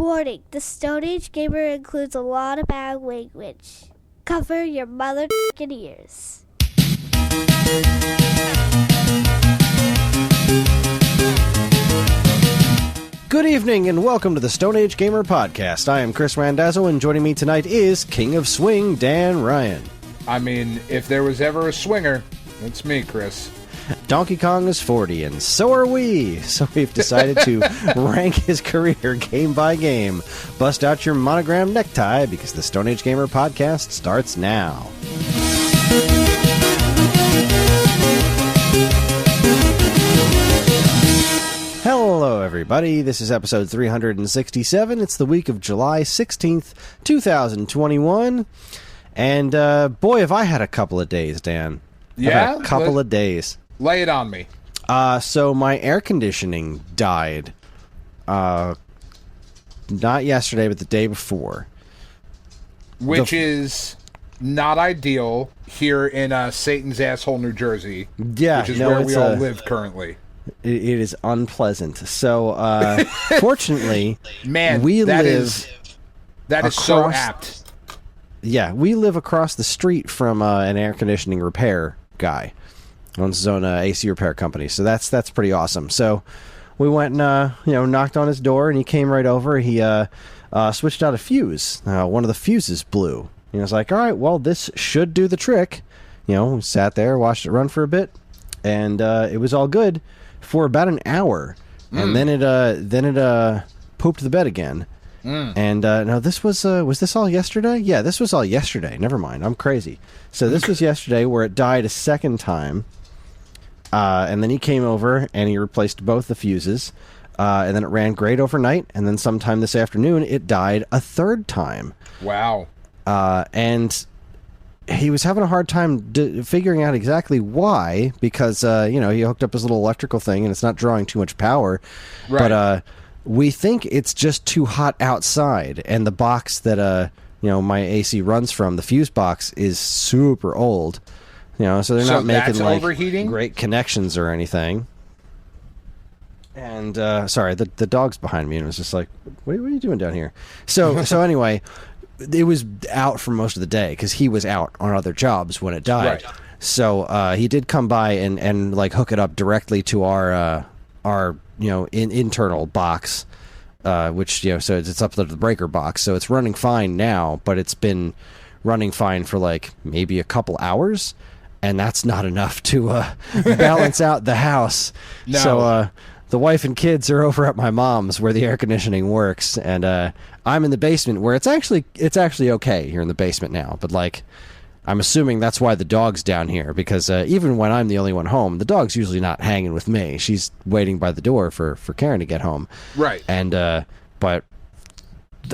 Warning, the Stone Age Gamer includes a lot of bad language. Cover your mother ears. Good evening and welcome to the Stone Age Gamer Podcast. I am Kris Randazzo and joining me tonight is King of Swing, Dan Ryan. I mean, if there was ever a swinger, it's me, Kris. Donkey Kong is 40, and so are we. So we've decided to rank his career game by game. Bust out your monogrammed necktie because the Stone Age Gamer Podcast starts now. Hello, everybody. This is episode 367. It's the week of July 16th, 2021. And, boy, have I had a couple of days, Dan. Yeah? A couple of days. Lay it on me. So my air conditioning died. Not yesterday, but the day before. Which is not ideal here in Satan's asshole, New Jersey. Yeah, which is where we all live currently. It is unpleasant. So, fortunately, man, that is so apt. Yeah, we live across the street from an air conditioning repair guy. Owns his own AC repair company, so that's pretty awesome. So we went and knocked on his door, and he came right over. He switched out a fuse. One of the fuses blew. I was like, all right, well, this should do the trick. We sat there, watched it run for a bit, and it was all good for about an hour. And then it pooped the bed again. And no, this was this all yesterday? Yeah, this was all yesterday. Never mind, I'm crazy. So this was yesterday where it died a second time. And then he came over and he replaced both the fuses. And then it ran great overnight. And then sometime this afternoon, it died a third time. Wow. And he was having a hard time figuring out exactly why, because, he hooked up his little electrical thing and it's not drawing too much power. Right. But we think it's just too hot outside. And the box that, my AC runs from, the fuse box, is super old. So they're not making like overheating? Great connections or anything. And sorry, the dog's behind me and it was just like, what are you doing down here? So anyway, it was out for most of the day because he was out on other jobs when it died. Right. So he did come by and like hook it up directly to our internal box, which so it's up to the breaker box. So it's running fine now, but it's been running fine for like maybe a couple hours. And that's not enough to balance out the house. No. So the wife and kids are over at my mom's where the air conditioning works, and I'm in the basement where it's actually okay here in the basement now. But like, I'm assuming that's why the dog's down here, because even when I'm the only one home, the dog's usually not hanging with me. She's waiting by the door for Karen to get home. Right. And but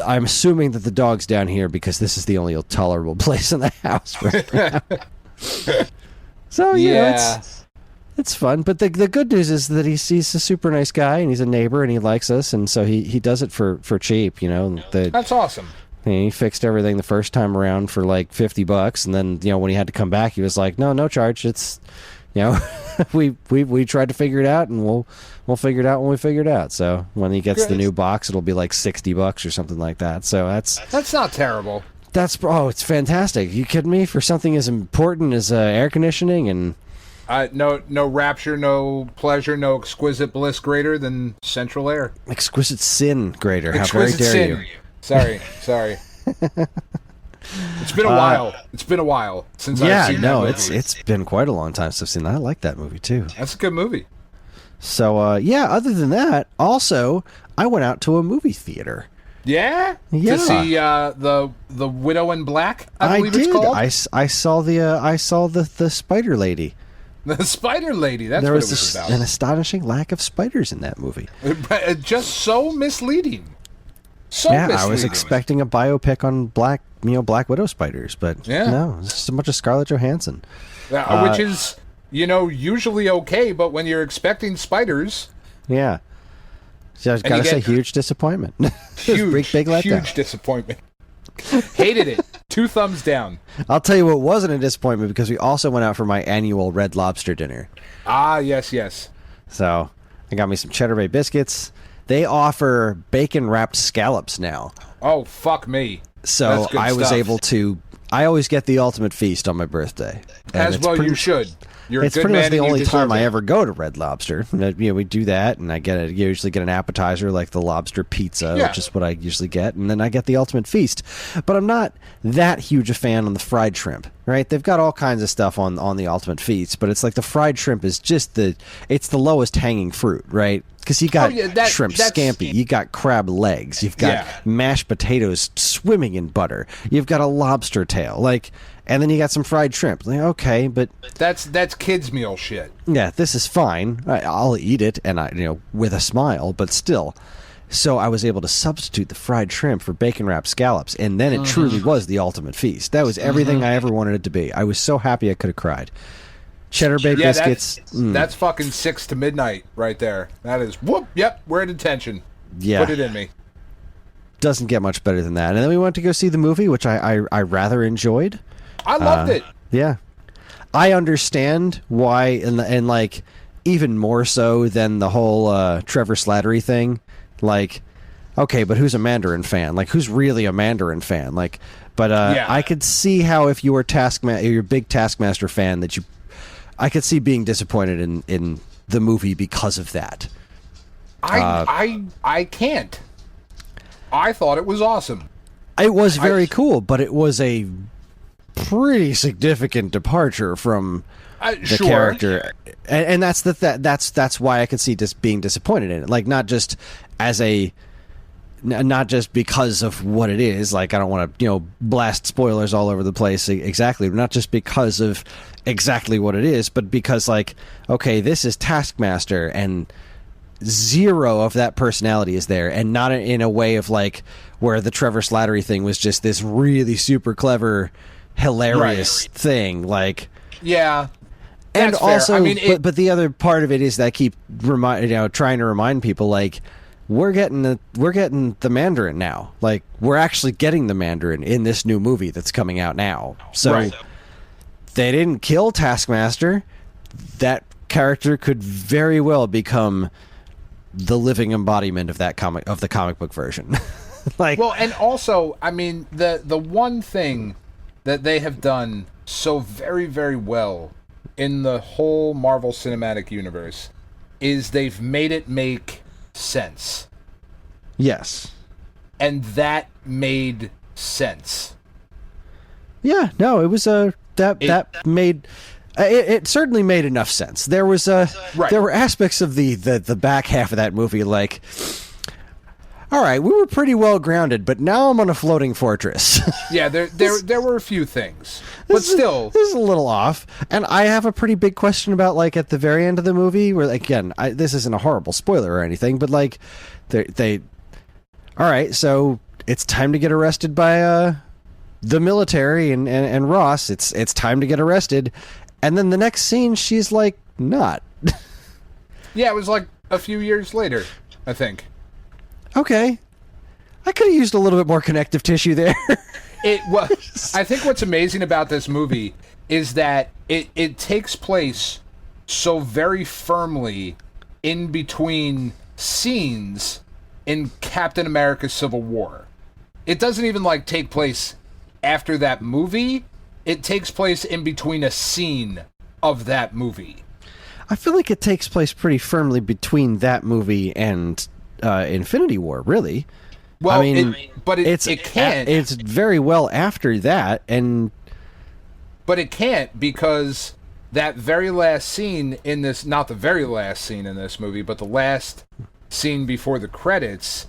I'm assuming that the dog's down here because this is the only tolerable place in the house right now. So it's fun, but the good news is that he's a super nice guy and he's a neighbor and he likes us, and so he does it for cheap. That's awesome. He fixed everything the first time around for like $50, and then when he had to come back, he was like, no charge. It's we tried to figure it out, and we'll figure it out when we figure it out. So when he gets the new box, it'll be like $60 or something like that. So that's not terrible. It's fantastic. You kidding me? For something as important as air conditioning and no rapture, no pleasure, no exquisite bliss greater than central air. Exquisite sin greater. Exquisite How very dare sin. you? Sorry. It's been a while. It's been a while since I've seen that movie. It's been quite a long time since I've seen that. I like that movie too. That's a good movie. So other than that, also I went out to a movie theater. Yeah? To see the Widow in Black, I believe did. It's called? I saw the Spider Lady. The Spider Lady, that's there what was it was about. An astonishing lack of spiders in that movie. Just so misleading. Misleading. I was expecting a biopic on Black Widow spiders, but no, it's just a bunch of Scarlett Johansson. Which is, usually okay, but when you're expecting spiders... Yeah. So I was gotta say, huge disappointment. Huge, big letdown. Huge disappointment. Hated it. 2 thumbs down. I'll tell you what wasn't a disappointment, because we also went out for my annual Red Lobster dinner. Ah, yes. So I got me some Cheddar Bay biscuits. they offer bacon wrapped scallops now. Oh, fuck me. So I was able to. I always get the ultimate feast on my birthday. As well, you should. You're It's a good pretty man much the and you only deserve time I it. ever go to Red Lobster. We do that, and I usually get an appetizer like the lobster pizza, Yeah. which is what I usually get, and then I get the ultimate feast. But I'm not that huge a fan on the fried shrimp, right? They've got all kinds of stuff on the ultimate feast, but it's like the fried shrimp is just it's the lowest hanging fruit, right? Because you got shrimp scampi, you got crab legs, you've got mashed potatoes swimming in butter, you've got a lobster tail, and then you got some fried shrimp. Like, okay, but that's kids meal shit. yeah, this is fine. I'll eat it, and with a smile, but still. So I was able to substitute the fried shrimp for bacon wrapped scallops, and then it truly was the ultimate feast. That was everything I ever wanted it to be. I was so happy I could have cried. Cheddar Bay biscuits. That's fucking 6 to midnight right there. That is whoop. Yep, we're at attention. Yeah, Put it in me. doesn't get much better than that. And then we went to go see the movie, which I rather enjoyed. I loved it. Yeah, I understand why, and like even more so than the whole Trevor Slattery thing. Like, okay, but who's a Mandarin fan? Like, who's really a Mandarin fan? Like, but I could see how if you were you're a big Taskmaster fan, I could see being disappointed in the movie because of that. I can't. I thought it was awesome. It was very cool, but it was a pretty significant departure from the character, and that's why I could see just being disappointed in it. Like, not just because of what it is. Like, I don't want to blast spoilers all over the place exactly, not just because of exactly what it is, but because, like, okay, this is Taskmaster, and zero of that personality is there, and not in a way of like where the Trevor Slattery thing was just this really super clever, hilarious thing. Like, yeah. And That's also, fair. I mean, but the other part of it is that I keep trying to remind people, like, we're getting the Mandarin now. Like, we're actually getting the Mandarin in this new movie that's coming out now. So they didn't kill Taskmaster. That character could very well become the living embodiment of the comic book version. Well, and also, I mean, the one thing that they have done so very, very well in the whole Marvel Cinematic Universe is they've made it make sense. Yes. And that made sense. Yeah, no, it was that made it certainly made enough sense. There was there were aspects of the back half of that movie, like, all right, we were pretty well grounded, but now I'm on a floating fortress. Yeah, there were a few things, but still, this is a little off. And I have a pretty big question about, like, at the very end of the movie, where, again, this isn't a horrible spoiler or anything, but like, they all right, so it's time to get arrested by the military and Ross. It's time to get arrested, and then the next scene, she's like, not. Yeah, it was like a few years later, I think. Okay, I could have used a little bit more connective tissue there. It was. I think what's amazing about this movie is that it takes place so very firmly in between scenes in Captain America: Civil War. It doesn't even like take place after that movie. It takes place in between a scene of that movie. I feel like it takes place pretty firmly between that movie and Infinity War, really. Well, I mean, it can't. It's very well after that, but it can't, because that very last scene in this, not the very last scene in this movie, but the last scene before the credits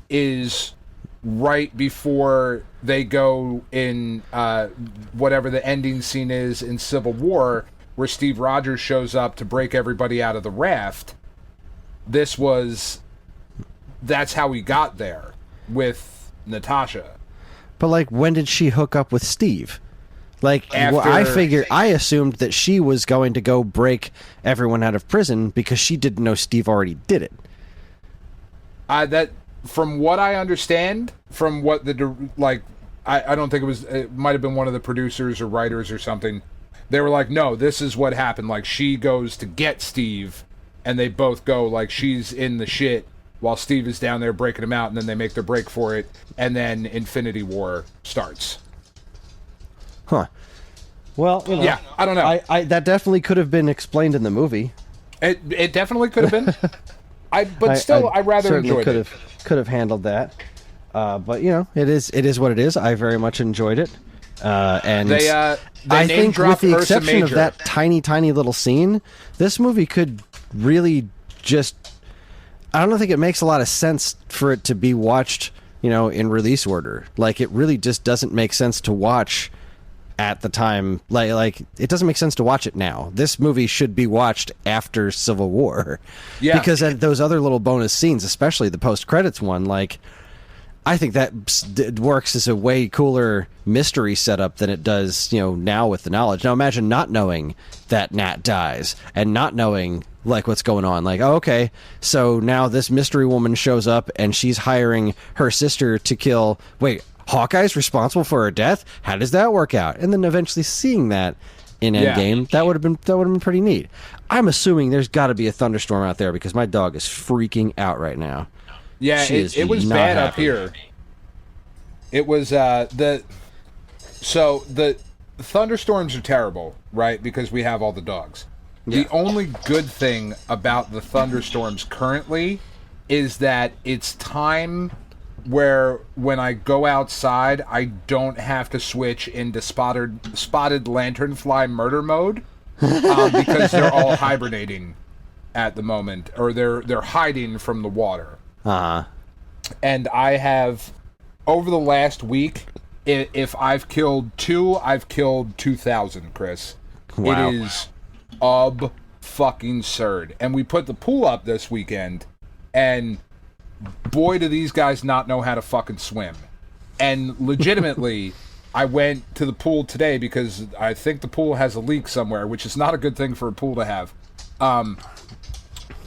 is right before they go in whatever the ending scene is in Civil War, where Steve Rogers shows up to break everybody out of the raft. That's how we got there with Natasha. But, like, when did she hook up with Steve? Like, After... I assumed that she was going to go break everyone out of prison because she didn't know Steve already did it. That, from what I understand, from what I don't think it might have been one of the producers or writers or something. They were like, no, this is what happened. Like, she goes to get Steve, and they both go, like, she's in the shit, while Steve is down there breaking them out, and then they make their break for it, and then Infinity War starts. Huh. Well, you know, yeah, I don't know. I that definitely could have been explained in the movie. It definitely could have been. But still, I rather enjoyed it. Could have handled that. But you know, it is what it is. I very much enjoyed it. And they I think, with the Ursa exception of Major. that tiny little scene, this movie could really just. I don't think it makes a lot of sense for it to be watched, you know, in release order. Like, it really just doesn't make sense to watch at the time. Like it doesn't make sense to watch it now. This movie should be watched after Civil War. Yeah. Because those other little bonus scenes, especially the post-credits one, like, I think that works as a way cooler mystery setup than it does, you know, now with the knowledge. Now imagine not knowing that Nat dies and not knowing, like, what's going on. Like, oh, okay, so now this mystery woman shows up and she's hiring her sister to kill... Wait, Hawkeye's responsible for her death? How does that work out? And then eventually seeing that in Endgame, that would have been pretty neat. I'm assuming there's got to be a thunderstorm out there because my dog is freaking out right now. Yeah, it was bad up here. It was the thunderstorms are terrible, right? Because we have all the dogs. Yeah. The only good thing about the thunderstorms currently is that it's time where when I go outside, I don't have to switch into spotted lanternfly murder mode because they're all hibernating at the moment, or they're hiding from the water. And I have, over the last week, if I've killed 2, I've killed 2,000, Chris. Wow. It is fucking absurd. And we put the pool up this weekend, and boy, do these guys not know how to fucking swim. And legitimately, I went to the pool today because I think the pool has a leak somewhere, which is not a good thing for a pool to have.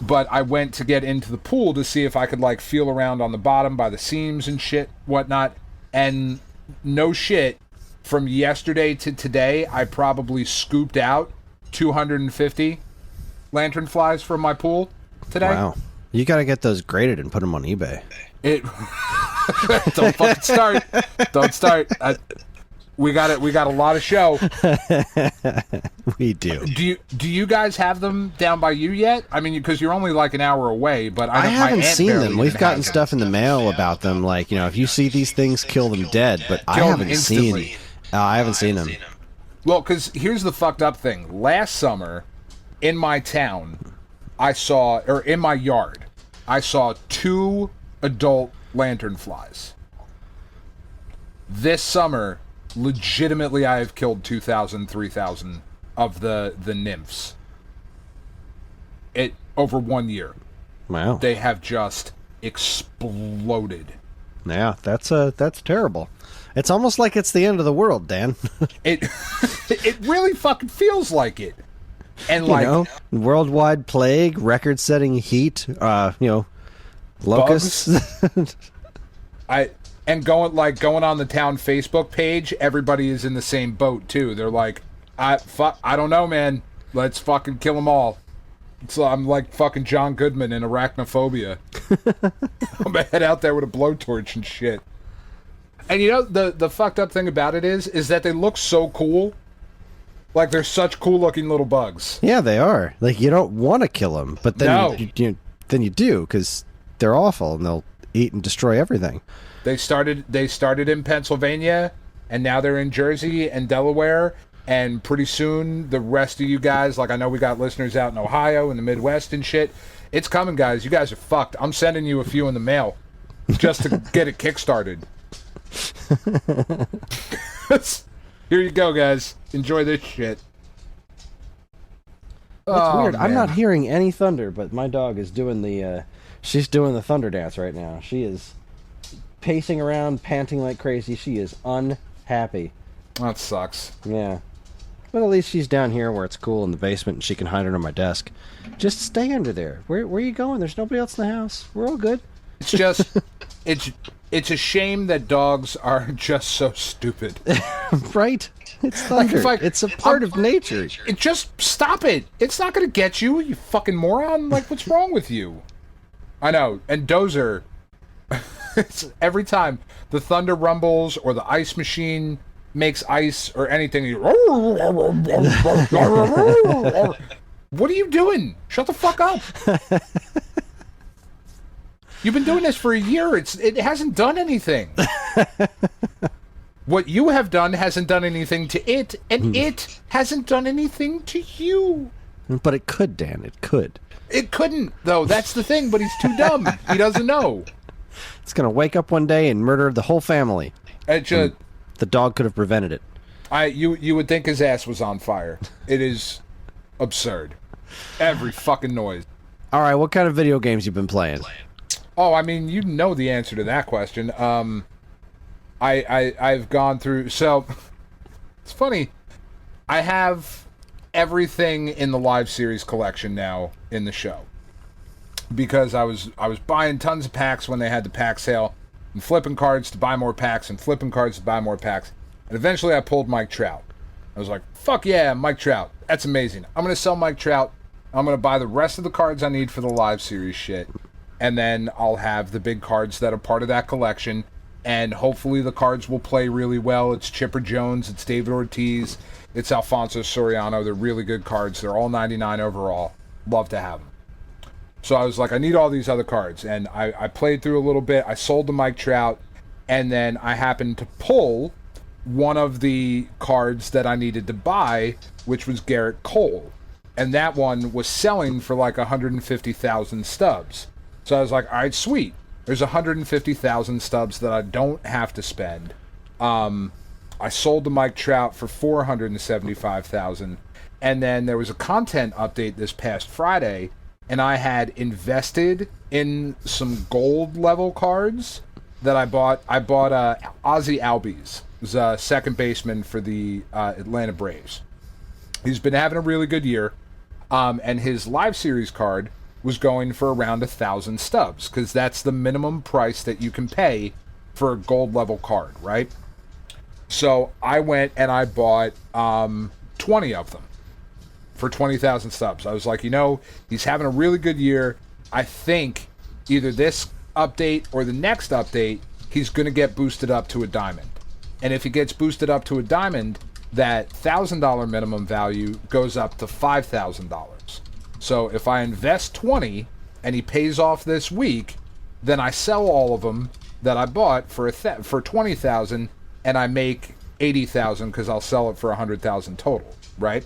But I went to get into the pool to see if I could, like, feel around on the bottom by the seams and shit, whatnot. And no shit, from yesterday to today, I probably scooped out 250 lanternflies from my pool today. Wow. You got to get those graded and put them on eBay. Don't fucking start. Don't start. We got a lot of show. We do. Do you guys have them down by you yet? I mean, because you're only like an hour away, but I haven't seen them. We've gotten them. stuff in the mail about them, like, you know, if you see these things, kill them dead. But I Kill them haven't instantly. seen. I haven't seen them. Well, because here's the fucked up thing. Last summer, in my town, in my yard, I saw 2 adult lanternflies. This summer, legitimately, I have killed 2,000, 3,000 of the nymphs. Over 1 year. Wow. They have just exploded. Yeah, that's terrible. It's almost like it's the end of the world, Dan. It really fucking feels like it. And, like, you know, worldwide plague, record-setting heat, locusts. Going on the town Facebook page, everybody is in the same boat too. They're like, I don't know, man. Let's fucking kill them all. So I'm like fucking John Goodman in Arachnophobia. I'm gonna head out there with a blowtorch and shit. And you know, the fucked up thing about it is that they look so cool. Like, they're such cool looking little bugs. Yeah, they are. Like, you don't want to kill them, but then then you do, because they're awful and they'll eat and destroy everything. They started in Pennsylvania, and now they're in Jersey and Delaware, and pretty soon the rest of you guys, like, I know we got listeners out in Ohio and the Midwest and shit. It's coming, guys. You guys are fucked. I'm sending you a few in the mail just to get it kickstarted. Here you go, guys. Enjoy this shit. That's weird. Man. I'm not hearing any thunder, but my dog is doing she's doing the thunder dance right now. She is pacing around, panting like crazy. She is unhappy. That sucks. Yeah. But at least she's down here where it's cool in the basement and she can hide under my desk. Just stay under there. Where are you going? There's nobody else in the house. We're all good. It's just, it's a shame that dogs are just so stupid. Right? It's thunder. It's a part of nature. Just stop it. It's not going to get you, you fucking moron. Like, what's wrong with you? I know. And Dozer, it's every time the thunder rumbles or the ice machine makes ice or anything, what are you doing? Shut the fuck up. You've been doing this for a year. It hasn't done anything. What you have done hasn't done anything to it, and it hasn't done anything to you. But it could, Dan. It could. It couldn't, though. That's the thing, but he's too dumb. He doesn't know. It's going to wake up one day and murder the whole family. The dog could have prevented it. You would think his ass was on fire. It is absurd. Every fucking noise. All right, what kind of video games you been playing? Oh, I mean, you know the answer to that question. I've gone through... So, it's funny. I have everything in the live series collection now in the show. Because I was buying tons of packs when they had the pack sale, and flipping cards to buy more packs, and flipping cards to buy more packs. And eventually I pulled Mike Trout. I was like, fuck yeah, Mike Trout. That's amazing. I'm going to sell Mike Trout. I'm going to buy the rest of the cards I need for the live series shit. And then I'll have the big cards that are part of that collection. And hopefully the cards will play really well. It's Chipper Jones. It's David Ortiz. It's Alfonso Soriano. They're really good cards. They're all 99 overall. Love to have them. So I was like, I need all these other cards. And I played through a little bit. I sold the Mike Trout. And then I happened to pull one of the cards that I needed to buy, which was Garrett Cole. And that one was selling for like 150,000 stubs. So I was like, all right, sweet. There's 150,000 stubs that I don't have to spend. I sold the Mike Trout for 475,000. And then there was a content update this past Friday, and I had invested in some gold level cards that I bought. I bought Ozzie Albies, who's a second baseman for the Atlanta Braves. He's been having a really good year, and his live series card was going for around 1,000 stubs, because that's the minimum price that you can pay for a gold level card, right? So I went and I bought 20 of them for 20,000 stubs. I was like, he's having a really good year. I think either this update or the next update, he's going to get boosted up to a diamond. And if he gets boosted up to a diamond, that $1,000 minimum value goes up to $5,000. So if I invest 20 and he pays off this week, then I sell all of them that I bought for 20,000, and I make 80,000 because I'll sell it for 100,000 total, right?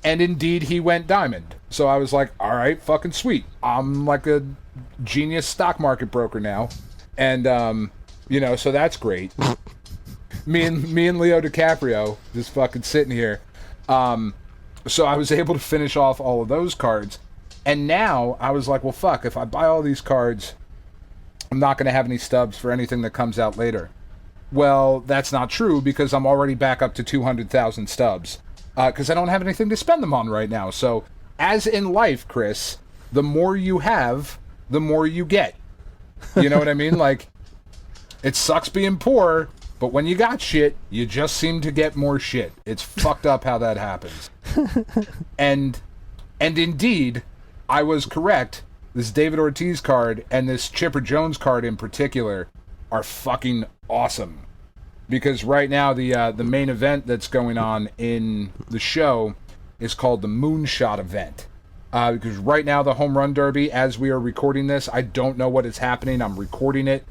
And indeed, he went diamond. So I was like, all right, fucking sweet. I'm like a genius stock market broker now, and so that's great. me and Leo DiCaprio just fucking sitting here. So I was able to finish off all of those cards. And now I was like, well, fuck, if I buy all these cards, I'm not going to have any stubs for anything that comes out later. Well, that's not true, because I'm already back up to 200,000 stubs. Because I don't have anything to spend them on right now. So, as in life, Kris, the more you have, the more you get. You know what I mean? Like, it sucks being poor, but when you got shit, you just seem to get more shit. It's fucked up how that happens. And indeed, I was correct. This David Ortiz card and this Chipper Jones card in particular are fucking awesome. Because right now the main event that's going on in the show is called the Moonshot event. Because right now the Home Run Derby, as we are recording this, I don't know what is happening. I'm recording it.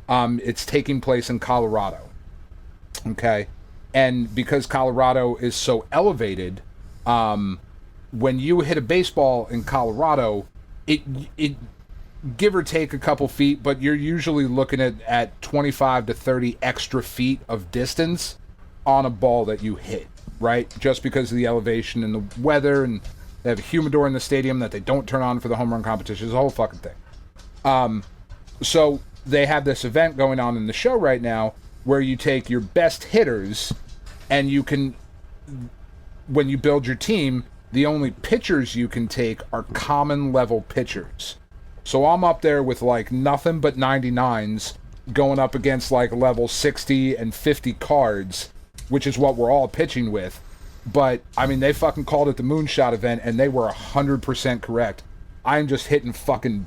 It's taking place in Colorado. Okay? And because Colorado is so elevated, when you hit a baseball in Colorado, it give or take a couple feet, but you're usually looking at 25 to 30 extra feet of distance on a ball that you hit, right? Just because of the elevation and the weather, and they have a humidor in the stadium that they don't turn on for the home run competition. It's a whole fucking thing. So they have this event going on in the show right now where you take your best hitters, and you can, when you build your team, the only pitchers you can take are common level pitchers. So I'm up there with like nothing but 99s going up against like level 60 and 50 cards, which is what we're all pitching with. But, I mean, they fucking called it the Moonshot event, and they were 100% correct. I'm just hitting fucking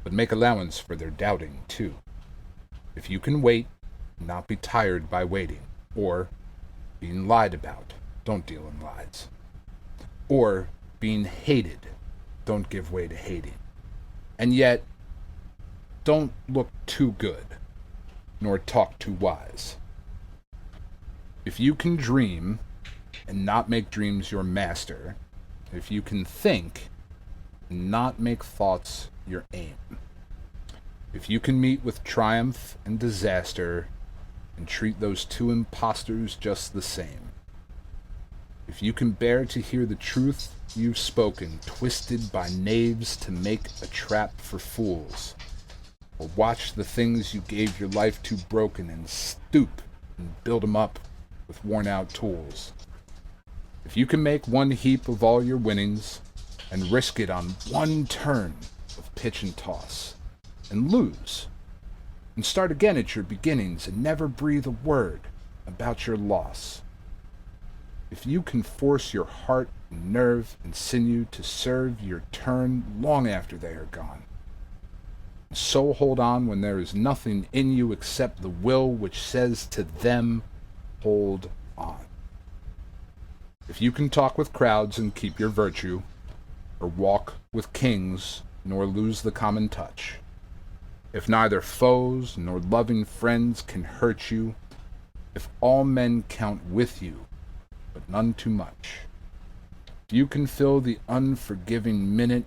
but make allowance for their doubting, too. If you can wait, not be tired by waiting, or being lied about, don't deal in lies, or being hated, don't give way to hating, and yet, don't look too good, nor talk too wise. If you can dream, and not make dreams your master, if you can think, and not make thoughts your aim, if you can meet with triumph and disaster, and treat those two impostors just the same, if you can bear to hear the truth you've spoken twisted by knaves to make a trap for fools, or watch the things you gave your life to broken and stoop and build 'em up with worn-out tools, if you can make one heap of all your winnings and risk it on one turn of pitch and toss, and lose, and start again at your beginnings and never breathe a word about your loss, if you can force your heart and nerve and sinew to serve your turn long after they are gone, and so hold on when there is nothing in you except the will which says to them, hold on. If you can talk with crowds and keep your virtue, or walk with kings nor lose the common touch, if neither foes nor loving friends can hurt you, if all men count with you, but none too much, if you can fill the unforgiving minute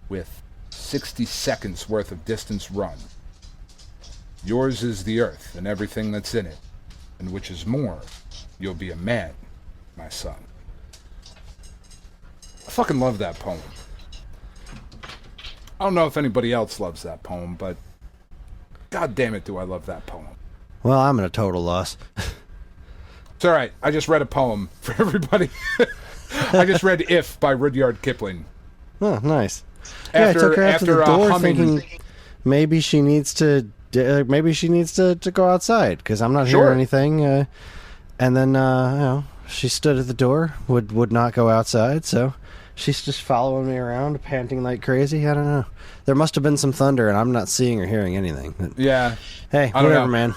with 60 seconds worth of distance run, yours is the earth and everything that's in it, and which is more, you'll be a man, my son. I fucking love that poem. I don't know if anybody else loves that poem, but god damn it do I love that poem. Well, I'm at a total loss. It's alright, I just read a poem for everybody. I just read If by Rudyard Kipling. Oh, nice. After, I took her out to the door humming, thinking maybe she needs to go outside because I'm not Sure. hearing anything. And then she stood at the door, would not go outside, so she's just following me around, panting like crazy. I don't know. There must have been some thunder, and I'm not seeing or hearing anything. Yeah. Hey, I don't whatever, know. man.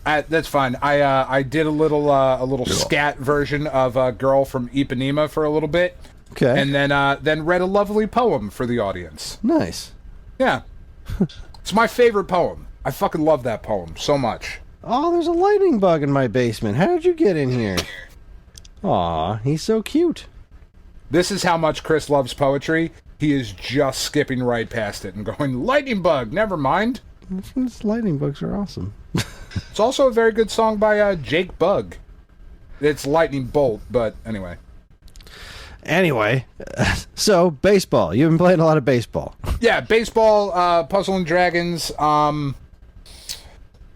That's fine. I did a little scat version of Girl from Ipanema for a little bit. Okay. And then read a lovely poem for the audience. Nice. Yeah. It's my favorite poem. I fucking love that poem so much. Oh, there's a lightning bug in my basement. How did you get in here? Aw, he's so cute. This is how much Kris loves poetry. He is just skipping right past it and going, lightning bug, never mind. These lightning bugs are awesome. It's also a very good song by Jake Bugg. It's lightning bolt, but anyway. Anyway, so baseball. You've been playing a lot of baseball. Yeah, baseball, Puzzle and Dragons.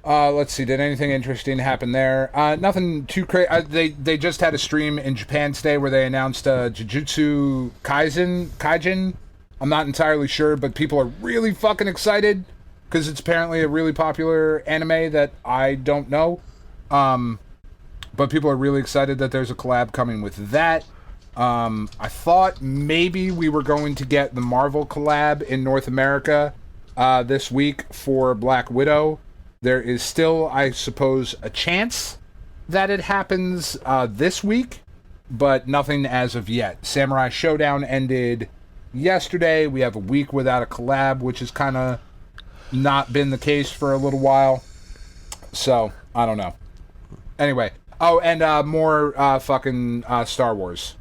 Let's see, did anything interesting happen there? Nothing too crazy. They just had a stream in Japan today where they announced Jujutsu Kaisen. I'm not entirely sure, but people are really fucking excited because it's apparently a really popular anime that I don't know. But people are really excited that there's a collab coming with that. I thought maybe we were going to get the Marvel collab in North America this week for Black Widow. There is still, I suppose, a chance that it happens this week, but nothing as of yet. Samurai Showdown ended yesterday. We have a week without a collab, which has kind of not been the case for a little while. So, I don't know. Anyway. Oh, and more fucking Star Wars.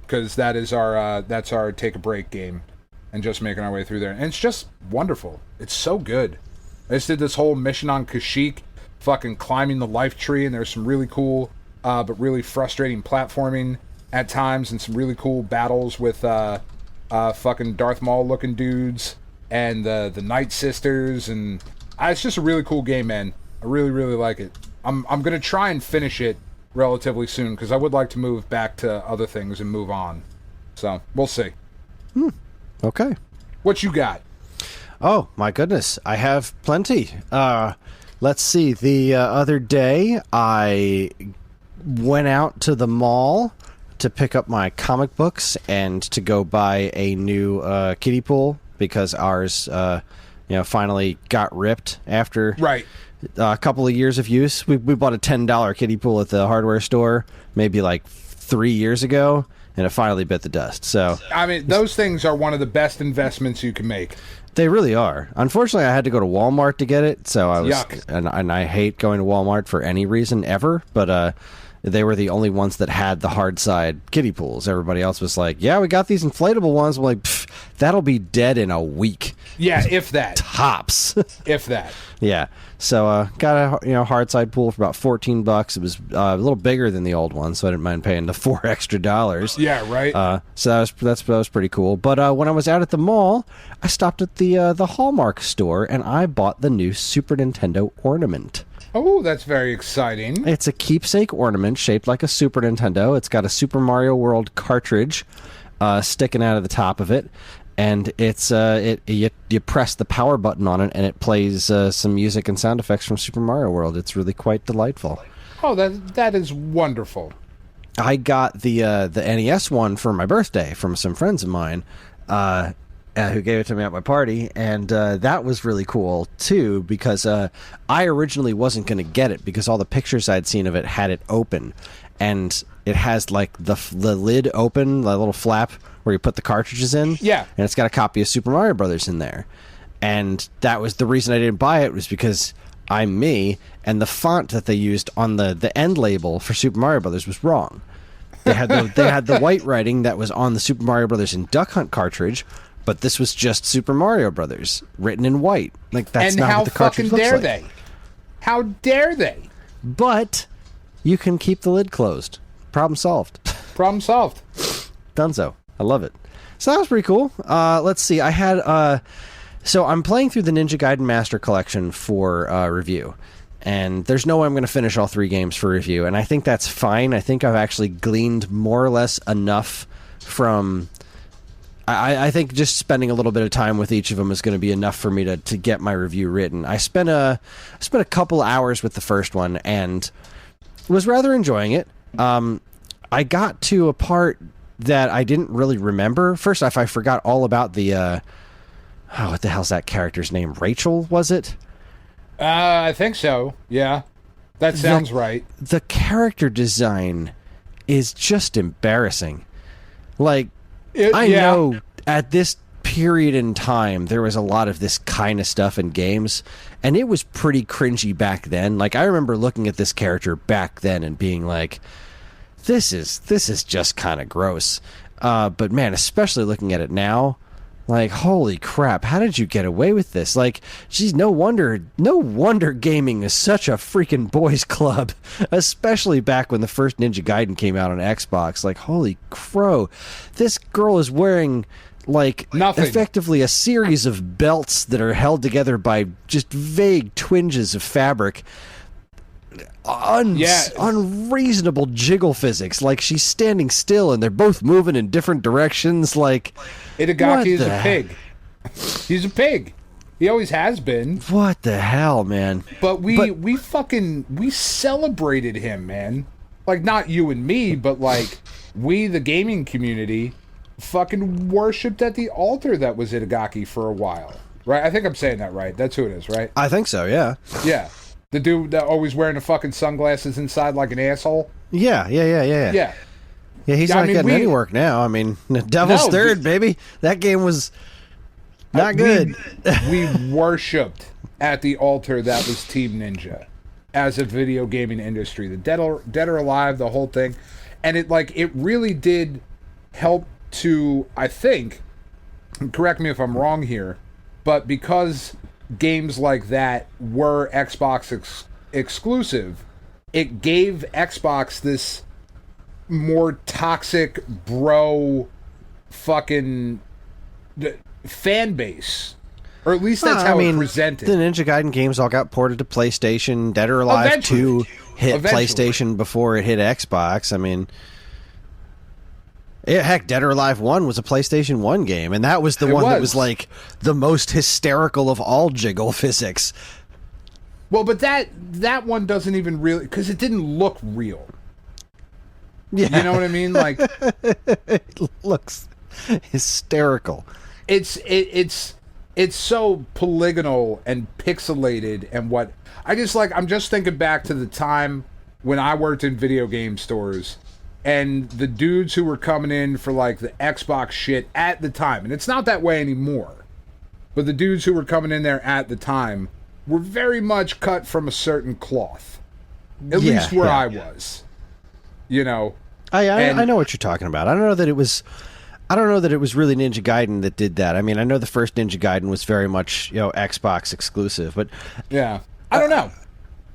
Because that's our take a break game. And just making our way through there. And it's just wonderful. It's so good. I just did this whole mission on Kashyyyk, fucking climbing the life tree, and there's some really cool, but really frustrating platforming at times, and some really cool battles with fucking Darth Maul looking dudes, and the Night Sisters, and it's just a really cool game, man. I really, really like it. I'm gonna try and finish it relatively soon, because I would like to move back to other things and move on. So, we'll see. Okay. What you got? Oh, my goodness. I have plenty. Let's see. The other day, I went out to the mall to pick up my comic books and to go buy a new kiddie pool because ours finally got ripped after Right. a couple of years of use. We bought a $10 kiddie pool at the hardware store maybe like 3 years ago, and it finally bit the dust. So I mean, those things are one of the best investments you can make. they really are. Unfortunately, I had to go to Walmart to get it, so I was Yuck. and I hate going to Walmart for any reason ever, but they were the only ones that had the hard side kiddie pools. Everybody else was like, "Yeah, we got these inflatable ones." I'm like, "That'll be dead in a week." Yeah, if that. Tops. If that. Yeah. So got a hard side pool for about $14. It was a little bigger than the old one, so I didn't mind paying the $4 extra. Yeah, right. So that was pretty cool. But when I was out at the mall, I stopped at the Hallmark store and I bought the new Super Nintendo ornament. Oh, that's very exciting. It's a keepsake ornament shaped like a Super Nintendo. It's got a Super Mario World cartridge sticking out of the top of it. And it's you press the power button on it, and it plays some music and sound effects from Super Mario World. It's really quite delightful. Oh, that is wonderful. I got the NES one for my birthday from some friends of mine who gave it to me at my party, and that was really cool too because I originally wasn't going to get it because all the pictures I'd seen of it had it open, and it has like the lid open, the little flap where you put the cartridges in. Yeah. And it's got a copy of Super Mario Brothers in there. And that was the reason I didn't buy it, was because I'm me, and the font that they used on the end label for Super Mario Brothers was wrong. They had the white writing that was on the Super Mario Brothers and Duck Hunt cartridge, but this was just Super Mario Brothers written in white. Like, that's And not how what the cartridge fucking looks dare like. they? How dare they? But you can keep the lid closed. Problem solved. Problem solved. Dunzo. I love it. So that was pretty cool. Let's see. I had so I'm playing through the Ninja Gaiden Master Collection for review, and there's no way I'm going to finish all 3 games for review, and I think that's fine. I think I've actually gleaned more or less enough from. I think just spending a little bit of time with each of them is going to be enough for me to get my review written. I spent a couple hours with the first one and was rather enjoying it. I got to a part that I didn't really remember. First off, I forgot all about the what the hell's that character's name? Rachel, was it? I think so. Yeah. That sounds right. The character design is just embarrassing. Like, I know at this period in time there was a lot of this kind of stuff in games, and it was pretty cringy back then. Like, I remember looking at this character back then and being like, This is just kind of gross. But man, especially looking at it now, like, holy crap, how did you get away with this? Like, geez, no wonder gaming is such a freaking boys club, especially back when the first Ninja Gaiden came out on Xbox. Like, holy crow, this girl is wearing like nothing. Effectively a series of belts that are held together by just vague twinges of fabric. Unreasonable jiggle physics. Like, she's standing still and they're both moving in different directions. Like, Itagaki is a pig. He's a pig. He always has been. What the hell, man? But we celebrated him, man. Like, not you and me, but like we, the gaming community, fucking worshipped at the altar that was Itagaki for a while. Right? I think I'm saying that right. That's who it is, right? I think so, yeah. Yeah. The dude that always wearing the fucking sunglasses inside like an asshole. Yeah. Yeah. Yeah, he's not getting any work now. I mean, Devil's Third, baby. That game was not good. We worshipped at the altar that was Team Ninja as a video gaming industry. The Dead or Alive, the whole thing. And it really did help to, I think, correct me if I'm wrong here, but because games like that were Xbox exclusive, it gave Xbox this more toxic bro fucking fan base, or at least that's how it presented. The Ninja Gaiden games all got ported to PlayStation. Dead or Alive 2 hit PlayStation before it hit Xbox. I mean, heck, Dead or Alive 1 was a PlayStation 1 game, and that was the one that was like the most hysterical of all jiggle physics. Well, but that one doesn't even really, because it didn't look real. Yeah. You know what I mean? Like, it looks hysterical. It's it's so polygonal and pixelated and what I'm just thinking back to the time when I worked in video game stores and the dudes who were coming in for like the Xbox shit at the time, and it's not that way anymore, but the dudes who were coming in there at the time were very much cut from a certain cloth. At least where I was. You know. I know what you're talking about. I don't know that it was really Ninja Gaiden that did that. I mean, I know the first Ninja Gaiden was very much, Xbox exclusive, but yeah, I don't know.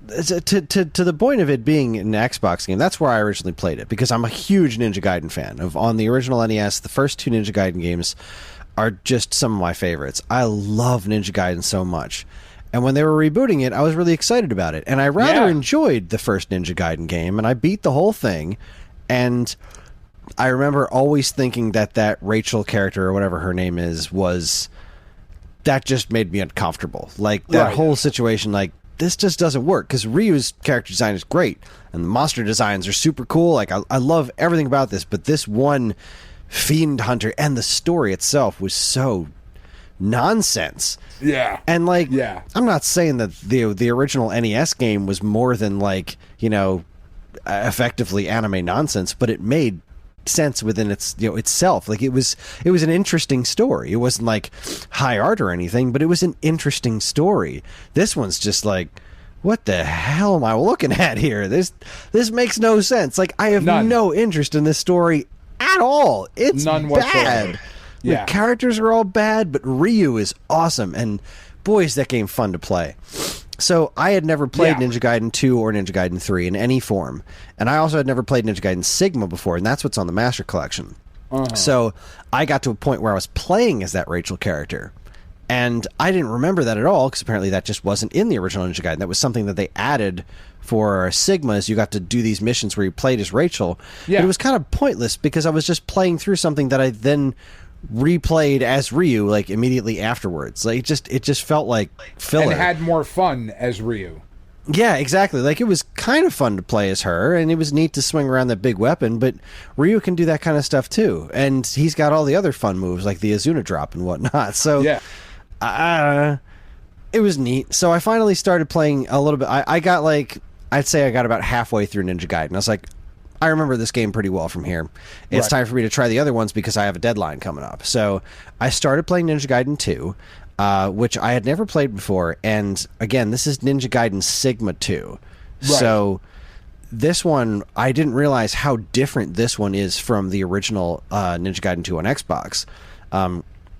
To the point of it being an Xbox game, that's where I originally played it, because I'm a huge Ninja Gaiden fan. On the original NES, the first two Ninja Gaiden games are just some of my favorites. I love Ninja Gaiden so much. And when they were rebooting it, I was really excited about it. And I rather enjoyed the first Ninja Gaiden game, and I beat the whole thing. And I remember always thinking that Rachel character, or whatever her name is, that just made me uncomfortable. Like, that whole situation, like, this just doesn't work, because Ryu's character design is great, and the monster designs are super cool. Like, I love everything about this, but this one Fiend Hunter and the story itself was so nonsense. Yeah. And I'm not saying that the original NES game was more than effectively anime nonsense, but it made sense within its itself. Like, it was an interesting story. It wasn't like high art or anything, but it was an interesting story. This one's just like, what the hell am I looking at here? This makes no sense. Like, I have no interest in this story at all. It's none bad. whatsoever. The characters are all bad, but Ryu is awesome, and boy, is that game fun to play. So I had never played Ninja Gaiden 2 or Ninja Gaiden 3 in any form, and I also had never played Ninja Gaiden Sigma before, and that's what's on the Master Collection. So I got to a point where I was playing as that Rachel character, and I didn't remember that at all, because apparently that just wasn't in the original Ninja Gaiden. That was something that they added for Sigma, is you got to do these missions where you played as Rachel. Yeah. But it was kind of pointless, because I was just playing through something that I then replayed as Ryu like immediately afterwards. Like, it just felt like filler. And had more fun as Ryu. Yeah, exactly. Like, it was kind of fun to play as her, and it was neat to swing around that big weapon, but Ryu can do that kind of stuff too. And he's got all the other fun moves like the Azuna drop and whatnot. So it was neat. So I finally started playing a little bit. I'd say I got about halfway through Ninja Gaiden. I was like, I remember this game pretty well from here. It's time for me to try the other ones, because I have a deadline coming up. So I started playing Ninja Gaiden 2, which I had never played before. And again, this is Ninja Gaiden Sigma 2. Right. So this one, I didn't realize how different this one is from the original Ninja Gaiden 2 on Xbox.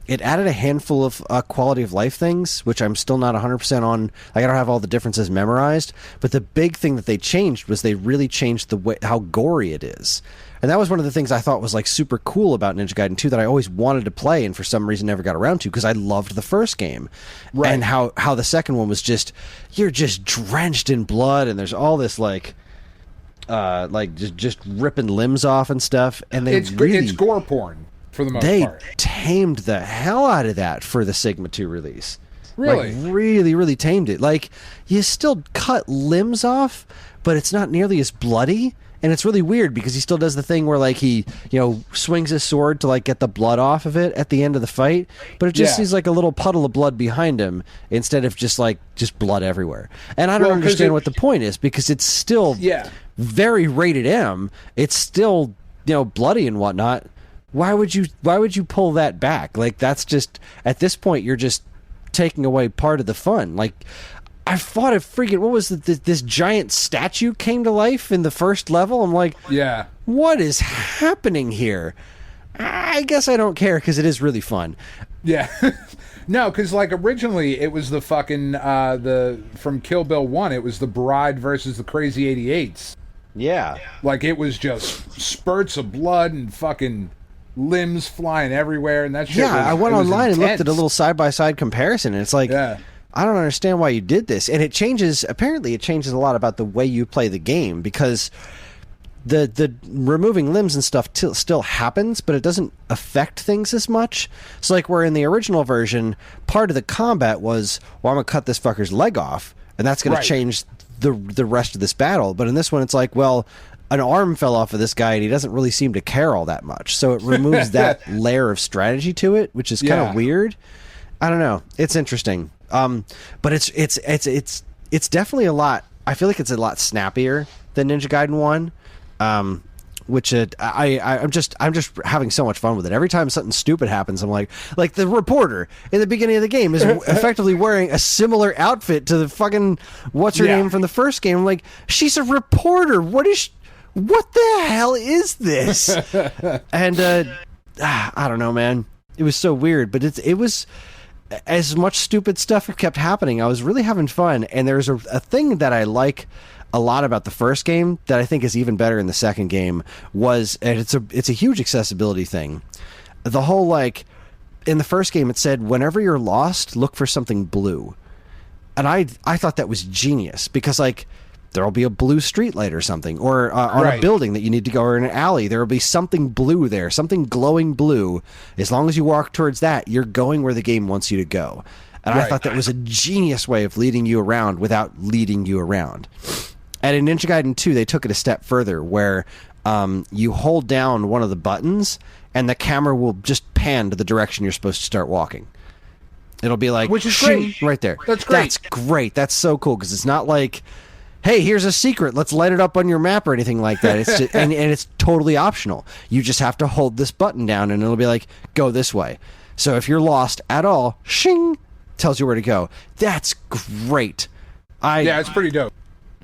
It added a handful of quality of life things, which I'm still not 100% on. I don't have all the differences memorized, but the big thing that they changed was they really changed the way how gory it is. And that was one of the things I thought was like super cool about Ninja Gaiden 2 that I always wanted to play and for some reason never got around to, because I loved the first game. Right. And how the second one was just, you're just drenched in blood, and there's all this just ripping limbs off and stuff. And it's gore porn. For the most part. They tamed the hell out of that for the Sigma 2 release. Really? Like, really, really tamed it. Like, you still cut limbs off, but it's not nearly as bloody. And it's really weird, because he still does the thing where, like, he, swings his sword to, like, get the blood off of it at the end of the fight. But it just seems like a little puddle of blood behind him, instead of just blood everywhere. And I don't understand what the point is, because it's still very rated M. It's still, bloody and whatnot. Why would you pull that back? Like, that's just, at this point, you're just taking away part of the fun. Like, I fought a freaking, what was this giant statue came to life in the first level. I'm like, what is happening here? I guess I don't care, because it is really fun. Yeah. No, because like originally it was the fucking from Kill Bill 1, it was the Bride versus the Crazy 88s. Yeah. Like, it was just spurts of blood and fucking limbs flying everywhere, and that shit I went online intense. and looked at a little side-by-side comparison, and it's like, I don't understand why you did this. And it changes a lot about the way you play the game, because the removing limbs and stuff still happens, but it doesn't affect things as much. So, like, where in the original version, part of the combat was, well, I'm gonna cut this fucker's leg off, and that's gonna change the rest of this battle. But in this one, it's like, well, an arm fell off of this guy, and he doesn't really seem to care all that much. So it removes that layer of strategy to it, which is kind of weird. I don't know. It's interesting. But it's definitely a lot. I feel like it's a lot snappier than Ninja Gaiden 1. Which I'm just having so much fun with it. Every time something stupid happens, I'm like the reporter in the beginning of the game is effectively wearing a similar outfit to the fucking what's her name from the first game. I'm like, she's a reporter. What the hell is this? And I don't know, man. It was so weird, but it was as much stupid stuff kept happening. I was really having fun, and there's a thing that I like a lot about the first game that I think is even better in the second game was, and it's a huge accessibility thing. The whole, like, in the first game it said, whenever you're lost, look for something blue. And I thought that was genius, because, like, there'll be a blue streetlight or something, or on a building that you need to go, or in an alley, there'll be something blue there, something glowing blue. As long as you walk towards that, you're going where the game wants you to go. And I thought that was a genius way of leading you around without leading you around. And in Ninja Gaiden 2, they took it a step further, where you hold down one of the buttons, and the camera will just pan to the direction you're supposed to start walking. It'll be like, which is great, right there. That's great. That's great. That's so cool, because it's not like, hey, here's a secret, let's light it up on your map or anything like that. It's just, and it's totally optional. You just have to hold this button down, and it'll be like, go this way. So if you're lost at all, shing, tells you where to go. That's great. Yeah, it's pretty dope.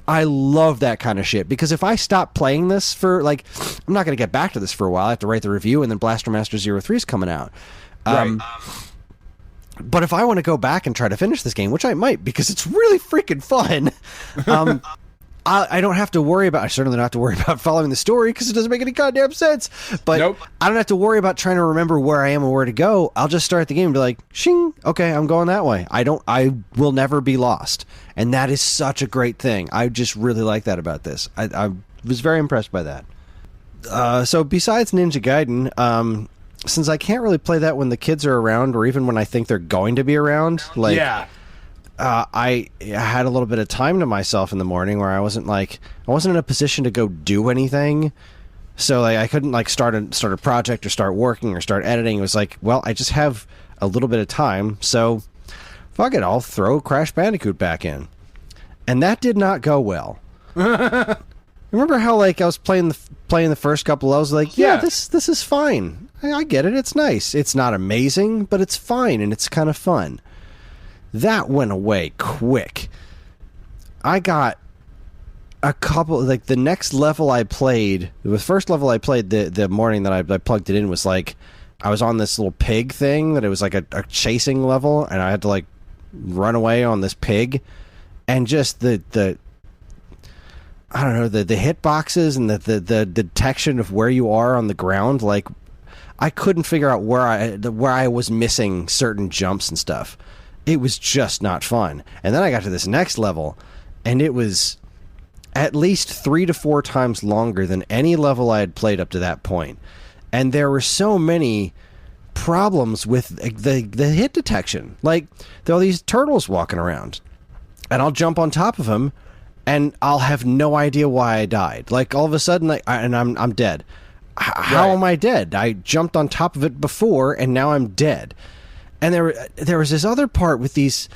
I love that kind of shit, because if I stop playing this for, like, I'm not going to get back to this for a while. I have to write the review, and then Blaster Master 03 is coming out. But if I want to go back and try to finish this game, which I might, because it's really freaking fun, I don't have to worry about, I certainly don't have to worry about following the story, because it doesn't make any goddamn sense. But I don't have to worry about trying to remember where I am and where to go. I'll just start the game and be like, shing, okay, I'm going that way. I will never be lost. And that is such a great thing. I just really like that about this. I was very impressed by that. So besides Ninja Gaiden, since I can't really play that when the kids are around, or even when I think they're going to be around, like, I had a little bit of time to myself in the morning where I wasn't in a position to go do anything. So, like, I couldn't, like, start a project or start working or start editing. It was like, well, I just have a little bit of time, so fuck it, I'll throw Crash Bandicoot back in. And that did not go well. Remember how, like, I was playing the first couple, I was like, this is fine. I get it, it's nice. It's not amazing, but it's fine, and it's kind of fun. That went away quick. I got a couple, like, the next level I played, the first level I played the morning that I plugged it in was, like, I was on this little pig thing, that it was like a chasing level, and I had to, like, run away on this pig, and just the I don't know, the hitboxes and the detection of where you are on the ground, like, I couldn't figure out where I was missing certain jumps and stuff. It was just not fun. And then I got to this next level, and it was at least 3 to 4 times longer than any level I had played up to that point. And there were so many problems with the hit detection. Like, there are these turtles walking around, and I'll jump on top of them, and I'll have no idea why I died. Like, all of a sudden, I'm dead. How am I dead? I jumped on top of it before, and now I'm dead. And there was this other part with these...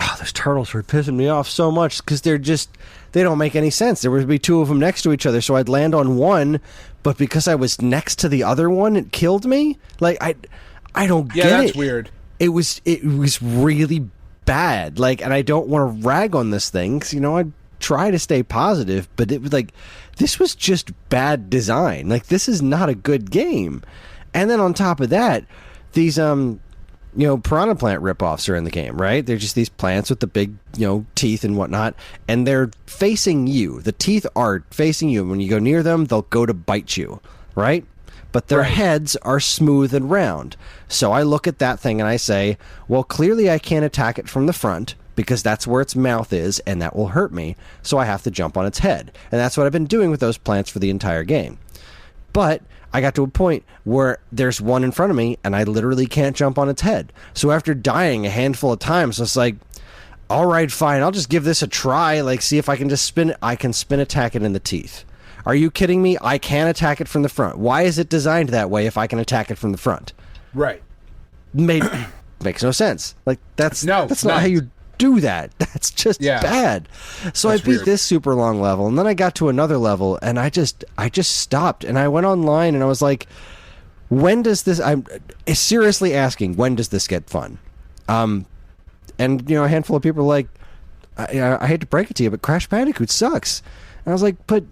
Oh, those turtles were pissing me off so much, because they don't make any sense. There would be 2 of them next to each other, so I'd land on one, but because I was next to the other one, it killed me? Like, I don't get it. Yeah, that's weird. It was really bad. Like, and I don't want to rag on this thing, because, you know, I try to stay positive, but it was like, this was just bad design. Like, this is not a good game. And then on top of that, these Piranha Plant ripoffs are in the game, right? They're just these plants with the big, teeth and whatnot, and they're facing you. The teeth are facing you. When you go near them, they'll go to bite you, right? But their heads are smooth and round. So I look at that thing and I say, well, clearly I can't attack it from the front, because that's where its mouth is, and that will hurt me, so I have to jump on its head. And that's what I've been doing with those plants for the entire game. But I got to a point where there's one in front of me, and I literally can't jump on its head. So after dying a handful of times, I was like, all right, fine, I'll just give this a try, like, see if I can just spin attack it in the teeth. Are you kidding me? I can attack it from the front. Why is it designed that way if I can attack it from the front? Right. makes no sense. Like that's No, that's not how you do that. That's just bad. So That's I beat weird. this super long level, and then I got to another level, and I just stopped, and I went online, and I was like, when does this? I'm seriously asking, when does this get fun? And a handful of people are like, I hate to break it to you, but Crash Bandicoot sucks. And I was like, but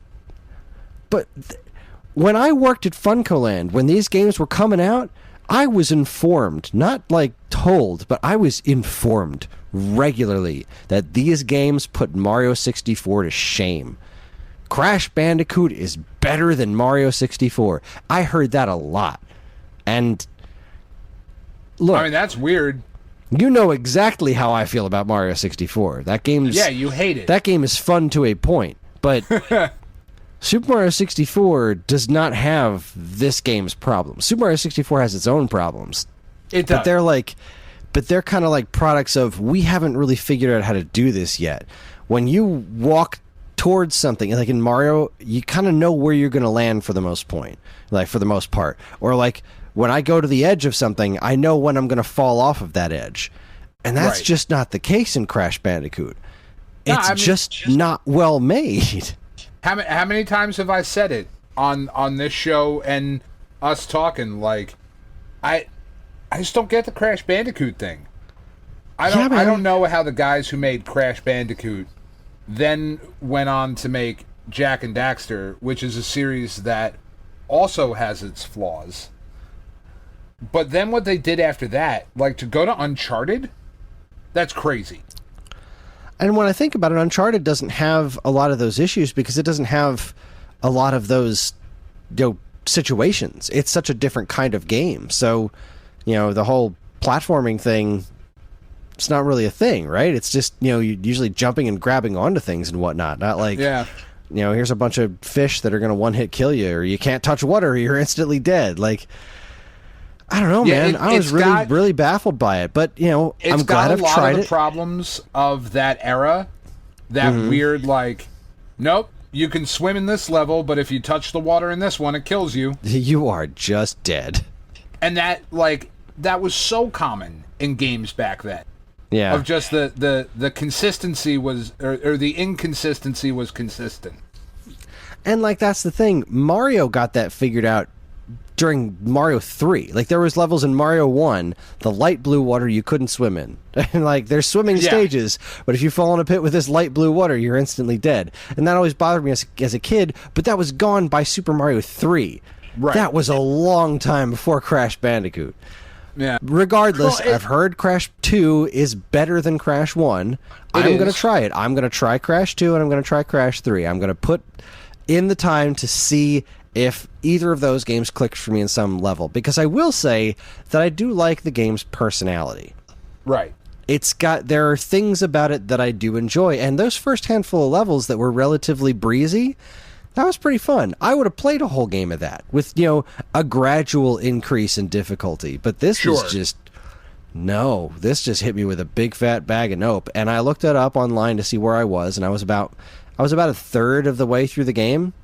when I worked at Funcoland, when these games were coming out, I was informed, not like told, but I was informed regularly that these games put Mario 64 to shame. Crash Bandicoot is better than Mario 64. I heard that a lot. And look, I mean, that's weird. you know exactly how I feel about Mario 64. That game's You hate it. That game is fun to a point, but Super Mario 64 does not have this game's problems. Super Mario 64 has its own problems. It does. But they're kind of like products of, we haven't really figured out how to do this yet. When you walk towards something, like in Mario, you kind of know where you're going to land for the most part. Or like when I go to the edge of something, I know when I'm going to fall off of that edge. And that's just not the case in Crash Bandicoot. It's just not well made. How many times have I said it on this show and us talking? Like, I just don't get the Crash Bandicoot thing. I don't know how the guys who made Crash Bandicoot then went on to make Jak and Daxter, which is a series that also has its flaws. But then what they did after that, like to go to Uncharted, that's crazy. And when I think about it, Uncharted doesn't have a lot of those issues because it doesn't have a lot of those situations. It's such a different kind of game. So, the whole platforming thing, it's not really a thing, right? It's just, you're usually jumping and grabbing onto things and whatnot. Not like, here's a bunch of fish that are going to one-hit kill you, or you can't touch water, or you're instantly dead. Like, I don't know, man. I was really baffled by it, but I'm glad I've tried it. It's got a lot of the problems of that era. That weird, like, nope, you can swim in this level, but if you touch the water in this one, it kills you. You are just dead. And that was so common in games back then. Yeah. Of just the consistency was, or the inconsistency was consistent. And that's the thing. Mario got that figured out during Mario 3. Like, there was levels in Mario 1, the light blue water you couldn't swim in. And there's swimming stages, but if you fall in a pit with this light blue water, you're instantly dead. And that always bothered me as a kid, but that was gone by Super Mario 3. Right. That was a long time before Crash Bandicoot. Yeah. Regardless, I've heard Crash 2 is better than Crash 1. I'm going to try it. I'm going to try Crash 2, and I'm going to try Crash 3. I'm going to put in the time to see if either of those games clicked for me in some level. Because I will say that I do like the game's personality. Right. There are things about it that I do enjoy. And those first handful of levels that were relatively breezy, that was pretty fun. I would have played a whole game of that with, a gradual increase in difficulty. But this was just... No, this just hit me with a big fat bag of nope. And I looked it up online to see where I was, and I was about a third of the way through the game.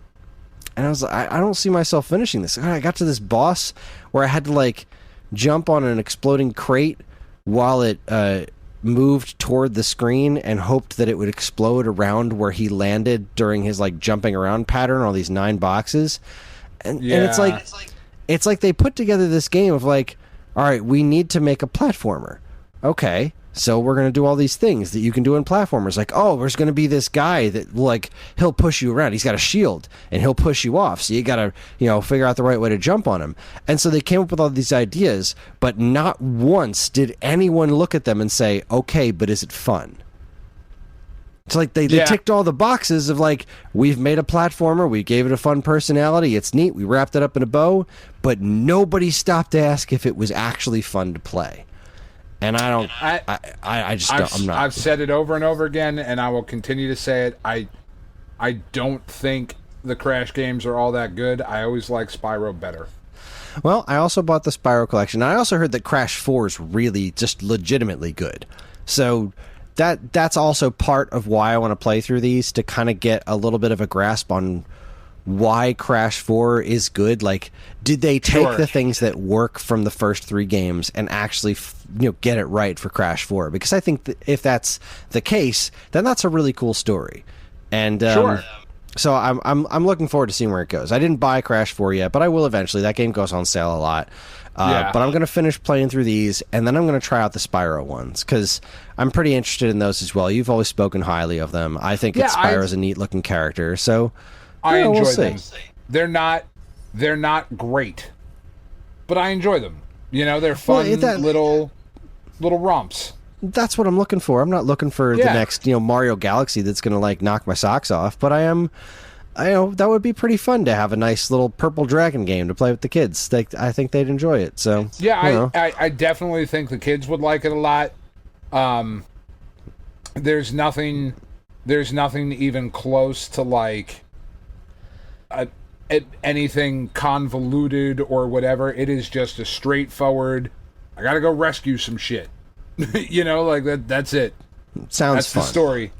And I was like, I don't see myself finishing this. I got to this boss where I had to jump on an exploding crate while it moved toward the screen and hoped that it would explode around where he landed during his jumping around pattern, all these 9 boxes. And it's like they put together this game of all right, we need to make a platformer. Okay. So we're going to do all these things that you can do in platformers. There's going to be this guy that, he'll push you around. He's got a shield, and he'll push you off. So you got to, figure out the right way to jump on him. And so they came up with all these ideas, but not once did anyone look at them and say, okay, but is it fun? It's they ticked all the boxes of, we've made a platformer, we gave it a fun personality, it's neat, we wrapped it up in a bow, but nobody stopped to ask if it was actually fun to play. And I'm not. I've said it over and over again, and I will continue to say it. I don't think the Crash games are all that good. I always like Spyro better. Well, I also bought the Spyro collection. I also heard that Crash 4 is really just legitimately good. So that's also part of why I want to play through these, to kind of get a little bit of a grasp on why Crash 4 is good. Like, did they take Sure. the things that work from the first 3 games and actually get it right for Crash 4? Because I think that if that's the case, then that's a really cool story. And Sure. so I'm looking forward to seeing where it goes. I didn't buy Crash 4 yet, but I will eventually. That game goes on sale a lot. Yeah. But I'm going to finish playing through these, and then I'm going to try out the Spyro ones, because I'm pretty interested in those as well. You've always spoken highly of them. I think Spyro's a neat-looking character, so I enjoy we'll them. see. They're not great, but I enjoy them. You know, they're fun little romps. That's what I'm looking for. I'm not looking for the next, Mario Galaxy that's going to, like, knock my socks off, but that would be pretty fun to have a nice little Purple Dragon game to play with the kids. I think they'd enjoy it. So yeah, I definitely think the kids would like it a lot. There's nothing even close to like anything convoluted or whatever. It is just a straightforward, I gotta go rescue some shit. Like that's it. Sounds That's fun. the story.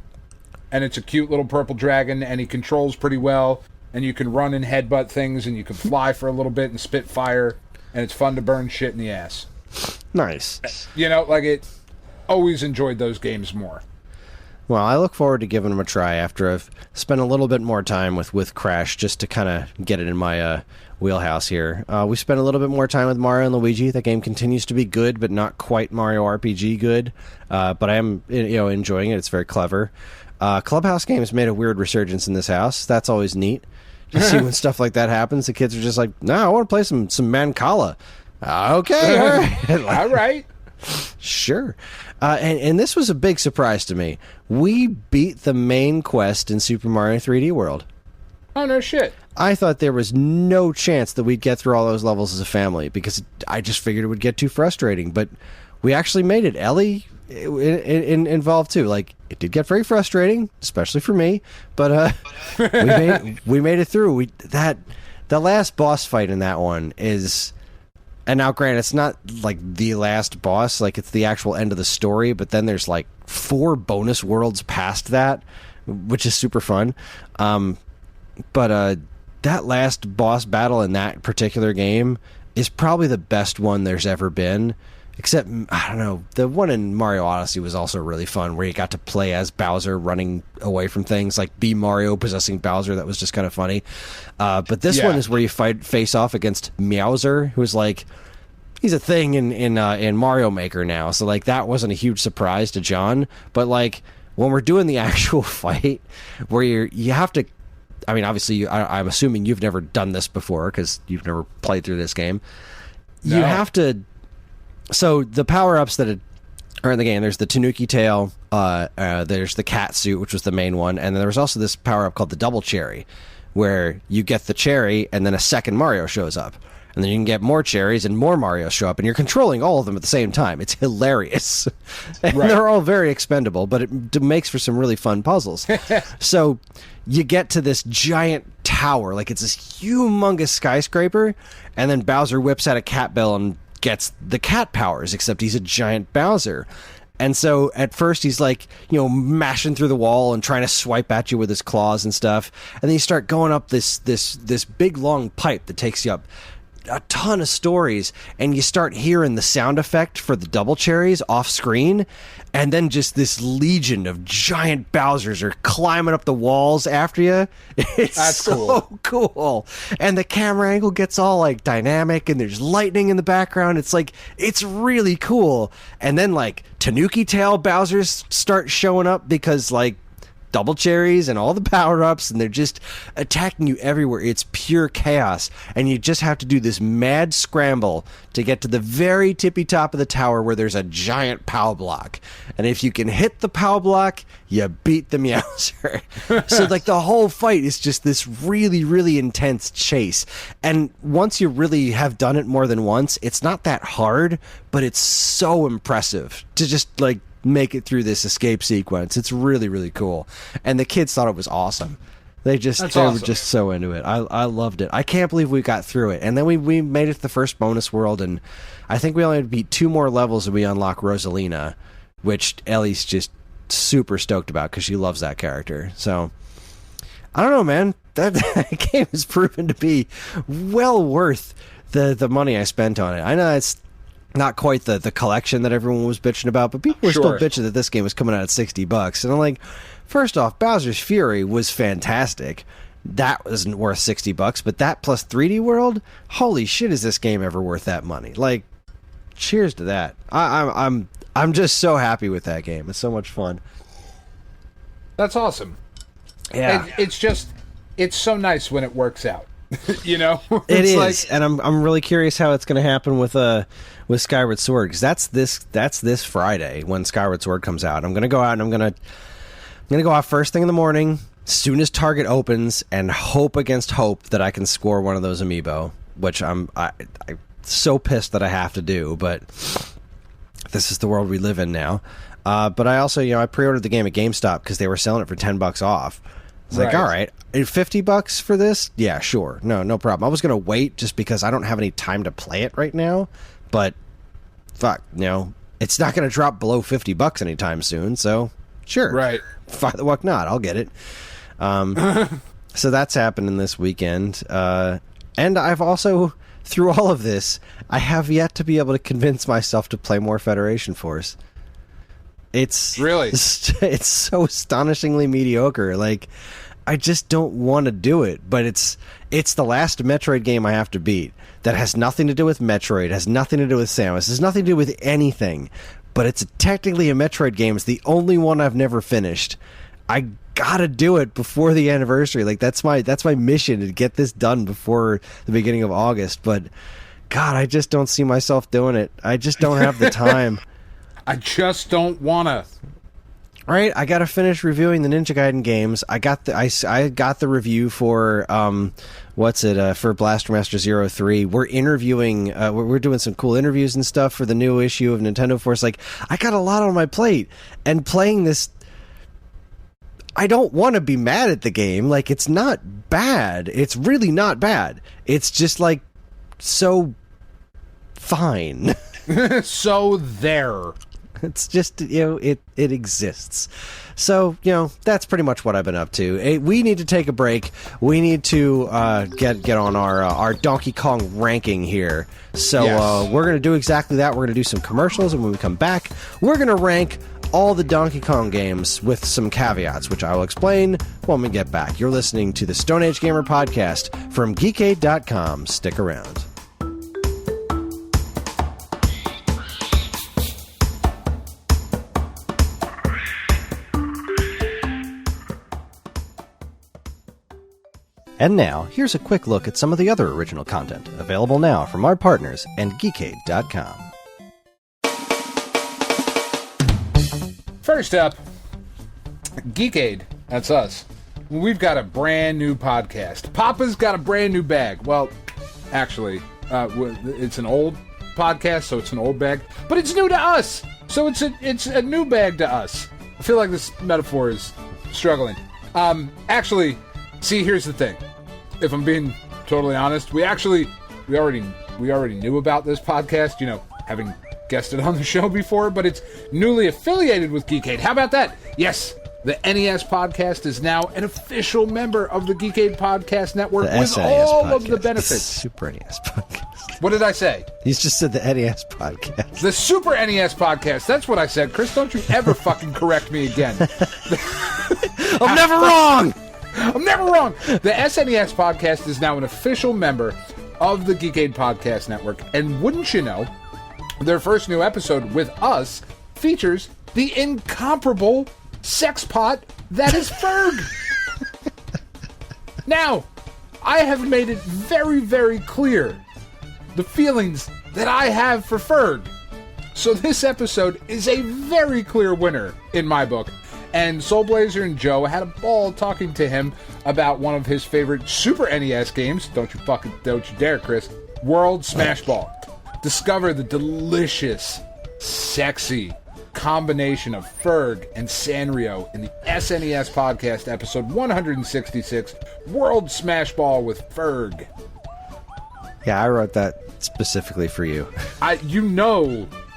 And it's a cute little purple dragon, and he controls pretty well, and you can run and headbutt things, and you can fly for a little bit and spit fire, and it's fun to burn shit in the ass. Nice. Always enjoyed those games more. Well, I look forward to giving them a try after I've spent a little bit more time with Crash, just to kind of get it in my wheelhouse here. We spent a little bit more time with Mario and Luigi. That game continues to be good, but not quite Mario RPG good. But I am enjoying it. It's very clever. Clubhouse games made a weird resurgence in this house. That's always neat to see when stuff like that happens. The kids are just like, no, I want to play some Mancala. Okay, all right. All right. Sure. And this was a big surprise to me. We beat the main quest in Super Mario 3D World. Oh, no shit. I thought there was no chance that we'd get through all those levels as a family, because I just figured it would get too frustrating. But we actually made it. Ellie involved too. Like, it did get very frustrating, especially for me, but we made it through. The last boss fight in that one is, and now granted, it's not like the last boss, like it's the actual end of the story, but then there's like 4 bonus worlds past that, which is super fun. But that last boss battle in that particular game is probably the best one there's ever been. Except, I don't know, the one in Mario Odyssey was also really fun, where you got to play as Bowser running away from things, like be Mario possessing Bowser. That was just kind of funny. But this one is where you face off against Meowser, who's like, he's a thing in Mario Maker now. So like that wasn't a huge surprise to John. But like when we're doing the actual fight, where you have to, I mean, obviously I'm assuming you've never done this before because you've never played through this game. No. You have to. So the power-ups that are in the game, there's the Tanuki tail, there's the cat suit, which was the main one, and then there was also this power-up called the double cherry, where you get the cherry and then a second Mario shows up. And then you can get more cherries and more Marios show up, and you're controlling all of them at the same time. It's hilarious. And Right. they're all very expendable, but it makes for some really fun puzzles. So you get to this giant tower, like it's this humongous skyscraper, and then Bowser whips out a cat bell and gets the cat powers, except he's a giant Bowser. And so at first he's like, mashing through the wall and trying to swipe at you with his claws and stuff. And then you start going up this big long pipe that takes you up a ton of stories, and you start hearing the sound effect for the double cherries off screen, and then just this legion of giant Bowsers are climbing up the walls after you. That's so cool. And the camera angle gets all like dynamic, and there's lightning in the background. It's like, it's really cool. And then like Tanuki tail Bowsers start showing up, because like double cherries and all the power-ups, and they're just attacking you everywhere. It's pure chaos, and you just have to do this mad scramble to get to the very tippy top of the tower, where there's a giant POW block, and if you can hit the POW block, you beat the Meowser. So like the whole fight is just this really, really intense chase, and once you really have done it more than once, it's not that hard, but it's so impressive to just like make it through this escape sequence. It's really, really cool, and the kids thought it was awesome. They were just so into it. I loved it. I can't believe we got through it, and then we made it to the first bonus world, and I think we only had to beat 2 more levels and we unlock Rosalina, which Ellie's just super stoked about because she loves that character. So I don't know, man. that game has proven to be well worth the money I spent on it. I know it's not quite the collection that everyone was bitching about, but people were still bitching that this game was coming out at $60. And I'm like, first off, Bowser's Fury was fantastic. That wasn't worth $60, but that plus 3D World, holy shit, is this game ever worth that money? Like, cheers to that. I'm just so happy with that game. It's so much fun. That's awesome. Yeah, and it's so nice when it works out. You know, it is, and I'm really curious how it's going to happen with Skyward Sword, because that's this Friday when Skyward Sword comes out. I'm going to go out and I'm going to go out first thing in the morning, soon as Target opens, and hope against hope that I can score one of those amiibo, which I'm so pissed that I have to do, but this is the world we live in now. But I also, I pre-ordered the game at GameStop because they were selling it for $10 off. It's like, all right, $50 for this? Yeah, sure. No problem. I was going to wait just because I don't have any time to play it right now, but fuck, it's not going to drop below $50 anytime soon, so sure. Right. Why the fuck not? I'll get it. So that's happening this weekend. And I've also, through all of this, I have yet to be able to convince myself to play more Federation Force. It's really, it's so astonishingly mediocre. Like, I just don't want to do it, but it's the last Metroid game I have to beat. That has nothing to do with Metroid, has nothing to do with Samus, has nothing to do with anything. But it's technically a Metroid game. It's the only one I've never finished. I gotta do it before the anniversary. Like, that's my mission, to get this done before the beginning of August. But God, I just don't see myself doing it. I just don't have the time. I just don't wanna. Right, I got to finish reviewing the Ninja Gaiden games. I got the review for for Blaster Master 03. We're interviewing. We're doing some cool interviews and stuff for the new issue of Nintendo Force. Like, I got a lot on my plate, and playing this, I don't want to be mad at the game. Like, it's not bad. It's really not bad. It's just like so fine. So there. It's just, it exists. So, that's pretty much what I've been up to. We need to take a break. We need to get on our Donkey Kong ranking here. So yes. We're going to do exactly that. We're going to do some commercials, and when we come back, we're going to rank all the Donkey Kong games with some caveats, which I will explain when we get back. You're listening to the Stone Age Gamer Podcast from Geekade.com. Stick around. And now, here's a quick look at some of the other original content available now from our partners and Geekade.com. First up, Geekade. That's us. We've got a brand new podcast. Papa's got a brand new bag. Well, actually, it's an old podcast, so it's an old bag. But it's new to us, so it's a new bag to us. I feel like this metaphor is struggling. Actually, see, here's the thing. If I'm being totally honest, we already knew about this podcast, having guested on the show before, but it's newly affiliated with Geekade. How about that? Yes, the NES podcast is now an official member of the Geekade Podcast Network with all podcast. Of the benefits. The Super NES podcast. What did I say? You just said the NES podcast. The Super NES podcast. That's what I said. Chris, don't you ever fucking correct me again. I'm never wrong! I'm never wrong. The SNES podcast is now an official member of the Geekade Podcast Network, and wouldn't you know, their first new episode with us features the incomparable sex pot that is Ferg. Now, I have made it very, very clear the feelings that I have for Ferg. So this episode is a very clear winner in my book. And Soulblazer and Joe had a ball talking to him about one of his favorite Super NES games. Don't you dare, Chris. World Smash Ball. Discover the delicious, sexy combination of Ferg and Sanrio in the SNES podcast episode 166, World Smash Ball with Ferg. Yeah, I wrote that specifically for you.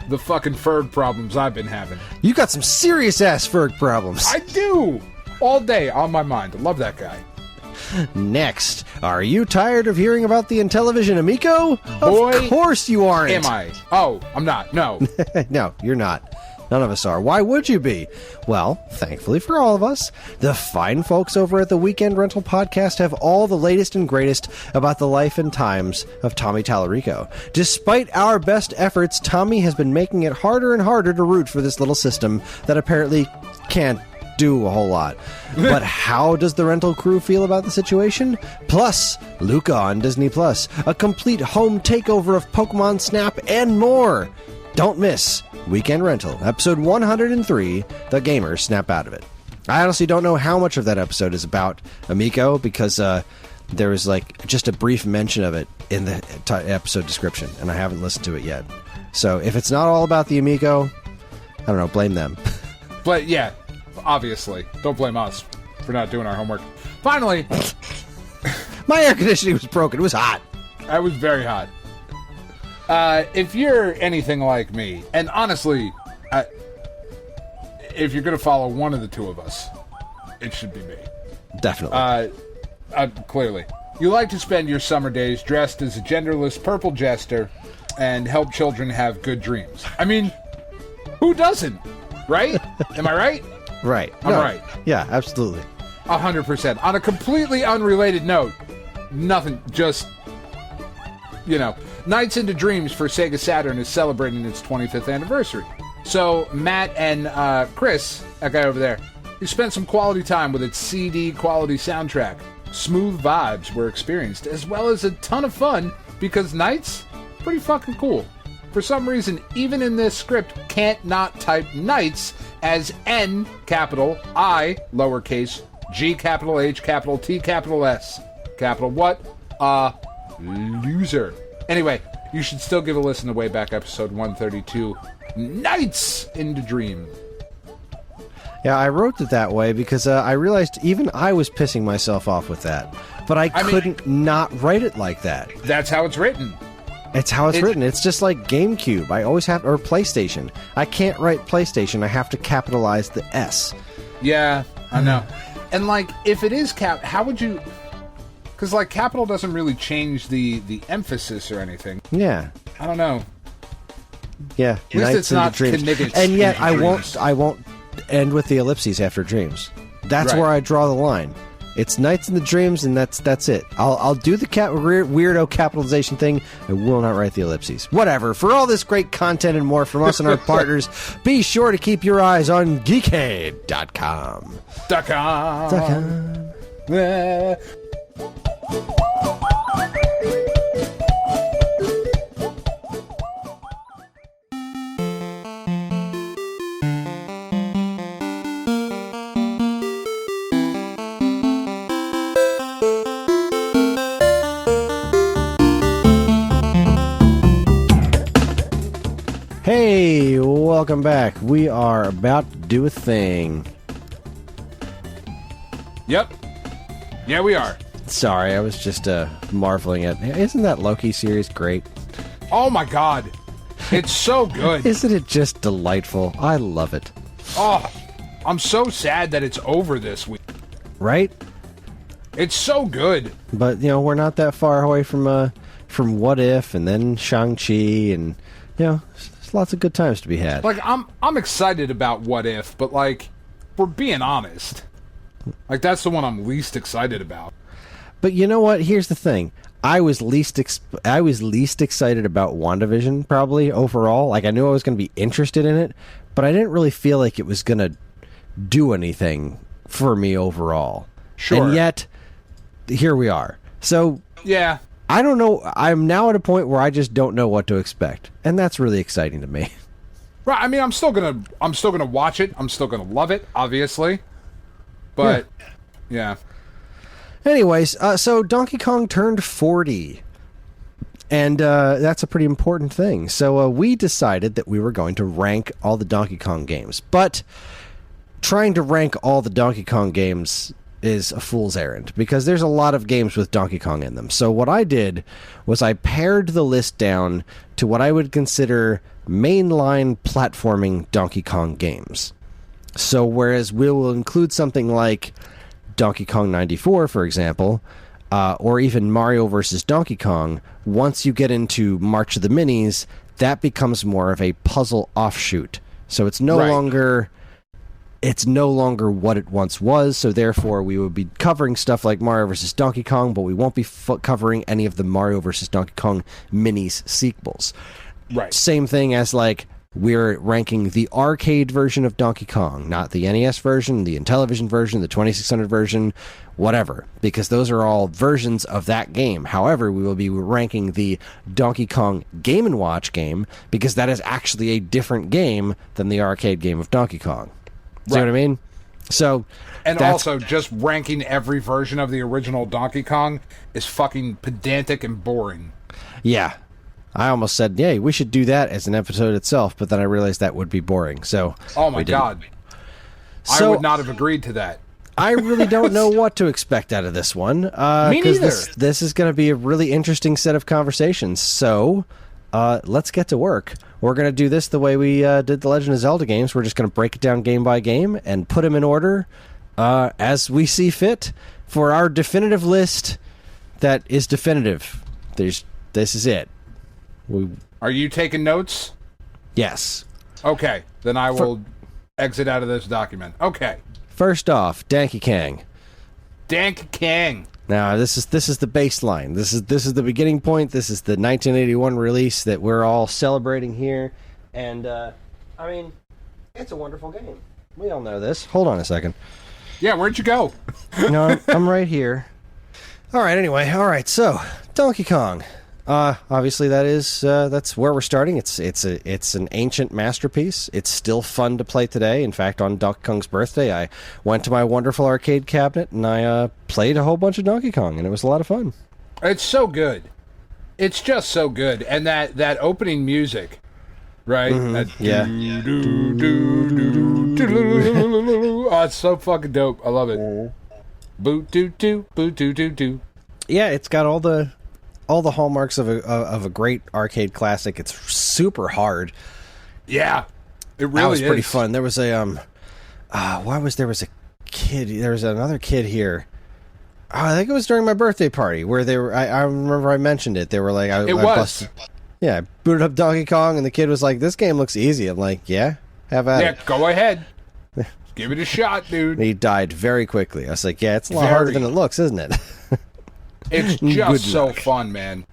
The fucking Ferg problems I've been having. You got some serious ass Ferg problems. I do! All day on my mind. I love that guy. Next, are you tired of hearing about the Intellivision Amico? Boy, of course you aren't. Am I? Oh, I'm not. No. No, you're not. None of us are. Why would you be? Well, thankfully for all of us, the fine folks over at the Weekend Rental Podcast have all the latest and greatest about the life and times of Tommy Tallarico. Despite our best efforts, Tommy has been making it harder and harder to root for this little system that apparently can't do a whole lot. But how does the rental crew feel about the situation? Plus, Luca on Disney Plus, a complete home takeover of Pokemon Snap, and more. Don't miss Weekend Rental, episode 103, The Gamers Snap Out of It. I honestly don't know how much of that episode is about Amico, because there was like just a brief mention of it in the episode description, and I haven't listened to it yet. So if it's not all about the Amico, I don't know, blame them. But yeah, obviously, don't blame us for not doing our homework. Finally, my air conditioning was broken. It was hot. I was very hot. If you're anything like me, and honestly, if you're going to follow one of the two of us, it should be me. Definitely. Clearly. You like to spend your summer days dressed as a genderless purple jester and help children have good dreams. I mean, who doesn't? Right? Am I right? Right. I'm right. Yeah, absolutely. 100%. On a completely unrelated note, nothing, just, Nights into Dreams for Sega Saturn is celebrating its 25th anniversary. So Matt and Kris, that guy over there, he spent some quality time with its CD quality soundtrack. Smooth vibes were experienced, as well as a ton of fun, because Nights, pretty fucking cool. For some reason, even in this script, can't not type Nights as N capital I lowercase G capital H capital T capital S capital what? Loser. Anyway, you should still give a listen to way back episode 132, Nights into Dream. Yeah, I wrote it that way because I realized even I was pissing myself off with that. But I couldn't not write it like that. That's how it's written. It's how it's written. It's just like GameCube. I always have, or PlayStation. I can't write PlayStation. I have to capitalize the S. Yeah, I know. And like, if it is how would you... Because, like, capital doesn't really change the emphasis or anything. Yeah. I don't know. Yeah. At least it's not Kniggets. And yet, I won't end with the ellipses after dreams. That's where I draw the line. It's Nights in the Dreams, and that's it. I'll do the weirdo capitalization thing. I will not write the ellipses. Whatever. For all this great content and more from us and our partners, be sure to keep your eyes on geekade.com. Hey, welcome back. We are about to do a thing. Yep. Yeah, we are. Sorry, I was just marveling at... Isn't that Loki series great? Oh my god. It's so good. Isn't it just delightful? I love it. Oh, I'm so sad that it's over this week. Right? It's so good. But, we're not that far away from What If and then Shang-Chi and, there's lots of good times to be had. Like, I'm excited about What If, but, like, we're being honest. Like, that's the one I'm least excited about. But you know what? Here's the thing. I was least excited about WandaVision, probably, overall. Like, I knew I was going to be interested in it, but I didn't really feel like it was going to do anything for me overall. Sure. And yet, here we are. So, yeah. I don't know. I'm now at a point where I just don't know what to expect. And that's really exciting to me. Right. I mean, I'm still gonna watch it. I'm still gonna love it, obviously. But, yeah. Anyways, so Donkey Kong turned 40. And that's a pretty important thing. So we decided that we were going to rank all the Donkey Kong games. But trying to rank all the Donkey Kong games is a fool's errand, because there's a lot of games with Donkey Kong in them. So what I did was I pared the list down to what I would consider mainline platforming Donkey Kong games. So whereas we will include something like Donkey Kong 94, for example, or even Mario versus Donkey Kong, once you get into March of the Minis, that becomes more of a puzzle offshoot. So it's no longer what it once was. So therefore, we would be covering stuff like Mario vs. Donkey Kong, but we won't be covering any of the Mario vs. Donkey Kong Minis sequels. Right. Same thing as like we're ranking the arcade version of Donkey Kong, not the NES version, the Intellivision version, the 2600 version, whatever, because those are all versions of that game. However, we will be ranking the Donkey Kong Game & Watch game because that is actually a different game than the arcade game of Donkey Kong. See what I mean? So, and also just ranking every version of the original Donkey Kong is fucking pedantic and boring. Yeah. I almost said, "Yay, we should do that as an episode itself," but then I realized that would be boring. So, oh my god, I would not have agreed to that. I really don't know what to expect out of this one. Me neither. This is going to be a really interesting set of conversations. So, let's get to work. We're going to do this the way we did the Legend of Zelda games. We're just going to break it down game by game and put them in order as we see fit for our definitive list that is definitive. This is it. Are you taking notes? Yes. Okay, then I will exit out of this document. Okay. First off, Donkey Kong. Donkey Kong. Now, this is the baseline. This is the beginning point. This is the 1981 release that we're all celebrating here. And, I mean, it's a wonderful game. We all know this. Hold on a second. Yeah, where'd you go? No, I'm right here. All right, anyway. All right, so, Donkey Kong. Obviously, that's where we're starting. It's an ancient masterpiece. It's still fun to play today. In fact, on Donkey Kong's birthday, I went to my wonderful arcade cabinet and I played a whole bunch of Donkey Kong, and it was a lot of fun. It's so good. It's just so good, and that opening music, right? Mm-hmm. Yeah. Oh, it's so fucking dope. I love it. Boot doo doo, boot doo doo doo. Yeah, it's got all the hallmarks of a great arcade classic. It's super hard. Yeah, it really is. That was pretty fun. There was a there was a kid. There was another kid here. Oh, I think it was during my birthday party where they were. I remember I mentioned it. They were like, I booted up Donkey Kong, and the kid was like, "This game looks easy." I'm like, "Yeah, have at it." Yeah, go ahead. Give it a shot, dude. He died very quickly. I was like, "Yeah, it's a lot harder than it looks, isn't it?" It's just so fun, man.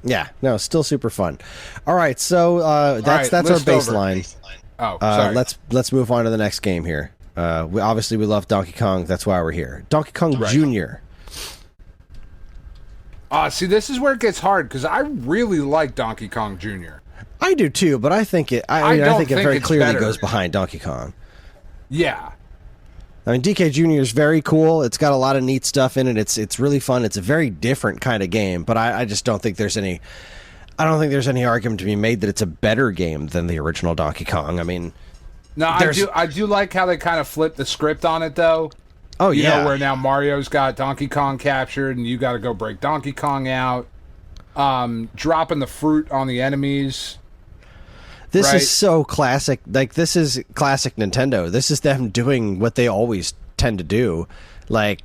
Yeah, no, still super fun. All right, so that's our baseline. Oh, sorry. Let's move on to the next game here. We love Donkey Kong. That's why we're here. Donkey Kong Jr. See, this is where it gets hard because I really like Donkey Kong Jr. I do too, but I think it very clearly goes behind Donkey Kong. Yeah. I mean, DK Jr. is very cool. It's got a lot of neat stuff in it. It's really fun. It's a very different kind of game, but I just don't think there's any argument to be made that it's a better game than the original Donkey Kong. I mean, no, I do like how they kind of flipped the script on it, though. Oh, yeah. You know, where now Mario's got Donkey Kong captured, and you got to go break Donkey Kong out. Dropping the fruit on the enemies. This is so classic. Like, this is classic Nintendo. This is them doing what they always tend to do. Like,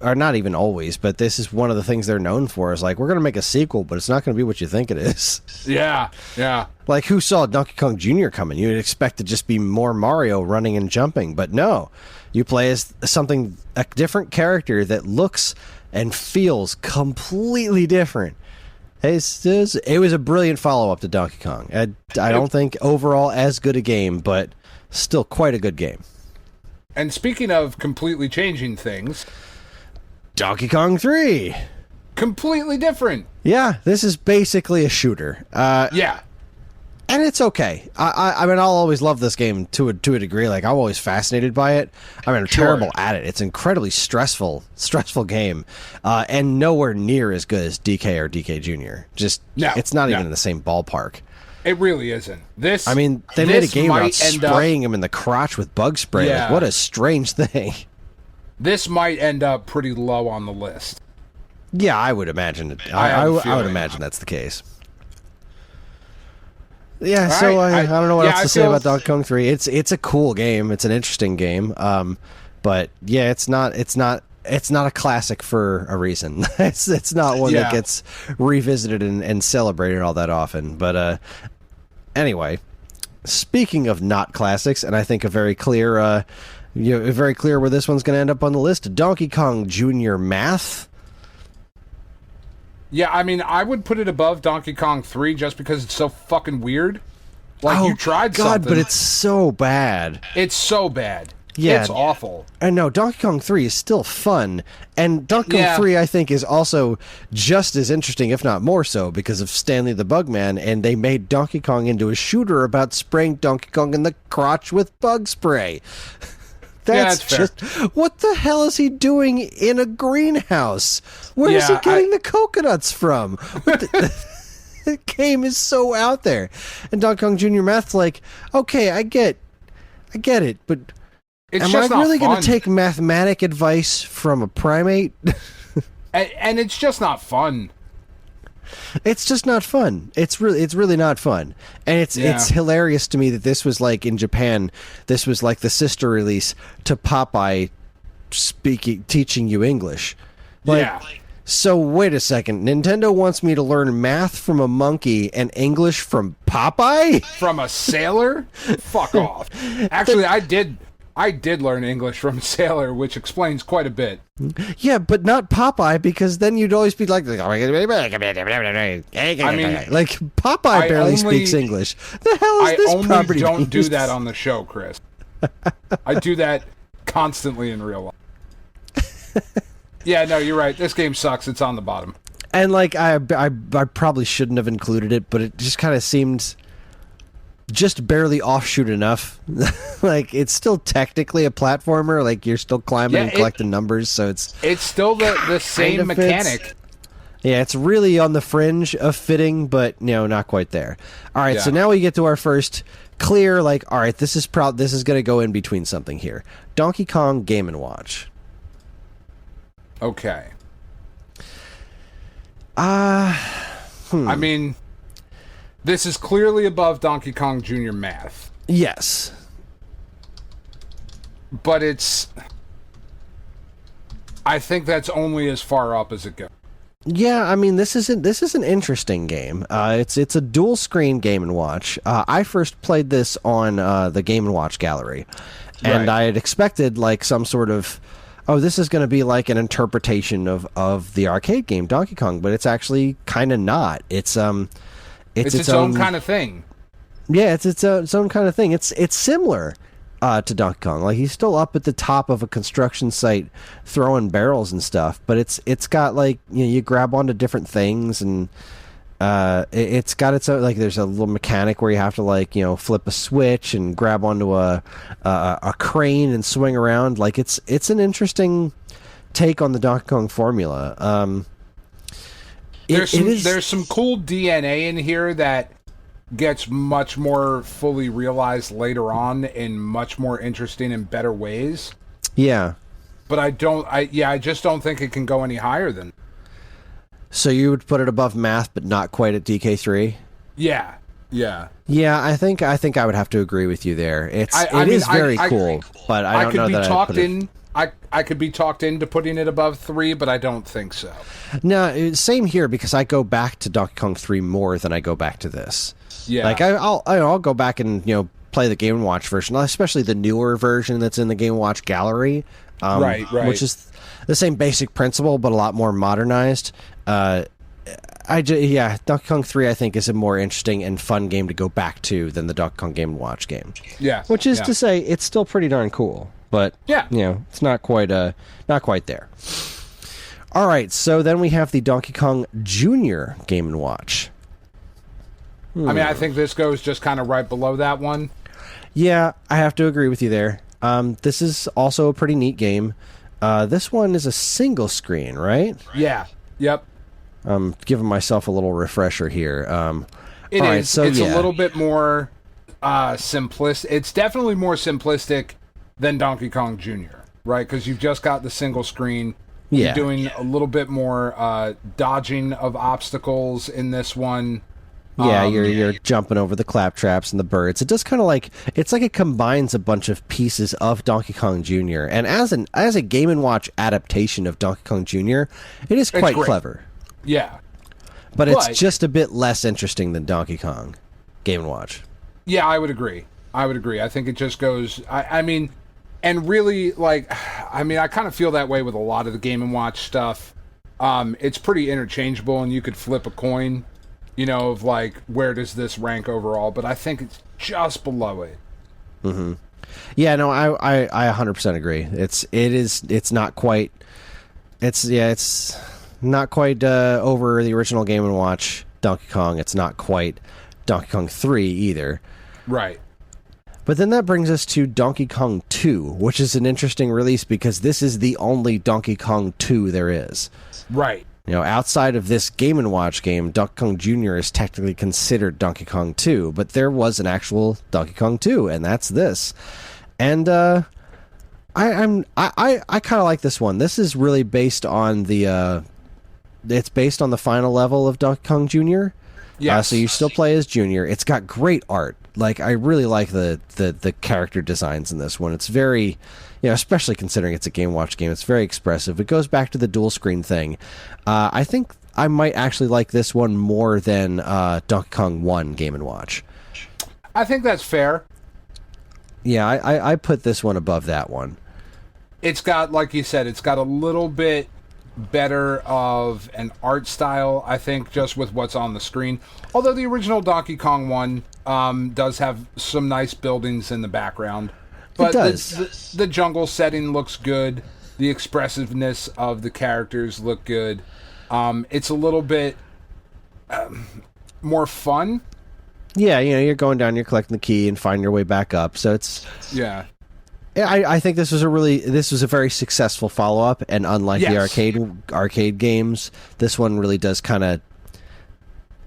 or not even always, but this is one of the things they're known for. Is like, we're going to make a sequel, but it's not going to be what you think it is. Yeah, yeah. Like, who saw Donkey Kong Jr. coming? You'd expect to just be more Mario running and jumping, but no. You play as a different character that looks and feels completely different. It was a brilliant follow-up to Donkey Kong. I don't think overall as good a game, but still quite a good game. And speaking of completely changing things... Donkey Kong 3! Completely different! Yeah, this is basically a shooter. Yeah. And it's okay. I mean, I'll always love this game to a degree. Like, I'm always fascinated by it. I mean, I'm terrible at it. It's an incredibly stressful game, and nowhere near as good as DK or DK Jr. It's not even in the same ballpark. It really isn't. I mean, they made a game about spraying him in the crotch with bug spray. Yeah. Like, what a strange thing. This might end up pretty low on the list. Yeah, I would imagine it. I would imagine that's the case. Yeah, right. So I don't know what else to say about Donkey Kong 3. It's a cool game. It's an interesting game. But yeah, it's not it's not a classic for a reason. It's not one that gets revisited and celebrated all that often. But anyway, speaking of not classics, and I think a very clear where this one's going to end up on the list, Donkey Kong Jr. Math. Yeah, I mean, I would put it above Donkey Kong 3 just because it's so fucking weird. Like, you tried something. But it's so bad. It's so bad. Yeah. It's awful. I know, Donkey Kong 3 is still fun, and Donkey Kong 3, I think, is also just as interesting, if not more so, because of Stanley the Bugman, and they made Donkey Kong into a shooter about spraying Donkey Kong in the crotch with bug spray. That's just... What the hell is he doing in a greenhouse? Where is he getting the coconuts from? The game is so out there. And Donkey Kong Jr. Math's like, okay, I get it, but am I really going to take mathematic advice from a primate? And it's just not fun. It's just not fun. It's really not fun. And it's hilarious to me that this was like in Japan, this was like the sister release to Popeye teaching you English. So wait a second. Nintendo wants me to learn math from a monkey and English from Popeye? From a sailor? Fuck off. Actually, I did learn English from a sailor, which explains quite a bit. Yeah, but not Popeye, because then you'd always be like, like Popeye barely speaks English. The hell is this property? I only don't do that on the show, Chris. I do that constantly in real life. Yeah, no, you're right. This game sucks. It's on the bottom. And like I probably shouldn't have included it, but it just kind of seemed just barely offshoot enough. Like, it's still technically a platformer. Like, you're still climbing and collecting numbers, so it's still the same mechanic. Yeah, it's really on the fringe of fitting, but not quite there. All right, so now we get to our first clear, like, all right, this is going to go in between something here. Donkey Kong Game & Watch. Okay. I mean, this is clearly above Donkey Kong Jr. Math. Yes. But I think that's only as far up as it goes. Yeah, I mean, this is an interesting game. It's a dual screen Game & Watch. I first played this on the Game & Watch gallery, and I had expected like some sort of, this is going to be like an interpretation of the arcade game Donkey Kong, but it's actually kind of not. It's its own kind of thing. Yeah, it's its own kind of thing. It's similar to Donkey Kong. Like, he's still up at the top of a construction site throwing barrels and stuff, but it's got like, you grab onto different things, and it's got its own, like, there's a little mechanic where you have to like, flip a switch and grab onto a crane and swing around. Like, it's an interesting take on the Donkey Kong formula. There's some cool DNA in here that gets much more fully realized later on in much more interesting and better ways. Yeah. But I just don't think it can go any higher than. So you would put it above Math, but not quite at DK3? Yeah. Yeah, I think I would have to agree with you there. It is very cool, but I don't know that I'd put it... I could be talked into putting it above 3, but I don't think so. No, same here, because I go back to Donkey Kong 3 more than I go back to this. Yeah. Like, I'll go back and, play the Game & Watch version, especially the newer version that's in the Game & Watch gallery. Right. Which is the same basic principle, but a lot more modernized. Donkey Kong 3, I think, is a more interesting and fun game to go back to than the Donkey Kong Game & Watch game. Yeah. Which is to say, it's still pretty darn cool. But, it's not quite there. All right, so then we have the Donkey Kong Jr. Game & Watch. I mean, I think this goes just kind of right below that one. Yeah, I have to agree with you there. This is also a pretty neat game. This one is a single screen, right? Yeah. Yep. I'm giving myself a little refresher here. It is. It's a little bit more simplistic. It's definitely more simplistic than Donkey Kong Jr., right? Because you've just got the single screen. Yeah. You're doing a little bit more dodging of obstacles in this one. Yeah, you're jumping over the claptraps and the birds. It does kind of like it's like it combines a bunch of pieces of Donkey Kong Jr. And as a Game and Watch adaptation of Donkey Kong Jr., it is quite clever. Yeah, but it's just a bit less interesting than Donkey Kong Game and Watch. Yeah, I would agree. I think it just goes. I mean, and really, like, I mean, I kind of feel that way with a lot of the Game and Watch stuff. It's pretty interchangeable, and you could flip a coin. You know, of like, where does this rank overall? But I think it's just below it. Mm-hmm. Yeah, no, I 100% agree. It's not quite. It's not quite over the original Game and Watch Donkey Kong. It's not quite Donkey Kong 3 either. Right. But then that brings us to Donkey Kong 2, which is an interesting release because this is the only Donkey Kong 2 there is. Right. You know, outside of this Game & Watch game, Donkey Kong Jr. is technically considered Donkey Kong 2, but there was an actual Donkey Kong 2, and that's this. And I kind of like this one. This is really based on it's based on the final level of Donkey Kong Jr. Yeah. So you still play as Junior. It's got great art. Like, I really like the character designs in this one. It's very, especially considering it's a Game Watch game, it's very expressive. It goes back to the dual screen thing. I think I might actually like this one more than Donkey Kong 1 Game & Watch. I think that's fair. Yeah, I put this one above that one. It's got, like you said, it's got a little bit better of an art style, I think, just with what's on the screen. Although the original Donkey Kong 1 does have some nice buildings in the background. But it does. The jungle setting looks good. The expressiveness of the characters look good. It's a little bit more fun. Yeah, you're going down, you're collecting the key and finding your way back up. So it's... Yeah. I think this was a very successful follow-up, and unlike the arcade games, this one really does kind of...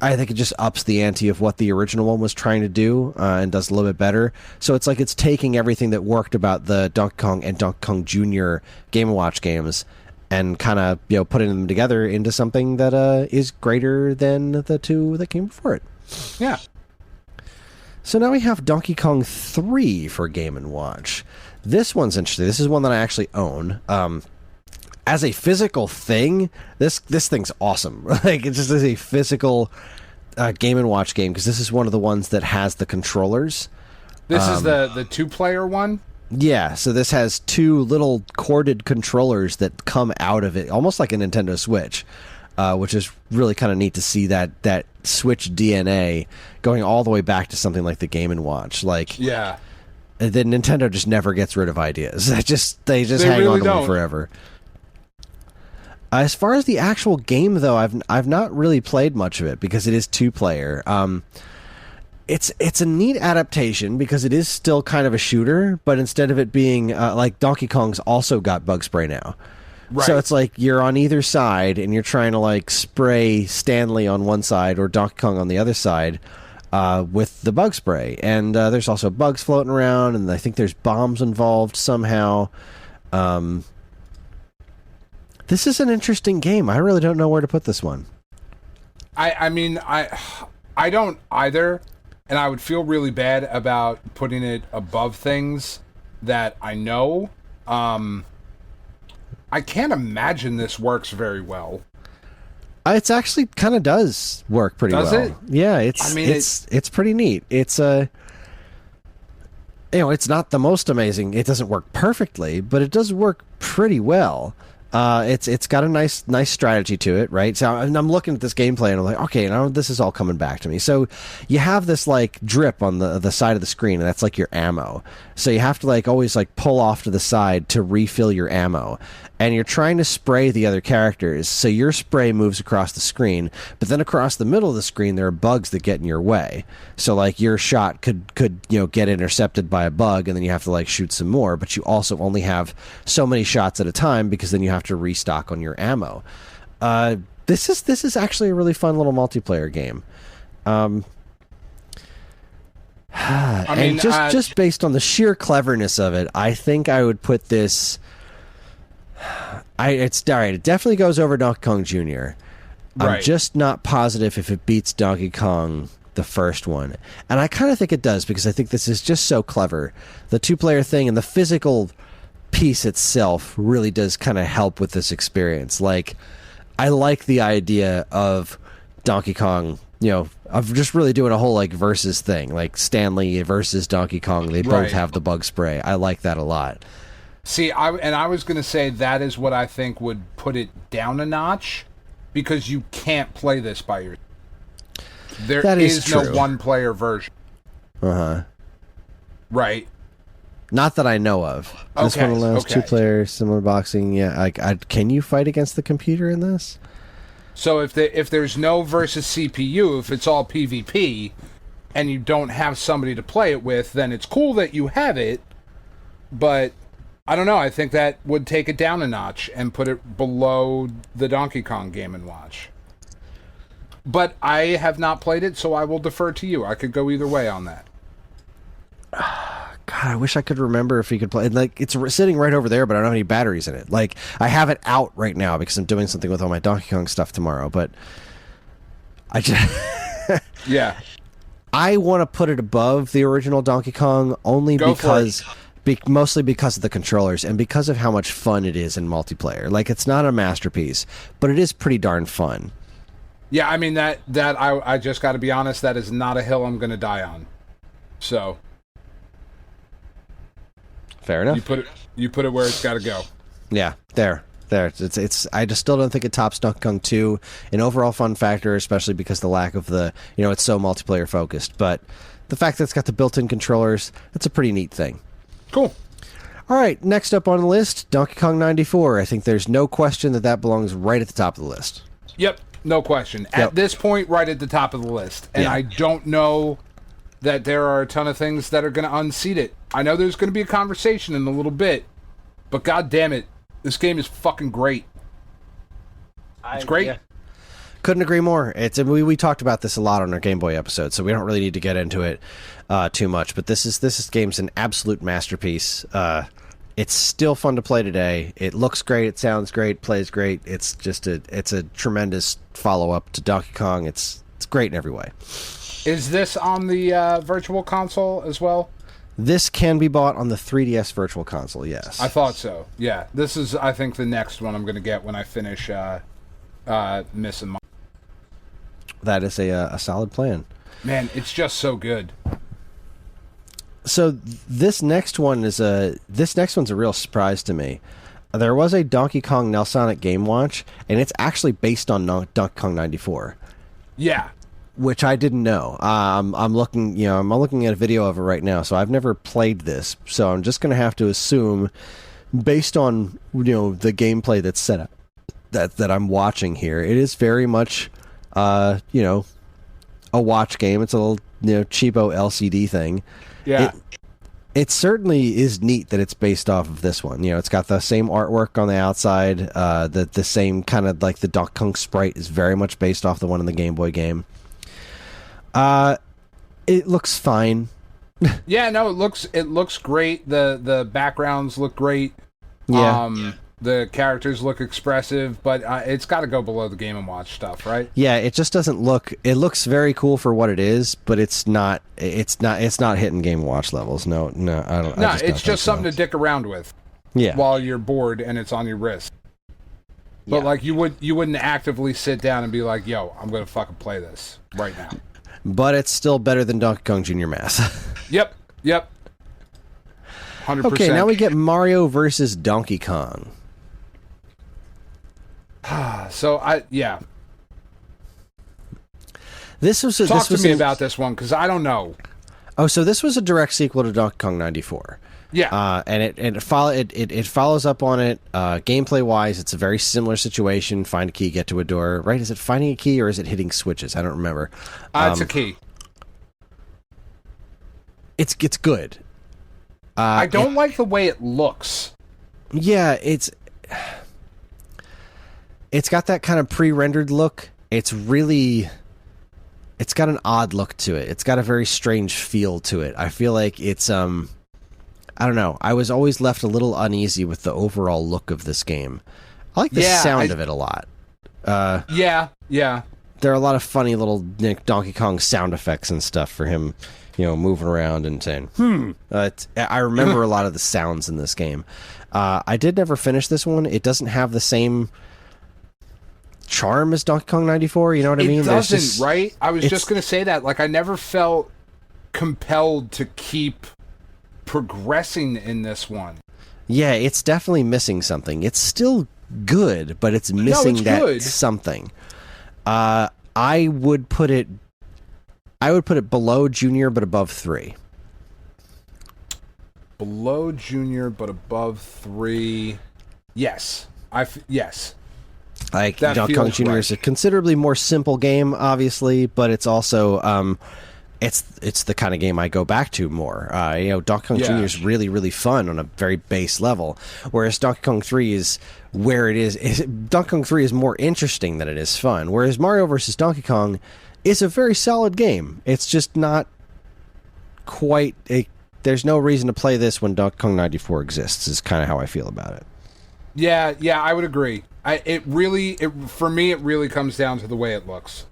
I think it just ups the ante of what the original one was trying to do, and does a little bit better. So it's like it's taking everything that worked about the Donkey Kong and Donkey Kong Jr. Game & Watch games and kind of putting them together into something that is greater than the two that came before it. Yeah. So now we have Donkey Kong 3 for Game & Watch. This one's interesting. This is one that I actually own. As a physical thing, this thing's awesome. Like, it just is a physical Game & Watch game, because this is one of the ones that has the controllers. This is the two-player one? Yeah, so this has two little corded controllers that come out of it, almost like a Nintendo Switch, which is really kind of neat to see that Switch DNA going all the way back to something like the Game & Watch. Like, yeah. The Nintendo just never gets rid of ideas. They just hang really on to them forever. As far as the actual game, though, I've not really played much of it because it is two-player. It's a neat adaptation because it is still kind of a shooter, but instead of it being like Donkey Kong's also got bug spray now. Right. So it's like you're on either side and you're trying to like spray Stanley on one side or Donkey Kong on the other side. With the bug spray. And there's also bugs floating around, and I think there's bombs involved somehow. This is an interesting game. I really don't know where to put this one. I mean, I don't either, and I would feel really bad about putting it above things that I know. I can't imagine this works very well. It's actually kind of does work pretty well. Does it? Yeah, it's pretty neat. It's it's not the most amazing. It doesn't work perfectly, but it does work pretty well. It's got a nice strategy to it, right? So I'm looking at this gameplay and I'm like, okay, now this is all coming back to me. So you have this like drip on the side of the screen, and that's like your ammo. So you have to like always like pull off to the side to refill your ammo. And you're trying to spray the other characters, so your spray moves across the screen, but then across the middle of the screen there are bugs that get in your way. So like your shot could get intercepted by a bug, and then you have to like shoot some more, but you also only have so many shots at a time because then you have to restock on your ammo. This is actually a really fun little multiplayer game. I mean, just based on the sheer cleverness of it, I think I would put this. It's all right. It definitely goes over Donkey Kong Jr. I'm Right. just not positive if it beats Donkey Kong, the first one. And I kind of think it does, because I think this is just so clever. The two-player thing and the physical piece itself really does kind of help with this experience. Like, I like the idea of Donkey Kong, of just really doing a whole like versus thing, like Stanley versus Donkey Kong. They both have the bug spray. I like that a lot. See, I was going to say that is what I think would put it down a notch, because you can't play this by yourself. There is no one-player version. Uh-huh. Right. Not that I know of. This one allows two players, similar boxing. Yeah, can you fight against the computer in this? So if there's no versus CPU, if it's all PvP, and you don't have somebody to play it with, then it's cool that you have it, but I don't know, I think that would take it down a notch and put it below the Donkey Kong Game & Watch. But I have not played it, so I will defer to you. I could go either way on that. God, I wish I could remember if he could play. Like, it's sitting right over there, but I don't have any batteries in it. Like, I have it out right now because I'm doing something with all my Donkey Kong stuff tomorrow, but I just... Yeah. I want to put it above the original Donkey Kong only mostly because of the controllers and because of how much fun it is in multiplayer. Like, it's not a masterpiece, but it is pretty darn fun. Yeah, I mean, that I just got to be honest, that is not a hill I'm going to die on. So... Fair enough. You put it where it's got to go. Yeah, there. It's. I just still don't think it tops Donkey Kong 2 in overall fun factor, especially because the lack of the, it's so multiplayer focused. But the fact that it's got the built-in controllers, that's a pretty neat thing. Cool. All right, next up on the list, Donkey Kong 94. I think there's no question that belongs right at the top of the list. Yep, no question. Yep. At this point, right at the top of the list. And I don't know that there are a ton of things that are going to unseat it. I know there's going to be a conversation in a little bit, but god damn it, this game is fucking great. It's great. Yeah. Couldn't agree more. We talked about this a lot on our Game Boy episode, so we don't really need to get into it too much. But this game's an absolute masterpiece. It's still fun to play today. It looks great. It sounds great. Plays great. It's just it's a tremendous follow up to Donkey Kong. It's great in every way. Is this on the Virtual Console as well? This can be bought on the 3DS Virtual Console, yes. I thought so, yeah. This is, I think, the next one I'm going to get when I finish Miss and Mom. That is a solid plan. Man, it's just so good. So this next one's a real surprise to me. There was a Donkey Kong Nelsonic Game Watch, and it's actually based on Donkey Kong 94. Yeah. Which I didn't know. I'm looking at a video of it right now, so I've never played this. So I'm just going to have to assume, based on the gameplay that's set up, that I'm watching here, it is very much, a watch game. It's a little cheapo LCD thing. Yeah. It certainly is neat that it's based off of this one. It's got the same artwork on the outside. The same kind of like the Donkey Kong sprite is very much based off the one in the Game Boy game. It looks fine. Yeah, no, it looks great. The backgrounds look great. Yeah. The characters look expressive, but it's got to go below the Game & Watch stuff, right? Yeah, it just doesn't look. It looks very cool for what it is, but it's not hitting Game & Watch levels. No, I don't. No, it's just something to dick around with. Yeah. While you're bored and it's on your wrist. But Yeah. like you wouldn't actively sit down and be like, "Yo, I'm gonna fucking play this right now." But it's still better than Donkey Kong Jr. Mass. Yep. 100%. Okay, now we get Mario versus Donkey Kong. So This was talk to me about this one because I don't know. Oh, so this was a direct sequel to Donkey Kong 94. Yeah. And it follows up on it. Gameplay wise, it's a very similar situation. Find a key, get to a door. Right? Is it finding a key or is it hitting switches? I don't remember. It's a key. It's good. I don't like the way it looks. Yeah, it's got that kind of pre-rendered look. It's got an odd look to it. It's got a very strange feel to it. I feel like it's I don't know. I was always left a little uneasy with the overall look of this game. I like the sound of it a lot. Yeah. There are a lot of funny little Donkey Kong sound effects and stuff for him, moving around and saying, I remember a lot of the sounds in this game. I did never finish this one. It doesn't have the same charm as Donkey Kong 94, you know what I mean? It doesn't, right? I was just going to say that. Like, I never felt compelled to keep progressing in this one. Yeah, it's definitely missing something. It's still good, but it's missing good. Something. I would put it below Junior, but above 3. Below Junior, but above 3. Yes. Yes. Like, Donkey Kong Jr. is a considerably more simple game, obviously, but it's also it's the kind of game I go back to more. Donkey Kong Jr. is really, really fun on a very base level, whereas Donkey Kong 3 is where it is. Donkey Kong 3 is more interesting than it is fun, whereas Mario vs. Donkey Kong is a very solid game. It's just not quite there's no reason to play this when Donkey Kong 94 exists, is kind of how I feel about it. Yeah, I would agree. For me, it really comes down to the way it looks.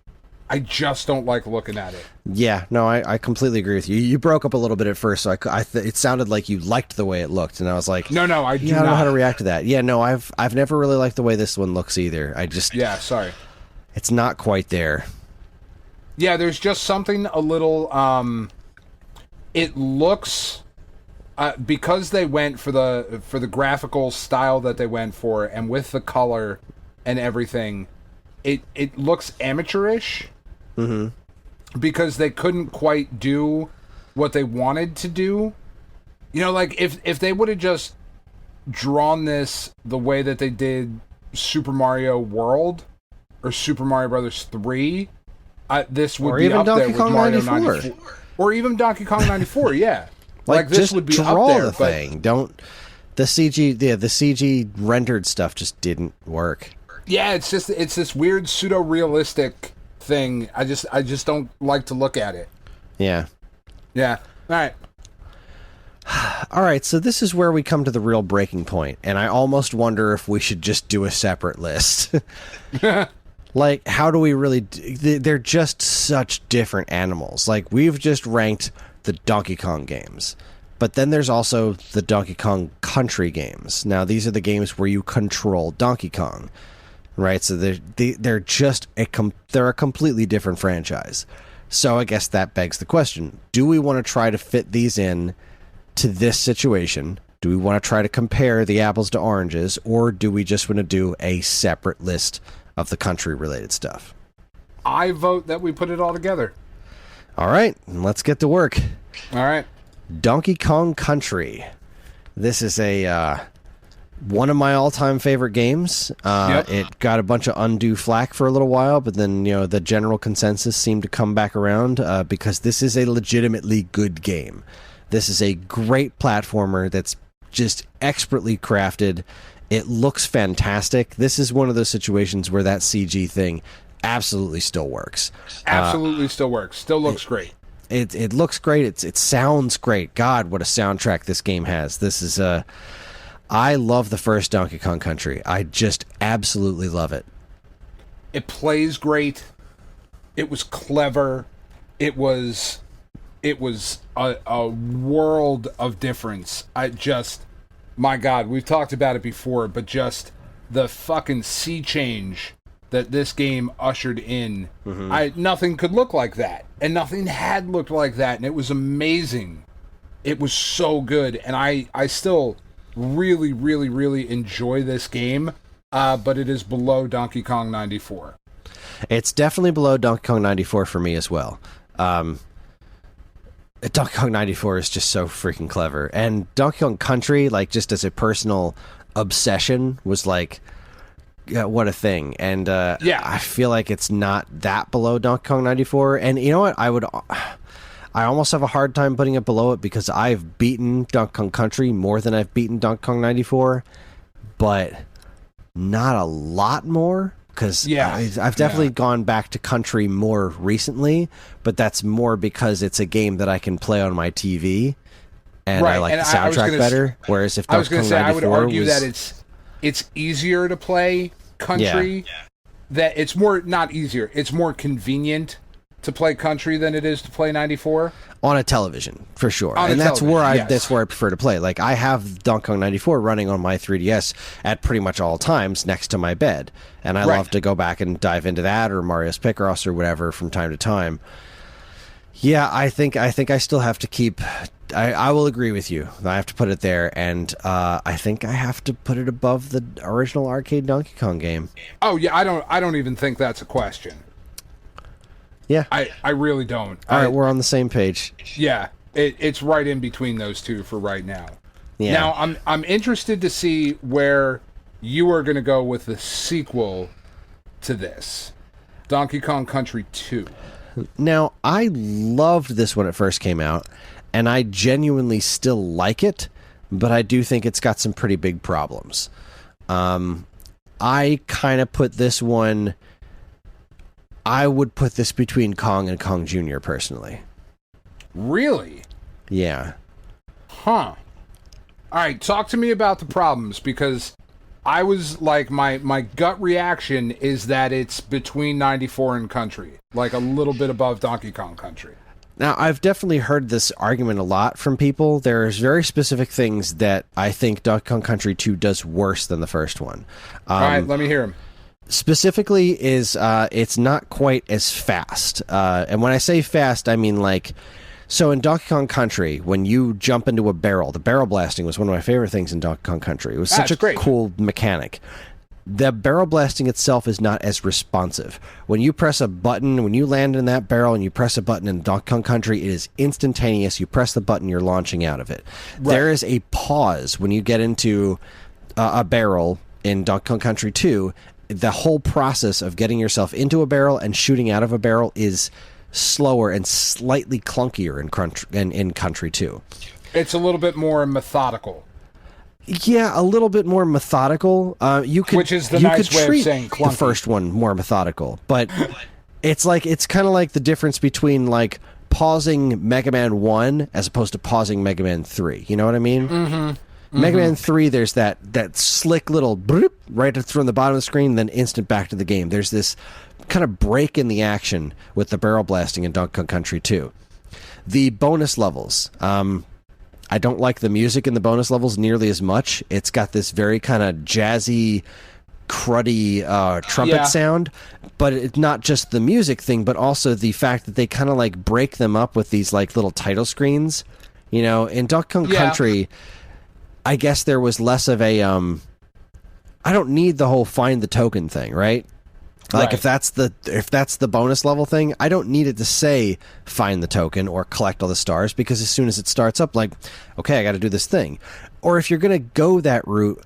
I just don't like looking at it. Yeah, no, I completely agree with you. You broke up a little bit at first, so it sounded like you liked the way it looked, and I was like, no, I do not. I don't know how to react to that. Yeah, no, I've never really liked the way this one looks either. Sorry, it's not quite there. Yeah, there's just something a little. It looks. Because they went for the graphical style that they went for, and with the color and everything, it looks amateurish. Mm-hmm. Because they couldn't quite do what they wanted to do. Like if they would have just drawn this the way that they did Super Mario World or Super Mario Brothers 3, this would be up there with Mario 94. Or even Donkey Kong 94, yeah. Like this just would be draw up there, the thing. Don't the CG rendered stuff just didn't work. Yeah, it's this weird pseudo realistic thing. I just don't like to look at it. Yeah. All right. All right, so this is where we come to the real breaking point, and I almost wonder if we should just do a separate list. Like, how do we really... They're just such different animals. Like, we've just ranked the Donkey Kong games. But then there's also the Donkey Kong Country games. Now, these are the games where you control Donkey Kong, right? So they're just they're a completely different franchise. So I guess that begs the question: do we want to try to fit these in to this situation? Do we want to try to compare the apples to oranges, or do we just want to do a separate list of the country-related stuff? I vote that we put it all together. All right, let's get to work. All right. Donkey Kong Country. This is one of my all-time favorite games. Yep. It got a bunch of undue flack for a little while, but then the general consensus seemed to come back around because this is a legitimately good game. This is a great platformer that's just expertly crafted. It looks fantastic. This is one of those situations where that CG thing absolutely still works. Absolutely still works. Still looks great. It looks great. It sounds great. God, what a soundtrack this game has. This is I love the first Donkey Kong Country. I just absolutely love it. It plays great. It was clever. It was a world of difference. My God, we've talked about it before, but just the fucking sea change that this game ushered in. Mm-hmm. Nothing could look like that, and nothing had looked like that, and it was amazing. It was so good, and I still really, really, really enjoy this game, but it is below Donkey Kong 94. It's definitely below Donkey Kong 94 for me as well. Donkey Kong 94 is just so freaking clever, and Donkey Kong Country, like, just as a personal obsession, was like, yeah, what a thing. And I feel like it's not that below Donkey Kong 94. And you know what? I almost have a hard time putting it below it because I've beaten Donkey Kong Country more than I've beaten Donkey Kong 94, but not a lot more. Because I've definitely gone back to Country more recently, but that's more because it's a game that I can play on my TV, and I like the soundtrack better. Whereas if Donkey Kong 94 I would argue that it's easier to play Country that it's more, not easier, it's more convenient to play Country than it is to play 94? On a television, for sure. On and a that's television, yes. that's where I prefer to play. Like, I have Donkey Kong 94 running on my 3DS at pretty much all times next to my bed. And I love to go back and dive into that, or Mario's Picross or whatever from time to time. Yeah, I think I still have to keep... I will agree with you. I have to put it there, and I think I have to put it above the original arcade Donkey Kong game. Oh yeah, I don't even think that's a question. Yeah, I really don't. All right, we're on the same page. Yeah, it's right in between those two for right now. Yeah. Now I'm interested to see where you are going to go with the sequel to this, Donkey Kong Country 2. Now, I loved this when it first came out, and I genuinely still like it, but I do think it's got some pretty big problems. I kind of put this one... I would put this between Kong and Kong Jr., personally. Really? Yeah. Huh. All right, talk to me about the problems, because I was like, my gut reaction is that it's between 94 and Country, like a little bit above Donkey Kong Country. Now, I've definitely heard this argument a lot from people. There's very specific things that I think Donkey Kong Country 2 does worse than the first one. All right, let me hear them. Specifically is it's not quite as fast. And when I say fast, I mean like... So in Donkey Kong Country, when you jump into a barrel, the barrel blasting was one of my favorite things in Donkey Kong Country. It was such a cool mechanic. The barrel blasting itself is not as responsive. When you press a button, when you land in that barrel and you press a button in Donkey Kong Country, it is instantaneous. You press the button, you're launching out of it. Right. There is a pause when you get into a barrel in Donkey Kong Country 2. The whole process of getting yourself into a barrel and shooting out of a barrel is slower and slightly clunkier in Country 2. It's a little bit more methodical. Yeah, a little bit more methodical. Which is the nice way of saying clunky. The first one more methodical, but it's kind of like the difference between like pausing Mega Man 1 as opposed to pausing Mega Man 3. You know what I mean? Mm-hmm. Mega Man 3, there's that slick little bloop right from the bottom of the screen, then instant back to the game. There's this kind of break in the action with the barrel blasting in Donkey Kong Country 2. The bonus levels, I don't like the music in the bonus levels nearly as much. It's got this very kind of jazzy, cruddy trumpet sound, but it's not just the music thing, but also the fact that they kind of like break them up with these like little title screens. You know, in Donkey Kong Country, I guess there was less of a I don't need the whole find the token thing, right? Like if that's the bonus level thing, I don't need it to say find the token or collect all the stars, because as soon as it starts up, like, okay, I got to do this thing. Or if you're going to go that route,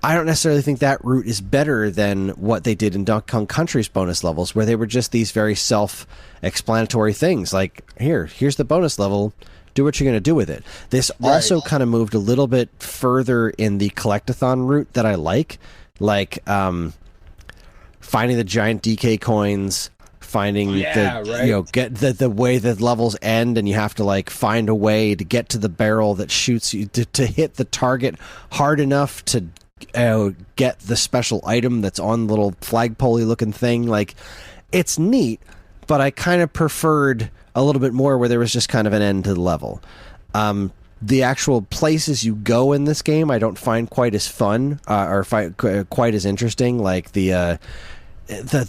I don't necessarily think that route is better than what they did in Donkey Kong Country's bonus levels, where they were just these very self-explanatory things. Like, here's the bonus level. Do what you're going to do with it. This also kind of moved a little bit further in the collectathon route that I like finding the giant DK coins, finding get the way that levels end, and you have to like find a way to get to the barrel that shoots you to hit the target hard enough to get the special item that's on the little flagpole-y looking thing. Like, it's neat, but I kind of preferred a little bit more where there was just kind of an end to the level. The actual places you go in this game, I don't find quite as fun or quite as interesting. Like the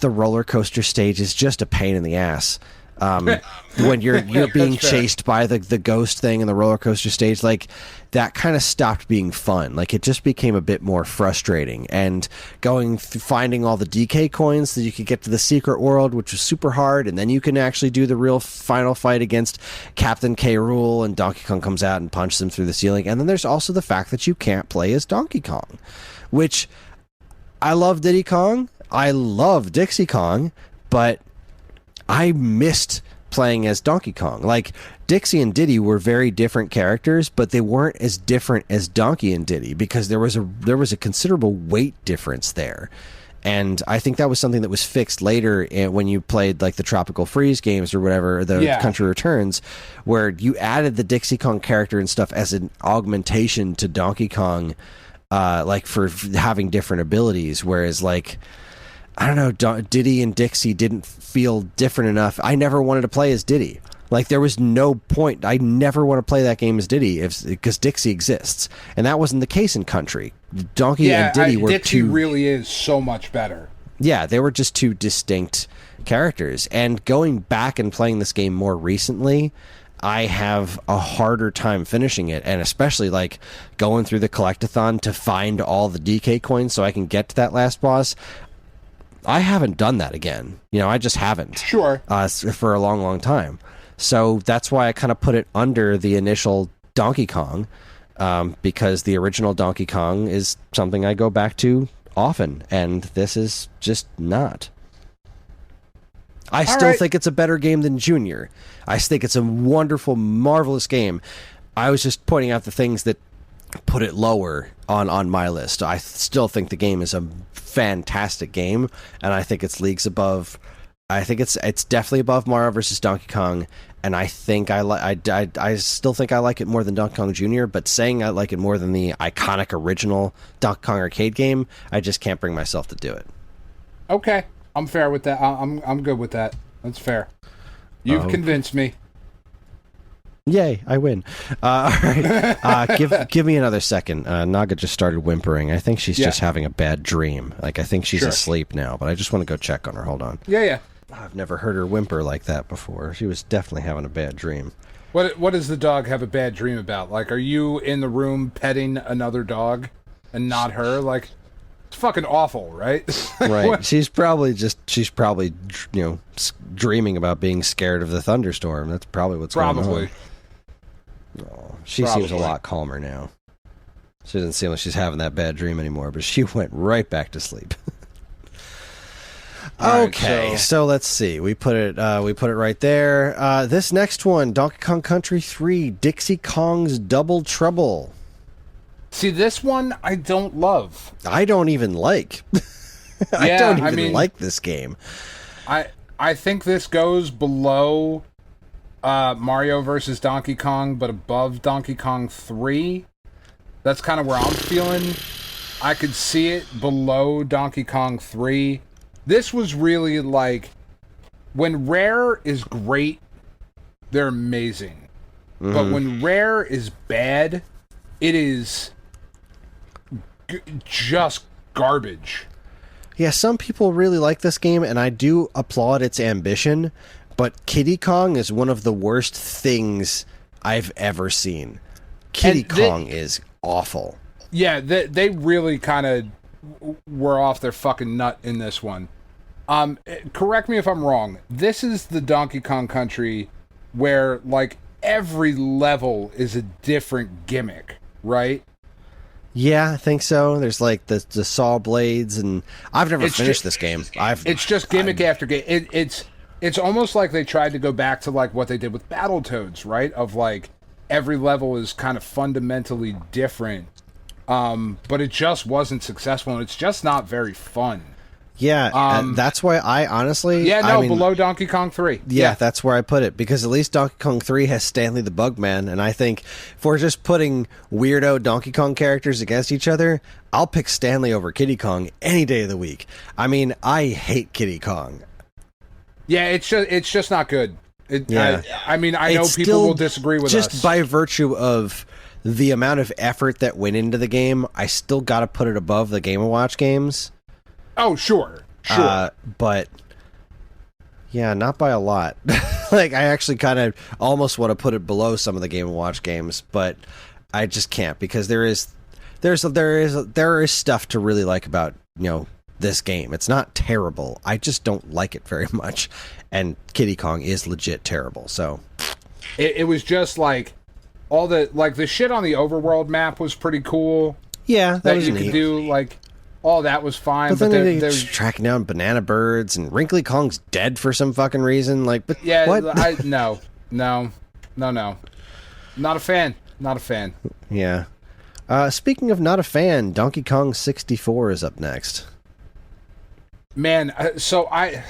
roller coaster stage is just a pain in the ass. When you're being chased by the ghost thing in the roller coaster stage, like that kind of stopped being fun. Like it just became a bit more frustrating. And finding all the DK coins so you could get to the secret world, which was super hard, and then you can actually do the real final fight against Captain K. Rool, and Donkey Kong comes out and punches him through the ceiling. And then there's also the fact that you can't play as Donkey Kong, which I love Diddy Kong, I love Dixie Kong, but I missed playing as Donkey Kong. Like, Dixie and Diddy were very different characters, but they weren't as different as Donkey and Diddy, because there was a considerable weight difference there. And I think that was something that was fixed later when you played like the Tropical Freeze games or whatever, the Country Returns, where you added the Dixie Kong character and stuff as an augmentation to Donkey Kong, like for having different abilities. Whereas like I don't know, Diddy and Dixie didn't feel different enough. I never wanted to play as Diddy. Like, there was no point. I never want to play that game as Diddy because Dixie exists. And that wasn't the case in Country. Donkey and Diddy were Dixie two... really is so much better. Yeah, they were just two distinct characters. And going back and playing this game more recently, I have a harder time finishing it. And especially, like, going through the collectathon to find all the DK coins so I can get to that last boss. I haven't done that again. I just haven't. Sure. For a long, long time. So that's why I kind of put it under the initial Donkey Kong, because the original Donkey Kong is something I go back to often, and this is just not. I still think it's a better game than Junior. I think it's a wonderful, marvelous game. I was just pointing out the things that put it lower on my list. I still think the game is a fantastic game, and I think it's leagues above. I think it's definitely above Mario vs. Donkey Kong, and I think I still think I like it more than Donkey Kong Jr., but saying I like it more than the iconic original Donkey Kong arcade game, I just can't bring myself to do it. Okay, I'm fair with that. I'm good with that. That's fair. You've convinced me. Yay, I win. All right. Give me another second. Naga just started whimpering. I think she's just having a bad dream. Like, I think she's asleep now, but I just want to go check on her. Hold on. Yeah. I've never heard her whimper like that before. She was definitely having a bad dream. What does the dog have a bad dream about? Like, are you in the room petting another dog and not her? Like, it's fucking awful, right? Right. She's probably dreaming about being scared of the thunderstorm. That's probably what's going on. Oh, she seems a lot calmer now. She doesn't seem like she's having that bad dream anymore, but she went right back to sleep. Okay, so let's see. We put it right there. This next one, Donkey Kong Country 3, Dixie Kong's Double Trouble. See, this one I don't love. I don't even like. I don't even like this game. I think this goes below Mario versus Donkey Kong, but above Donkey Kong 3. That's kind of where I'm feeling. I could see it below Donkey Kong 3. This was really like, when Rare is great, they're amazing. Mm-hmm. But when Rare is bad, it is just garbage. Yeah, some people really like this game, and I do applaud its ambition, but Kiddy Kong is one of the worst things I've ever seen. Kiddy Kong is awful. Yeah, they really kind of were off their fucking nut in this one. Correct me if I'm wrong. This is the Donkey Kong Country where, like, every level is a different gimmick, right? Yeah, I think so. There's like the saw blades, and I've never finished this game. It's just gimmick after game. It's almost like they tried to go back to like what they did with Battletoads, right? Of like every level is kind of fundamentally different, but it just wasn't successful, and it's just not very fun. Yeah, and that's why I honestly... below Donkey Kong 3. Yeah, that's where I put it, because at least Donkey Kong 3 has Stanley the Bugman, and I think if we're just putting weirdo Donkey Kong characters against each other, I'll pick Stanley over Kiddy Kong any day of the week. I mean, I hate Kiddy Kong. Yeah, it's just not good. I know people will disagree with us. Just by virtue of the amount of effort that went into the game, I still got to put it above the Game & Watch games. Oh, sure. But, yeah, not by a lot. Like, I actually kind of almost want to put it below some of the Game & Watch games, but I just can't, because there is stuff to really like about, this game. It's not terrible. I just don't like it very much. And Kiddy Kong is legit terrible, so... It was just, like, all the shit on the overworld map was pretty cool. Yeah, that was you neat. Could do, like... All that was fine, but then they're tracking down banana birds, and Wrinkly Kong's dead for some fucking reason. Like, but yeah, what? No, not a fan. Yeah. Speaking of not a fan, Donkey Kong 64 is up next. Man, so I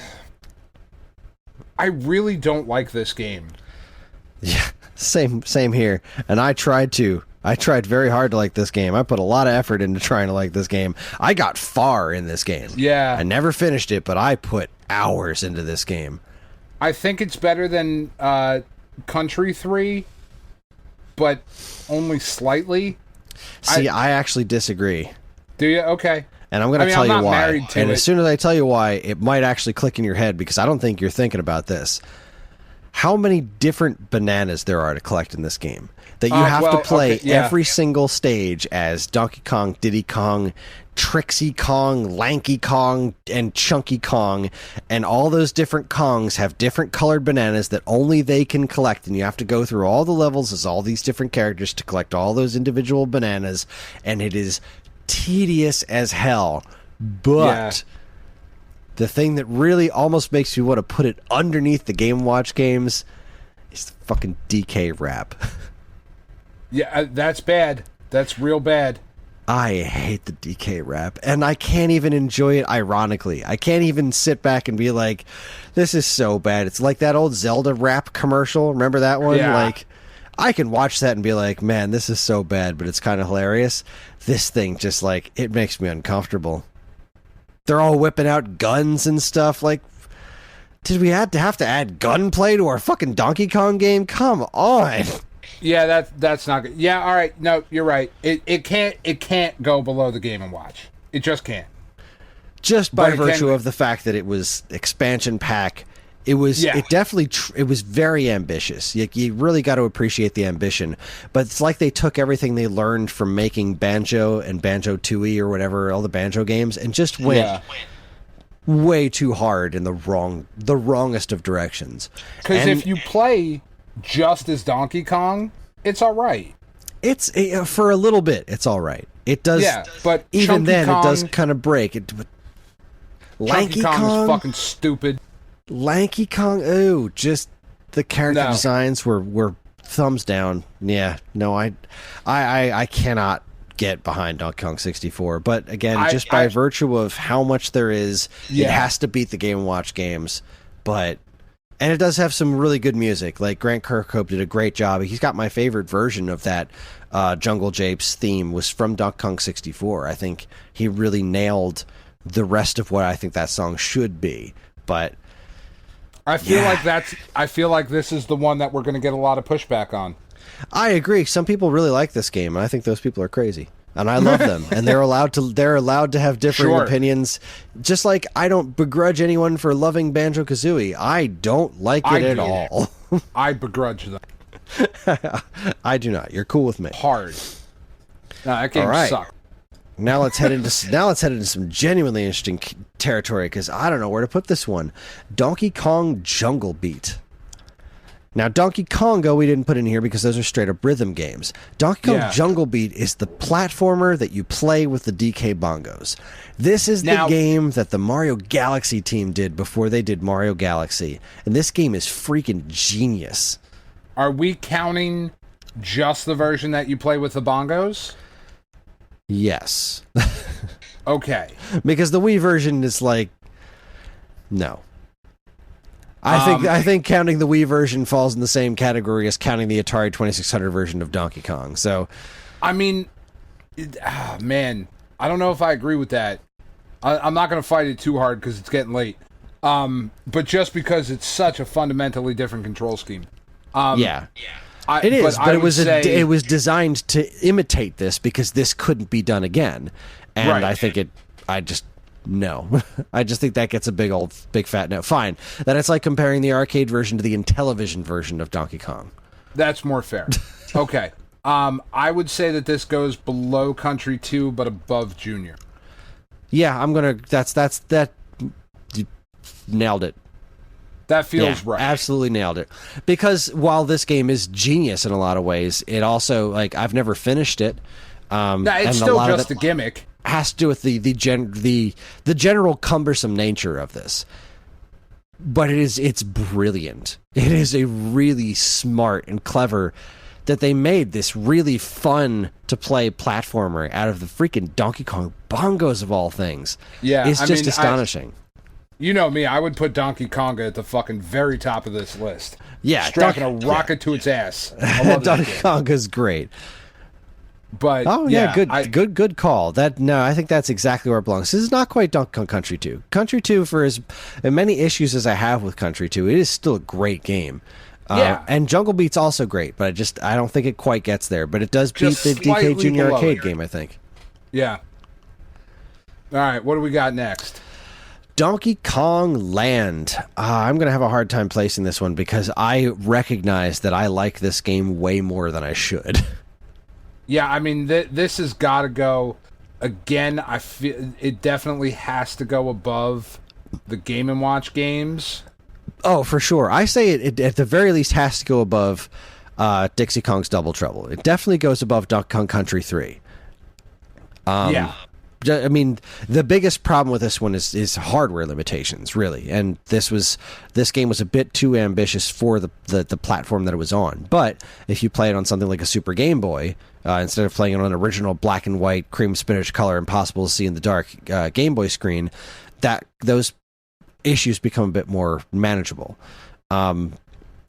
really don't like this game. Yeah, same here. And I tried to I tried very hard to like this game. I put a lot of effort into trying to like this game. I got far in this game. Yeah. I never finished it, but I put hours into this game. I think it's better than Country 3, but only slightly. See, I actually disagree. Do you? Okay. And I'm going to tell you why. And it. As soon as I tell you why, it might actually click in your head, because I don't think you're thinking about this. How many different bananas there are to collect in this game? That you have to play every single stage as Donkey Kong, Diddy Kong, Trixie Kong, Lanky Kong, and Chunky Kong, and all those different Kongs have different colored bananas that only they can collect, and you have to go through all the levels as all these different characters to collect all those individual bananas, and it is tedious as hell. But the thing that really almost makes you want to put it underneath the Game & Watch games is the fucking DK rap. Yeah, that's bad. That's real bad. I hate the DK rap, and I can't even enjoy it ironically. I can't even sit back and be like, this is so bad. It's like that old Zelda rap commercial. Remember that one? Yeah. Like, I can watch that and be like, man, this is so bad, but it's kind of hilarious. This thing just, like, it makes me uncomfortable. They're all whipping out guns and stuff. Like, did we have to add gunplay to our fucking Donkey Kong game? Come on. Yeah, that's not good. Yeah, all right. No, you're right. It can't go below the Game & Watch. It just can't. Just by virtue of the fact that it was expansion pack. It was it definitely it was very ambitious. You really got to appreciate the ambition. But it's like they took everything they learned from making Banjo and Banjo-Tooie or whatever, all the Banjo games, and just went way too hard in the wrongest of directions. Because if you play just as Donkey Kong, it's all right. It's for a little bit, it's all right. It does. Yeah, but even Chunky then, Kong, it does kind of break. Lanky Kong is fucking stupid. Lanky Kong, just the character designs were thumbs down. Yeah, no, I cannot get behind Donkey Kong 64. But again, just by virtue of how much there is, it has to beat the Game & Watch games. And it does have some really good music. Like Grant Kirkhope did a great job. He's got my favorite version of that Jungle Japes theme was from Donkey Kong 64. I think he really nailed the rest of what I think that song should be. But I feel like this is the one that we're going to get a lot of pushback on. I agree. Some people really like this game, and I think those people are crazy. And I love them, and they're allowed to have differing opinions. Just like I don't begrudge anyone for loving Banjo-Kazooie. I don't like it at all. I begrudge them. I do not. You're cool with me. Hard. No, that game sucked. Now let's head into some genuinely interesting territory, because I don't know where to put this one. Donkey Kong Jungle Beat. Now, Donkey Kongo we didn't put in here because those are straight-up rhythm games. Donkey Kong Jungle Beat is the platformer that you play with the DK bongos. This is the game that the Mario Galaxy team did before they did Mario Galaxy. And this game is freaking genius. Are we counting just the version that you play with the bongos? Yes. Okay. Because the Wii version is like... No. I think counting the Wii version falls in the same category as counting the Atari 2600 version of Donkey Kong. So, I mean, man, I don't know if I agree with that. I'm not going to fight it too hard because it's getting late. But just because it's such a fundamentally different control scheme. It is, but it was designed to imitate this because this couldn't be done again. And I think no. I just think that gets a big fat no. Fine. Then it's like comparing the arcade version to the Intellivision version of Donkey Kong. That's more fair. Okay. I would say that this goes below Country 2, but above Junior. Yeah, I'm gonna. You nailed it. That feels right. Absolutely nailed it. Because while this game is genius in a lot of ways, it also I've never finished it. It's still just a gimmick. Has to do with the general cumbersome nature of this, but it's brilliant. It is a really smart and clever that they made this really fun to play platformer out of the freaking Donkey Kong bongos of all things. Yeah, it's just astonishing. You know me, I would put Donkey Konga at the fucking very top of this list. Yeah, strapping a rocket to its ass. I love Donkey Konga's great. But Oh yeah, good call. I think that's exactly where it belongs. This is not quite Donkey Kong Country 2. Country 2, for as many issues as I have with Country 2, it is still a great game. And Jungle Beat's also great, but I don't think it quite gets there. But it does beat the DK Junior Arcade game, I think. Yeah. All right, what do we got next? Donkey Kong Land. I'm going to have a hard time placing this one because I recognize that I like this game way more than I should. Yeah, I mean, this has got to go. Again, I feel it definitely has to go above the Game & Watch games. Oh, for sure. I say it at the very least has to go above Dixie Kong's Double Trouble. It definitely goes above Donkey Kong Country 3. Yeah. I mean, the biggest problem with this one is hardware limitations, really. And this game was a bit too ambitious for the platform that it was on. But if you play it on something like a Super Game Boy, instead of playing it on an original black and white, cream spinach color, impossible to see in the dark Game Boy screen, those issues become a bit more manageable.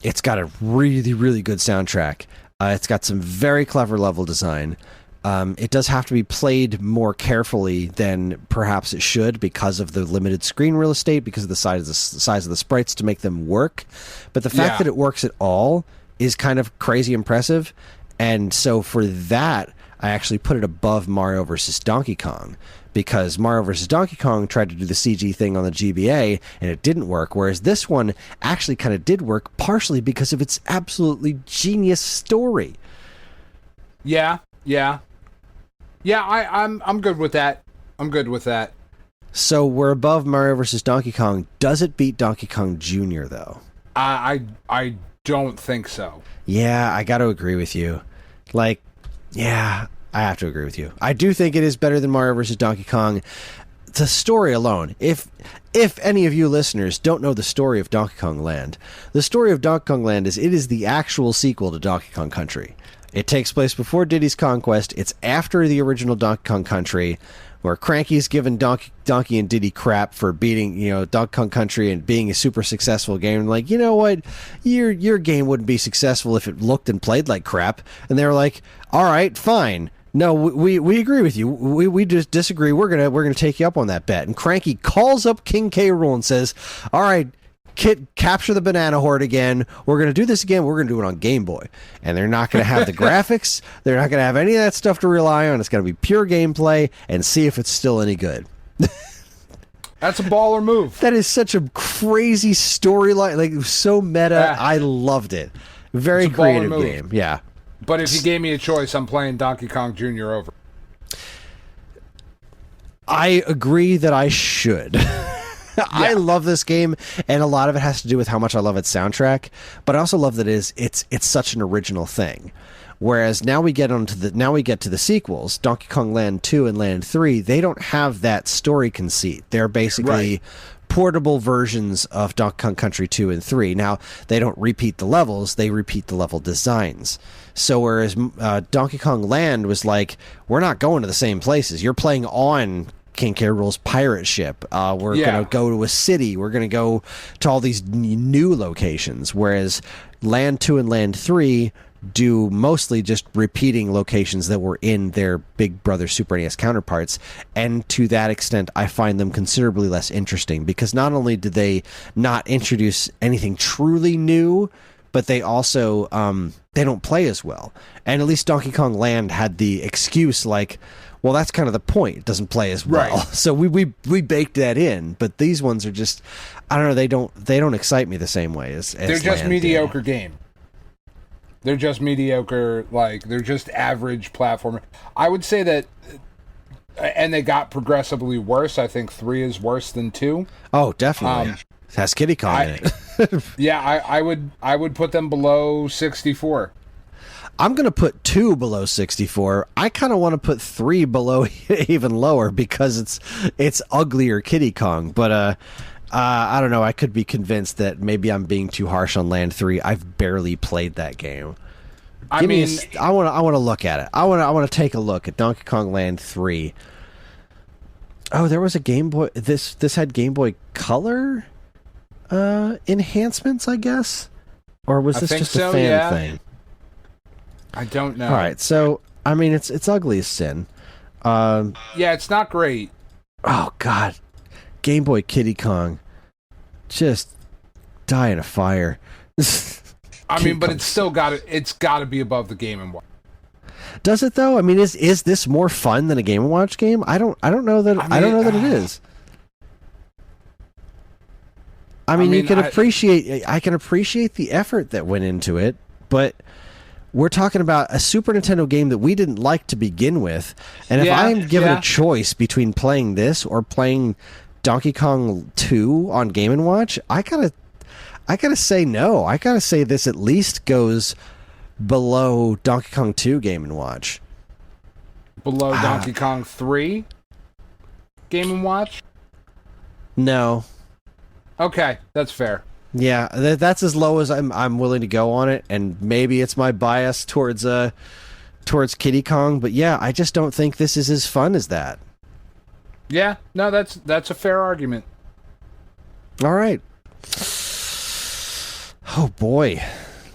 It's got a really, really good soundtrack. It's got some very clever level design. It does have to be played more carefully than perhaps it should because of the limited screen real estate, because of the size of the sprites to make them work. But the fact that it works at all is kind of crazy impressive. And so for that, I actually put it above Mario vs. Donkey Kong, because Mario vs. Donkey Kong tried to do the CG thing on the GBA and it didn't work, whereas this one actually kind of did work, partially because of its absolutely genius story. Yeah. I'm good with that. So we're above Mario vs. Donkey Kong. Does it beat Donkey Kong Jr., though? I don't think so. Yeah, I got to agree with you. I have to agree with you. I do think it is better than Mario vs. Donkey Kong. The story alone, if any of you listeners don't know the story of Donkey Kong Land, the story of Donkey Kong Land is it is the actual sequel to Donkey Kong Country. It takes place before Diddy's Conquest. It's after the original Donkey Kong Country, where Cranky's given Donkey and Diddy crap for beating, Donkey Kong Country and being a super successful game. Like, you know what? Your game wouldn't be successful if it looked and played like crap. And they were like, all right, fine. No, we agree with you. We just disagree. We're gonna take you up on that bet. And Cranky calls up King K. Rool and says, all right, Kid, capture the banana horde again. We're going to do this again. We're going to do it on Game Boy. And they're not going to have the graphics. They're not going to have any of that stuff to rely on. It's going to be pure gameplay and see if it's still any good. That's a baller move. That is such a crazy storyline. Like, it was so meta. I loved it. Very creative game. Yeah. But if you gave me a choice, I'm playing Donkey Kong Jr. over. I agree that I should. I love this game, and a lot of it has to do with how much I love its soundtrack. But I also love that it's such an original thing. Whereas now we get to the sequels, Donkey Kong Land 2 and Land 3. They don't have that story conceit. They're basically portable versions of Donkey Kong Country 2 and 3. Now they don't repeat the levels; they repeat the level designs. So whereas Donkey Kong Land was like, we're not going to the same places. You're playing on King K. Rool's pirate ship. We're going to go to a city. We're going to go to all these new locations. Whereas Land 2 and Land 3 do mostly just repeating locations that were in their Big Brother Super NES counterparts. And to that extent, I find them considerably less interesting, because not only did they not introduce anything truly new, but they also they don't play as well. And at least Donkey Kong Land had the excuse, like, well, that's kind of the point. It doesn't play as well. Right. So we baked that in. But these ones are just, I don't know, they don't excite me the same way as they're just Land mediocre game. They're just mediocre, they're just average platformer. I would say that, and they got progressively worse. I think 3 is worse than 2. Oh, definitely. It has Kiddy Kong in it. Yeah, I would put them below 64. I'm going to put 2 below 64. I kind of want to put 3 below even lower, because it's uglier Kiddy Kong. But I don't know. I could be convinced that maybe I'm being too harsh on Land 3. I've barely played that game. I want to look at it. I want to take a look at Donkey Kong Land 3. Oh, there was a Game Boy. This had Game Boy Color enhancements, I guess, or was this just a fan thing? I don't know. All right, so I mean, it's ugly as sin. Yeah, it's not great. Oh God, Game Boy Kiddy Kong, just die in a fire. I mean, but it's still it's got to be above the Game & Watch. Does it though? I mean, is this more fun than a Game & Watch game? I don't know that. I don't know that it is. I mean, you can appreciate. I can appreciate the effort that went into it, but we're talking about a Super Nintendo game that we didn't like to begin with. And if I'm given a choice between playing this or playing Donkey Kong 2 on Game & Watch, I gotta say no. I gotta say this at least goes below Donkey Kong 2 Game & Watch. Below Donkey Kong 3 Game & Watch? No. Okay, that's fair. Yeah, that's as low as I'm willing to go on it, and maybe it's my bias towards Kiddy Kong, but yeah, I just don't think this is as fun as that. Yeah, no, that's a fair argument. All right. Oh boy,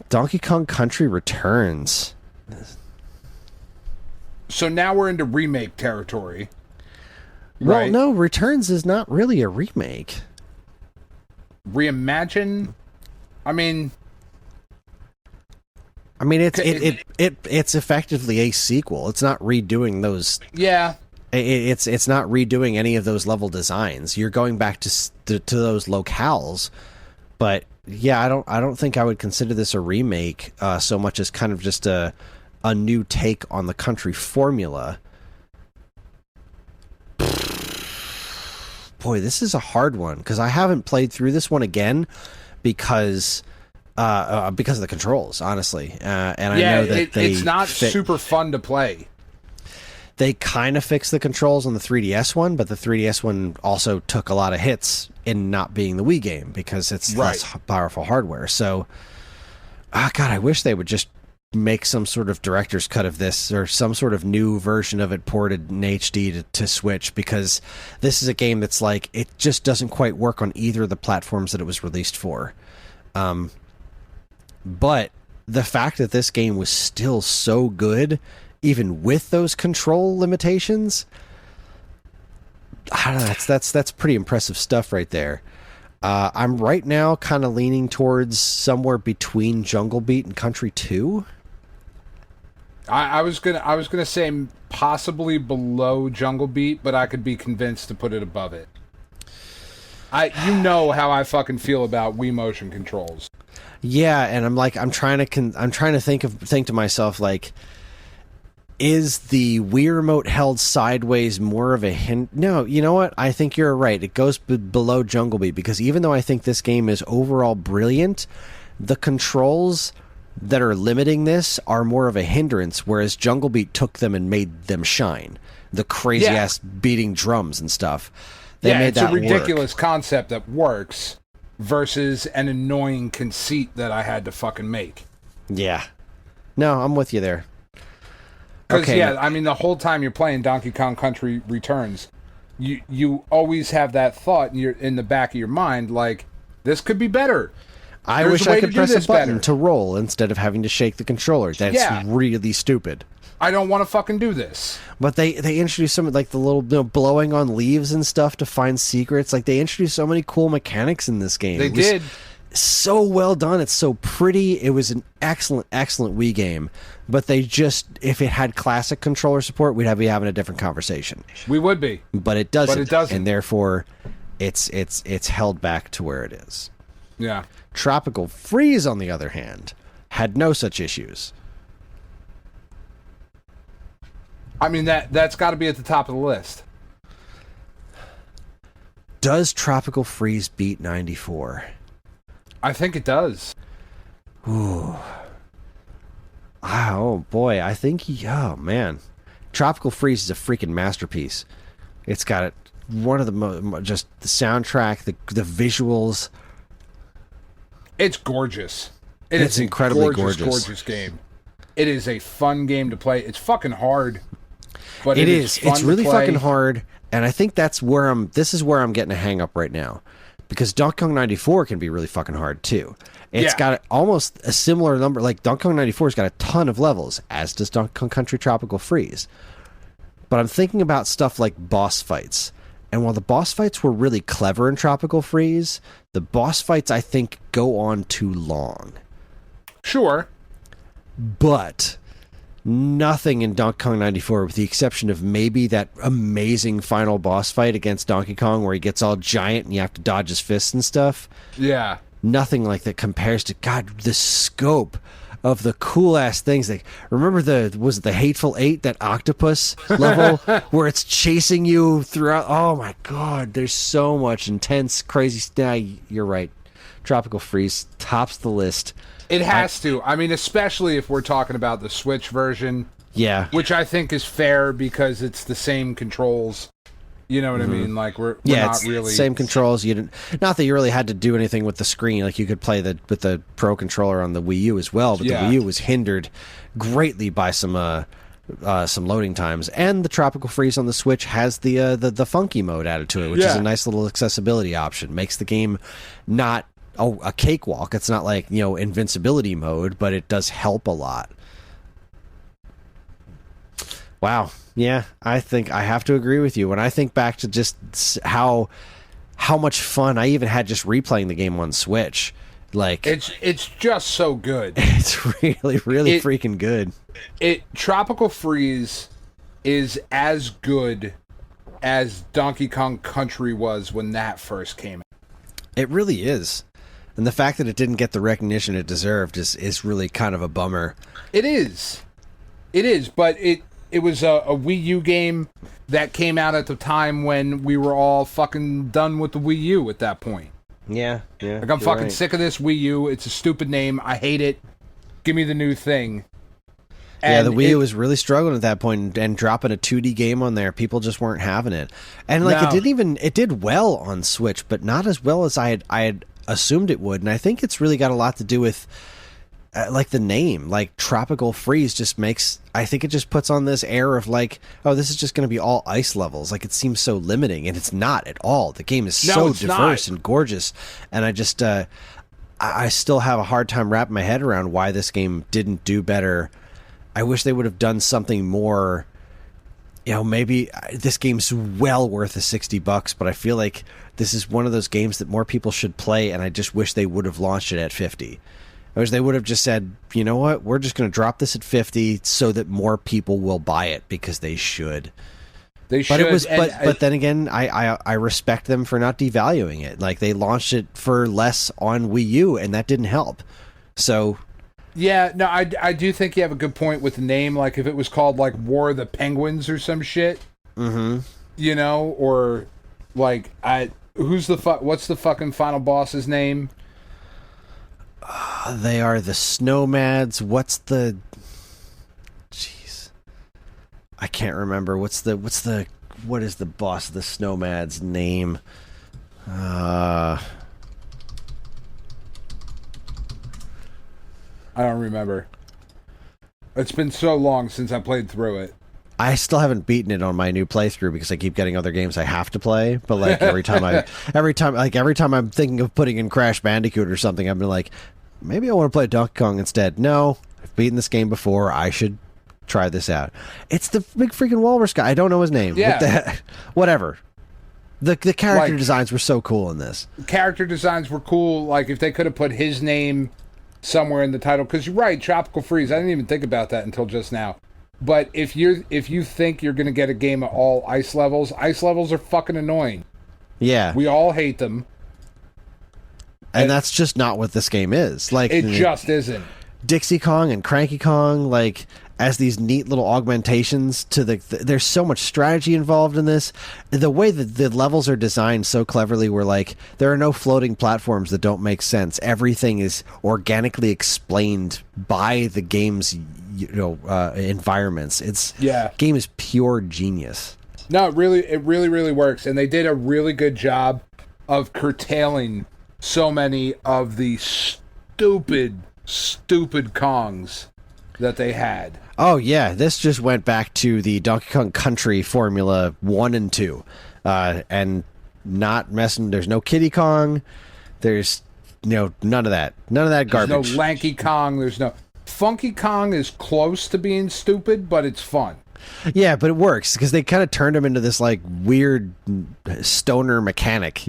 Donkey Kong Country Returns. So now we're into remake territory. Well, right? no, Returns is not really a remake. Reimagine? I mean, it's effectively a sequel. It's not redoing those. Yeah. It's not redoing any of those level designs. You're going back to those locales, but yeah, I don't think I would consider this a remake so much as kind of just a new take on the country formula. Boy, this is a hard one because I haven't played through this one again because of the controls, honestly. And I know that it's not super fun to play. They kind of fixed the controls on the 3DS one, but the 3DS one also took a lot of hits in not being the Wii game because it's less powerful hardware. So, God, I wish they would just make some sort of director's cut of this or some sort of new version of it ported in HD to Switch, because this is a game that's like, it just doesn't quite work on either of the platforms that it was released for. But the fact that this game was still so good, even with those control limitations, I don't know, that's pretty impressive stuff right there. I'm right now kind of leaning towards somewhere between Jungle Beat and Country 2. I was gonna say possibly below Jungle Beat, but I could be convinced to put it above it. You know how I fucking feel about Wii motion controls. Yeah, and I'm trying to think to myself, like, is the Wii remote held sideways more of a hint? No, you know what? I think you're right. It goes below Jungle Beat, because even though I think this game is overall brilliant, the controls that are limiting this are more of a hindrance, whereas Jungle Beat took them and made them shine. The crazy ass beating drums and stuff. They made that work. It's a ridiculous concept that works versus an annoying conceit that I had to fucking make. Yeah. No, I'm with you there. Because, I mean, the whole time you're playing Donkey Kong Country Returns, you always have that thought in the back of your mind, like, this could be better. I wish I could press a button to roll instead of having to shake the controller. That's really stupid. I don't want to fucking do this. But they introduced some, like, the little blowing on leaves and stuff to find secrets. Like, they introduced so many cool mechanics in this game. They did. So well done. It's so pretty. It was an excellent Wii game. But they just, if it had classic controller support, we'd be having a different conversation. We would be. But it doesn't. And therefore, it's held back to where it is. Yeah. Tropical Freeze, on the other hand, had no such issues. I mean, that's got to be at the top of the list. Does Tropical Freeze beat 94? I think it does. Ooh. Oh, boy. I think oh, man. Tropical Freeze is a freaking masterpiece. It's got one of the just the soundtrack, the visuals. It's gorgeous. It's incredibly gorgeous game. It is a fun game to play. It's fucking hard. But it is. It's really fucking hard, and I think this is where I'm getting a hang up right now. because Donkey Kong 94 can be really fucking hard too. It's got almost a similar number. Like Donkey Kong 94's got a ton of levels, as does Donkey Kong Country Tropical Freeze. But I'm thinking about stuff like boss fights. And while the boss fights were really clever in Tropical Freeze, the boss fights, I think, go on too long. Sure. But nothing in Donkey Kong 94, with the exception of maybe that amazing final boss fight against Donkey Kong where he gets all giant and you have to dodge his fists and stuff. Yeah. Nothing like that compares to, God, the scope of the cool-ass things. Like, remember was it the Hateful Eight, that octopus level where it's chasing you throughout? Oh, my God. There's so much intense, crazy stuff. You're right. Tropical Freeze tops the list. It has to. I mean, especially if we're talking about the Switch version. Yeah. Which I think is fair because it's the same controls. You know what I mean? Like we're not really same controls. You didn't, not that you really had to do anything with the screen. Like you could play with the Pro controller on the Wii U as well, but the Wii U was hindered greatly by some loading times. And the Tropical Freeze on the Switch has the funky mode added to it, which is a nice little accessibility option. Makes the game not a cakewalk. It's not like, invincibility mode, but it does help a lot. Wow. Yeah, I think I have to agree with you. When I think back to just how much fun I even had just replaying the game on Switch, like it's just so good. It's really freaking good. Tropical Freeze is as good as Donkey Kong Country was when that first came out. It really is. And the fact that it didn't get the recognition it deserved is really kind of a bummer. It is, but it was a Wii U game that came out at the time when we were all fucking done with the Wii U at that point. Yeah. Like, I'm fucking sick of this Wii U. It's a stupid name. I hate it. Give me the new thing. And the Wii U was really struggling at that point, and dropping a 2D game on there, people just weren't having it. And it did well on Switch, but not as well as I had assumed it would. And I think it's really got a lot to do with like the name, like Tropical Freeze I think it just puts on this air of like, oh, this is just going to be all ice levels. Like, it seems so limiting, and it's not at all. The game is so diverse and gorgeous, and I just I still have a hard time wrapping my head around why this game didn't do better. I wish they would have done something more. Maybe this game's well worth the $60, but I feel like this is one of those games that more people should play, and I just wish they would have launched it at $50. I wish they would have just said, you know what, we're just going to drop this at $50 so that more people will buy it, because they should. They should. But then again, I respect them for not devaluing it. Like, they launched it for less on Wii U, and that didn't help. So, yeah, no, I do think you have a good point with the name. Like, if it was called like War of the Penguins or some shit, or like what's the fucking final boss's name? They are the Snowmads. Jeez, I can't remember. What is the boss of the Snowmads name? I don't remember. It's been so long since I played through it. I still haven't beaten it on my new playthrough because I keep getting other games I have to play. But like every time I'm thinking of putting in Crash Bandicoot or something, I'm like, maybe I want to play Donkey Kong instead. No, I've beaten this game before. I should try this out. It's the big freaking walrus guy. I don't know his name. Yeah. Whatever. The character designs were so cool in this. Character designs were cool. Like, if they could have put his name somewhere in the title, because you're right, Tropical Freeze. I didn't even think about that until just now. But if you think you're going to get a game of all ice levels are fucking annoying. Yeah, we all hate them, and that's just not what this game is. Like, it just isn't. Dixie Kong and Cranky Kong, like, as these neat little augmentations to there's so much strategy involved in this. The way that the levels are designed so cleverly, where like there are no floating platforms that don't make sense. Everything is organically explained by the game's environments. Game is pure genius. No, it really works, and they did a really good job of curtailing so many of the stupid Kongs that they had. Oh yeah, this just went back to the Donkey Kong Country Formula 1 and 2. And not messing. There's no Kiddy Kong. There's none of that. None of that garbage. There's no Lanky Kong. There's no Funky Kong is close to being stupid, but it's fun. Yeah, but it works because they kind of turned him into this like weird stoner mechanic,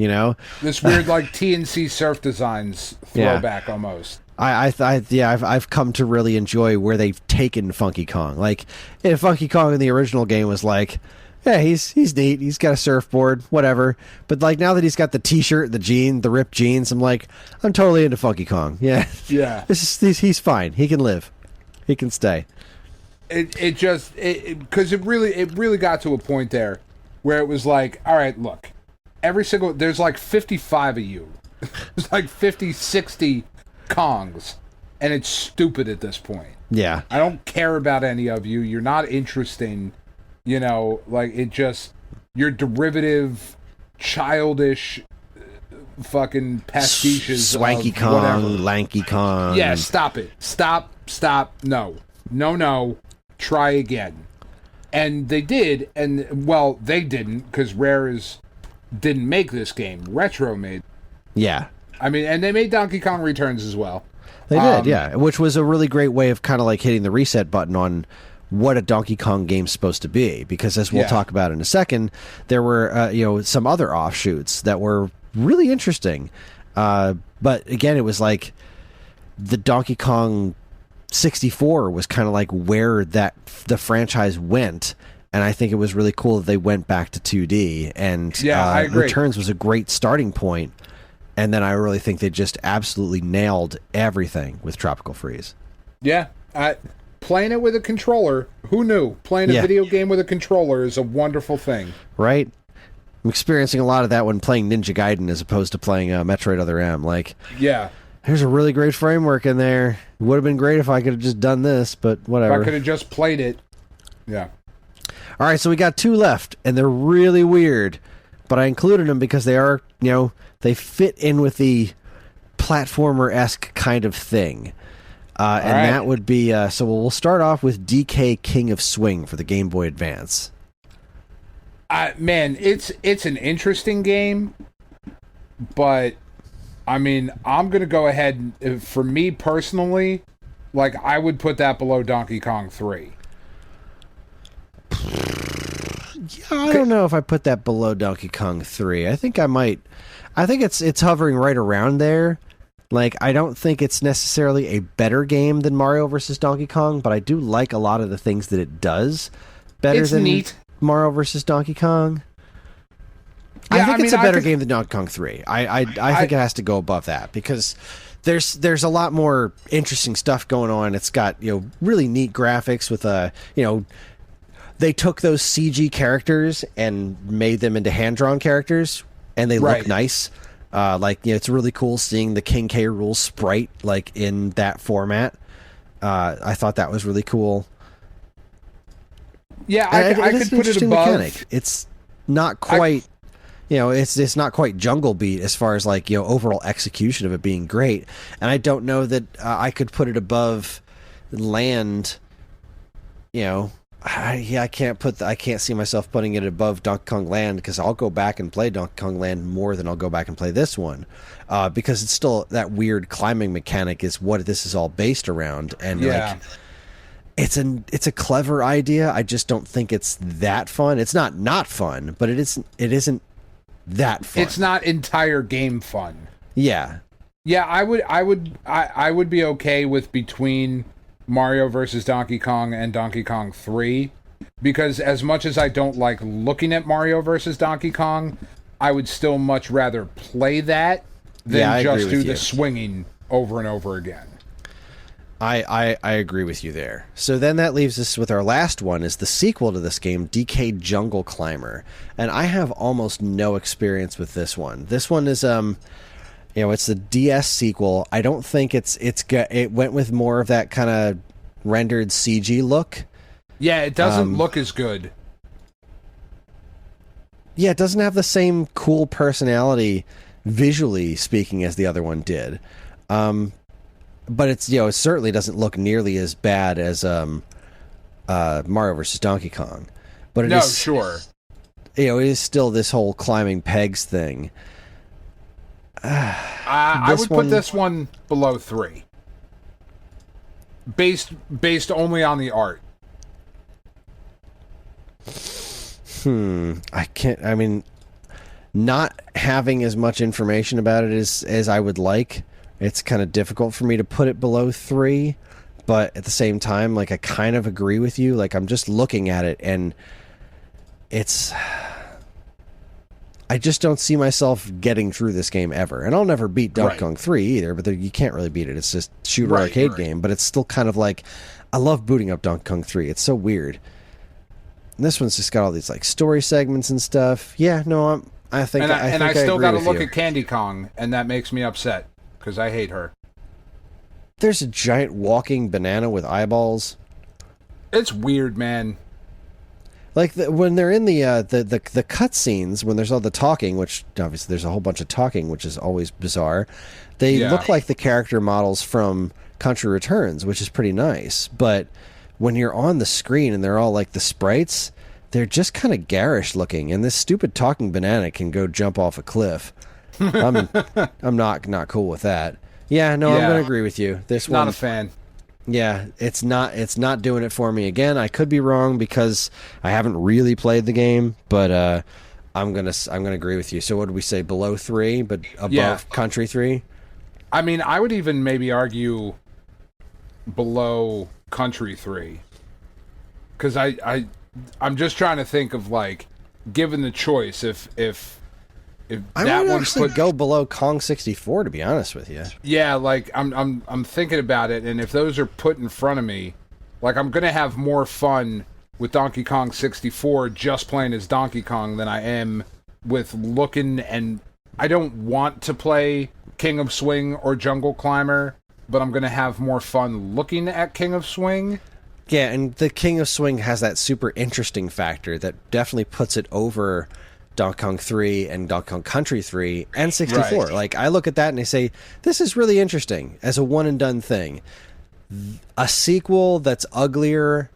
This weird like TNC Surf Designs throwback almost. I've come to really enjoy where they've taken Funky Kong. Like, Funky Kong in the original game was like, yeah, he's neat. He's got a surfboard, whatever. But like now that he's got the T-shirt, the ripped jeans, I'm totally into Funky Kong. Yeah, yeah. He's fine. He can live. He can stay. Because it really got to a point there where it was like, all right, look, there's like 55 of you. There's like 50, 60 Kongs, and it's stupid at this point. Yeah. I don't care about any of you. You're not interesting. You're derivative, childish, fucking pastiches. Swanky Kong, whatever. Lanky Kong. Yeah, stop it. Stop. No. Try again. And they did, they didn't, because Rare didn't make this game. Retro made. Yeah. I mean, and they made Donkey Kong Returns as well. They did, yeah. Which was a really great way of kind of like hitting the reset button on what a Donkey Kong game's supposed to be. Because as we'll talk about in a second, there were, some other offshoots that were really interesting. But again, it was like the Donkey Kong 64 was kind of like where the franchise went, and I think it was really cool that they went back to 2D, and I agree. Returns was a great starting point, and then I really think they just absolutely nailed everything with Tropical Freeze. Yeah, playing it with a controller, who knew? Playing a video game with a controller is a wonderful thing. Right? I'm experiencing a lot of that when playing Ninja Gaiden as opposed to playing Metroid Other M. Yeah. There's a really great framework in there. It would have been great if I could have just done this, but whatever. If I could have just played it. Yeah. All right, so we got 2 left, and they're really weird, but I included them because they are, they fit in with the platformer-esque kind of thing. That would be, so we'll start off with DK King of Swing for the Game Boy Advance. Man, it's an interesting game, but I'm going to go ahead, for me personally, I would put that below Donkey Kong 3. Yeah, I don't know if I put that below Donkey Kong 3. I think I might. I think it's hovering right around there. I don't think it's necessarily a better game than Mario vs. Donkey Kong, but I do like a lot of the things that it does better than neat. Mario vs. Donkey Kong. Yeah, I think it's a better game than Donkey Kong 3. I think it has to go above that because there's a lot more interesting stuff going on. It's got really neat graphics with they took those CG characters and made them into hand-drawn characters, and they look nice. It's really cool seeing the King K. Rool sprite in that format. I thought that was really cool. Yeah, I could put it above. Mechanic. It's not quite. It's not quite Jungle Beat as far as overall execution of it being great, and I don't know that I could put it above Land. I can't see myself putting it above Donkey Kong Land because I'll go back and play Donkey Kong Land more than I'll go back and play this one, because it's still that weird climbing mechanic is what this is all based around, and it's a clever idea. I just don't think it's that fun. It's not fun, but it isn't that fun. It's not entire game fun. Yeah. Yeah, I would be okay with between Mario vs. Donkey Kong and Donkey Kong 3, because as much as I don't like looking at Mario vs. Donkey Kong, I would still much rather play that than just do the swinging over and over again. I agree with you there. So then that leaves us with our last one, is the sequel to this game, DK Jungle Climber. And I have almost no experience with this one. This one is it's the DS sequel. I don't think it went with more of that kind of rendered CG look. Yeah, it doesn't look as good. Yeah, it doesn't have the same cool personality, visually speaking, as the other one did. But it's it certainly doesn't look nearly as bad as Mario vs. Donkey Kong. But it is, sure. it is still this whole climbing pegs thing. I would put this one below 3. Based only on the art. I can't. I mean, not having as much information about it as I would like, it's kind of difficult for me to put it below 3. But at the same time, like, I kind of agree with you. Like, I'm just looking at it, and it's... I just don't see myself getting through this game ever. And I'll never beat Donkey Kong 3 either, but you can't really beat it. It's just shooter arcade game, but it's still kind of like... I love booting up Donkey Kong 3. It's so weird. And this one's just got all these, like, story segments and stuff. Yeah, no, I think I still got to look you. at Candy Kong, and that makes me upset, because I hate her. There's a giant walking banana with eyeballs. It's weird, man. Like when they're in the cutscenes, when there's all the talking, which obviously there's a whole bunch of talking, which is always bizarre. They look like the character models from Country Returns, which is pretty nice. But when you're on the screen and they're all like the sprites, they're just kind of garish looking. And this stupid talking banana can go jump off a cliff. I'm not cool with that. Yeah, no, I'm going to agree with you. This one, not a fan. Yeah, it's not doing it for me. Again, I could be wrong because I haven't really played the game, but I'm gonna agree with you. So what did we say? Below 3, but above Country 3? I mean, I would even maybe argue below Country 3, because I'm just trying to think of, like, given the choice, if I that would one actually go below Kong 64, to be honest with you. Yeah, like I'm thinking about it, and if those are put in front of me, like, I'm gonna have more fun with Donkey Kong 64 just playing as Donkey Kong than I am with looking, and I don't want to play King of Swing or Jungle Climber, but I'm gonna have more fun looking at King of Swing. Yeah, and the King of Swing has that super interesting factor that definitely puts it over Donkey Kong 3 and Donkey Kong Country 3 and 64. Right. Like, I look at that and I say, this is really interesting as a one-and-done thing. A sequel that's uglier,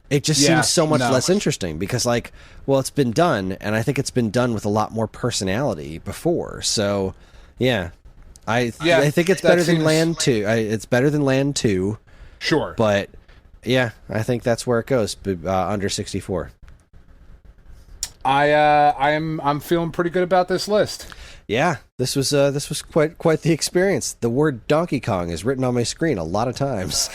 it just seems so much less interesting because, like, well, it's been done, and I think it's been done with a lot more personality before. So, yeah. I think it's better than Land 2. It's better than Land 2. Sure. But, yeah, I think that's where it goes, under 64. I'm feeling pretty good about this list. Yeah, this was quite the experience. The word Donkey Kong is written on my screen a lot of times.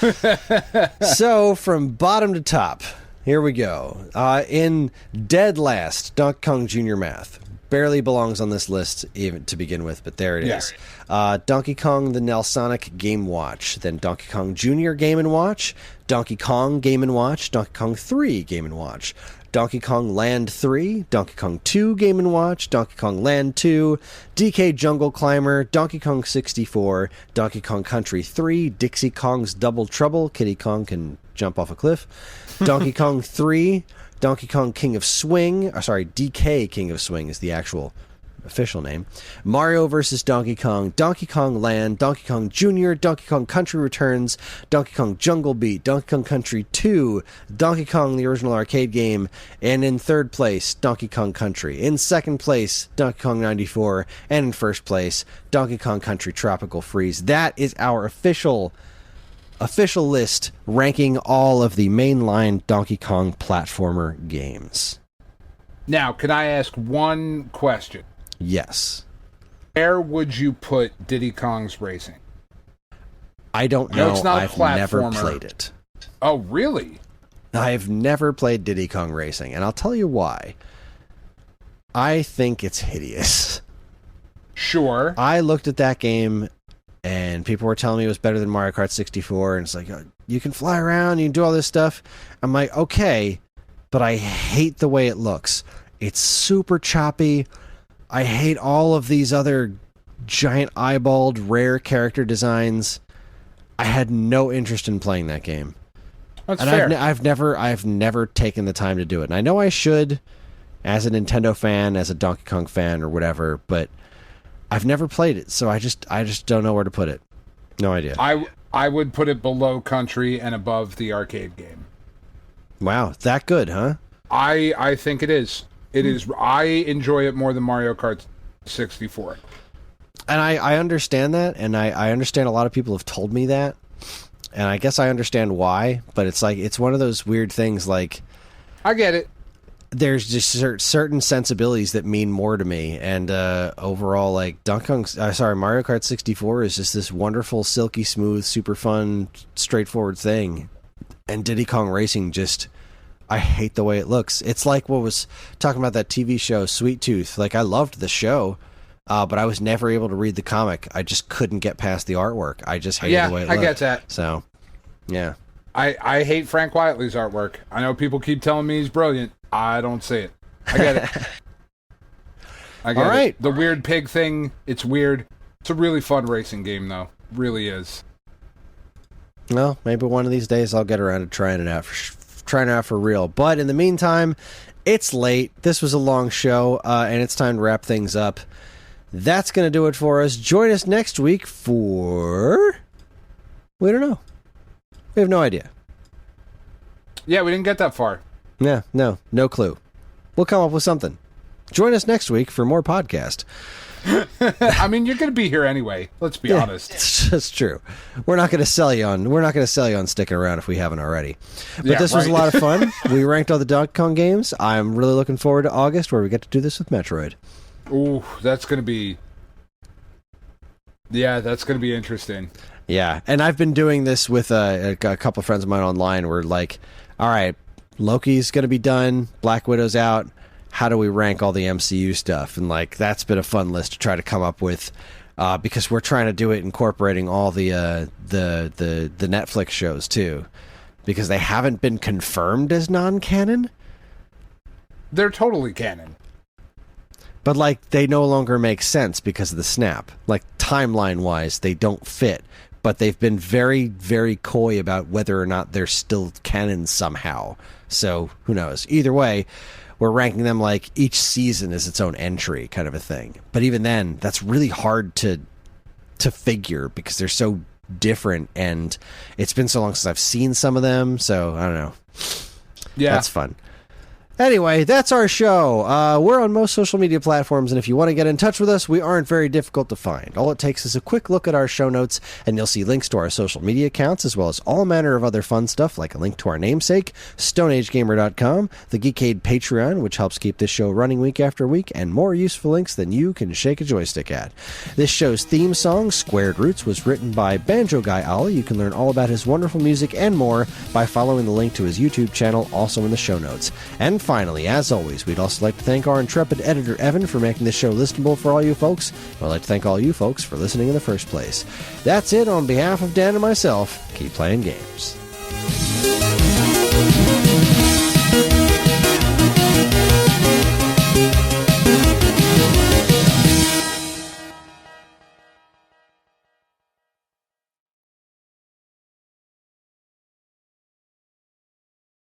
So from bottom to top, here we go. In dead last, Donkey Kong Jr. Math barely belongs on this list even to begin with, but there it is. Donkey Kong the Nelsonic Game Watch, then Donkey Kong Jr. Game & Watch, Donkey Kong Game & Watch, Donkey Kong 3 Game & Watch, Donkey Kong Land 3, Donkey Kong 2 Game & Watch, Donkey Kong Land 2, DK Jungle Climber, Donkey Kong 64, Donkey Kong Country 3, Dixie Kong's Double Trouble, Kiddy Kong can jump off a cliff, Donkey Kong 3, Donkey Kong King of Swing, DK King of Swing is the actual official name, Mario vs. Donkey Kong, Donkey Kong Land, Donkey Kong Jr., Donkey Kong Country Returns, Donkey Kong Jungle Beat, Donkey Kong Country 2, Donkey Kong the original arcade game, and in third place, Donkey Kong Country. In second place, Donkey Kong 94, and in first place, Donkey Kong Country Tropical Freeze. That is our official list ranking all of the mainline Donkey Kong platformer games. Now, can I ask one question? Yes. Where would you put Diddy Kong's Racing? I don't know. It's not a I've platformer. Never played it. Oh, really? I've never played Diddy Kong Racing, and I'll tell you why. I think it's hideous. Sure. I looked at that game, and people were telling me it was better than Mario Kart 64, and it's like, you can fly around, you can do all this stuff. I'm like, okay, but I hate the way it looks. It's super choppy. I hate all of these other giant eyeballed rare character designs. I had no interest in playing that game. That's and fair. I've never taken the time to do it. And I know I should, as a Nintendo fan, as a Donkey Kong fan, or whatever, but I've never played it, so I just don't know where to put it. No idea. I would put it below Country and above the arcade game. Wow, that good, huh? I think it is. It is. I enjoy it more than Mario Kart 64. And I understand that, and I understand a lot of people have told me that, and I guess I understand why, but it's like, it's one of those weird things, like... I get it. There's just certain sensibilities that mean more to me, and overall, like, Mario Kart 64 is just this wonderful, silky smooth, super fun, straightforward thing, and Diddy Kong Racing just... I hate the way it looks. It's like what was talking about that TV show, Sweet Tooth. Like, I loved the show, but I was never able to read the comic. I just couldn't get past the artwork. I just hated the way it looked. I get that. So, yeah. I hate Frank Whiteley's artwork. I know people keep telling me he's brilliant. I don't see it. I get it. I get it. The weird pig thing, it's weird. It's a really fun racing game, though. Really is. Well, maybe one of these days I'll get around to trying it out for real. But in the meantime, it's late. This was a long show, and it's time to wrap things up. That's going to do it for us. Join us next week for... We don't know. We have no idea. Yeah, we didn't get that far. Yeah, no clue. We'll come up with something. Join us next week for more podcast. I mean, you're going to be here anyway. Let's be honest. That's true. We're not going to sell you on sticking around if we haven't already. But this was a lot of fun. We ranked all the Donkey Kong games. I'm really looking forward to August, where we get to do this with Metroid. Ooh, that's going to be... Yeah, that's going to be interesting. Yeah, and I've been doing this with a couple of friends of mine online. We're like, all right, Loki's going to be done. Black Widow's out. How do we rank all the MCU stuff? And like, that's been a fun list to try to come up with, because we're trying to do it incorporating all the Netflix shows too, because they haven't been confirmed as non-canon. They're totally canon, but like, they no longer make sense because of the snap. Like, timeline wise, they don't fit, but they've been very, very coy about whether or not they're still canon somehow. So who knows? Either way, we're ranking them like each season is its own entry, kind of a thing. But even then, that's really hard to figure because they're so different, and it's been so long since I've seen some of them. So I don't know. Yeah, that's fun. Anyway, that's our show. We're on most social media platforms, and if you want to get in touch with us, we aren't very difficult to find. All it takes is a quick look at our show notes, and you'll see links to our social media accounts, as well as all manner of other fun stuff, like a link to our namesake, StoneAgeGamer.com, the Geekade Patreon, which helps keep this show running week after week, and more useful links than you can shake a joystick at. This show's theme song, Squared Roots, was written by Banjo Guy Ollie. You can learn all about his wonderful music and more by following the link to his YouTube channel, also in the show notes. And finally, as always, we'd also like to thank our intrepid editor, Evan, for making this show listenable for all you folks. I'd like to thank all you folks for listening in the first place. That's it. On behalf of Dan and myself, keep playing games.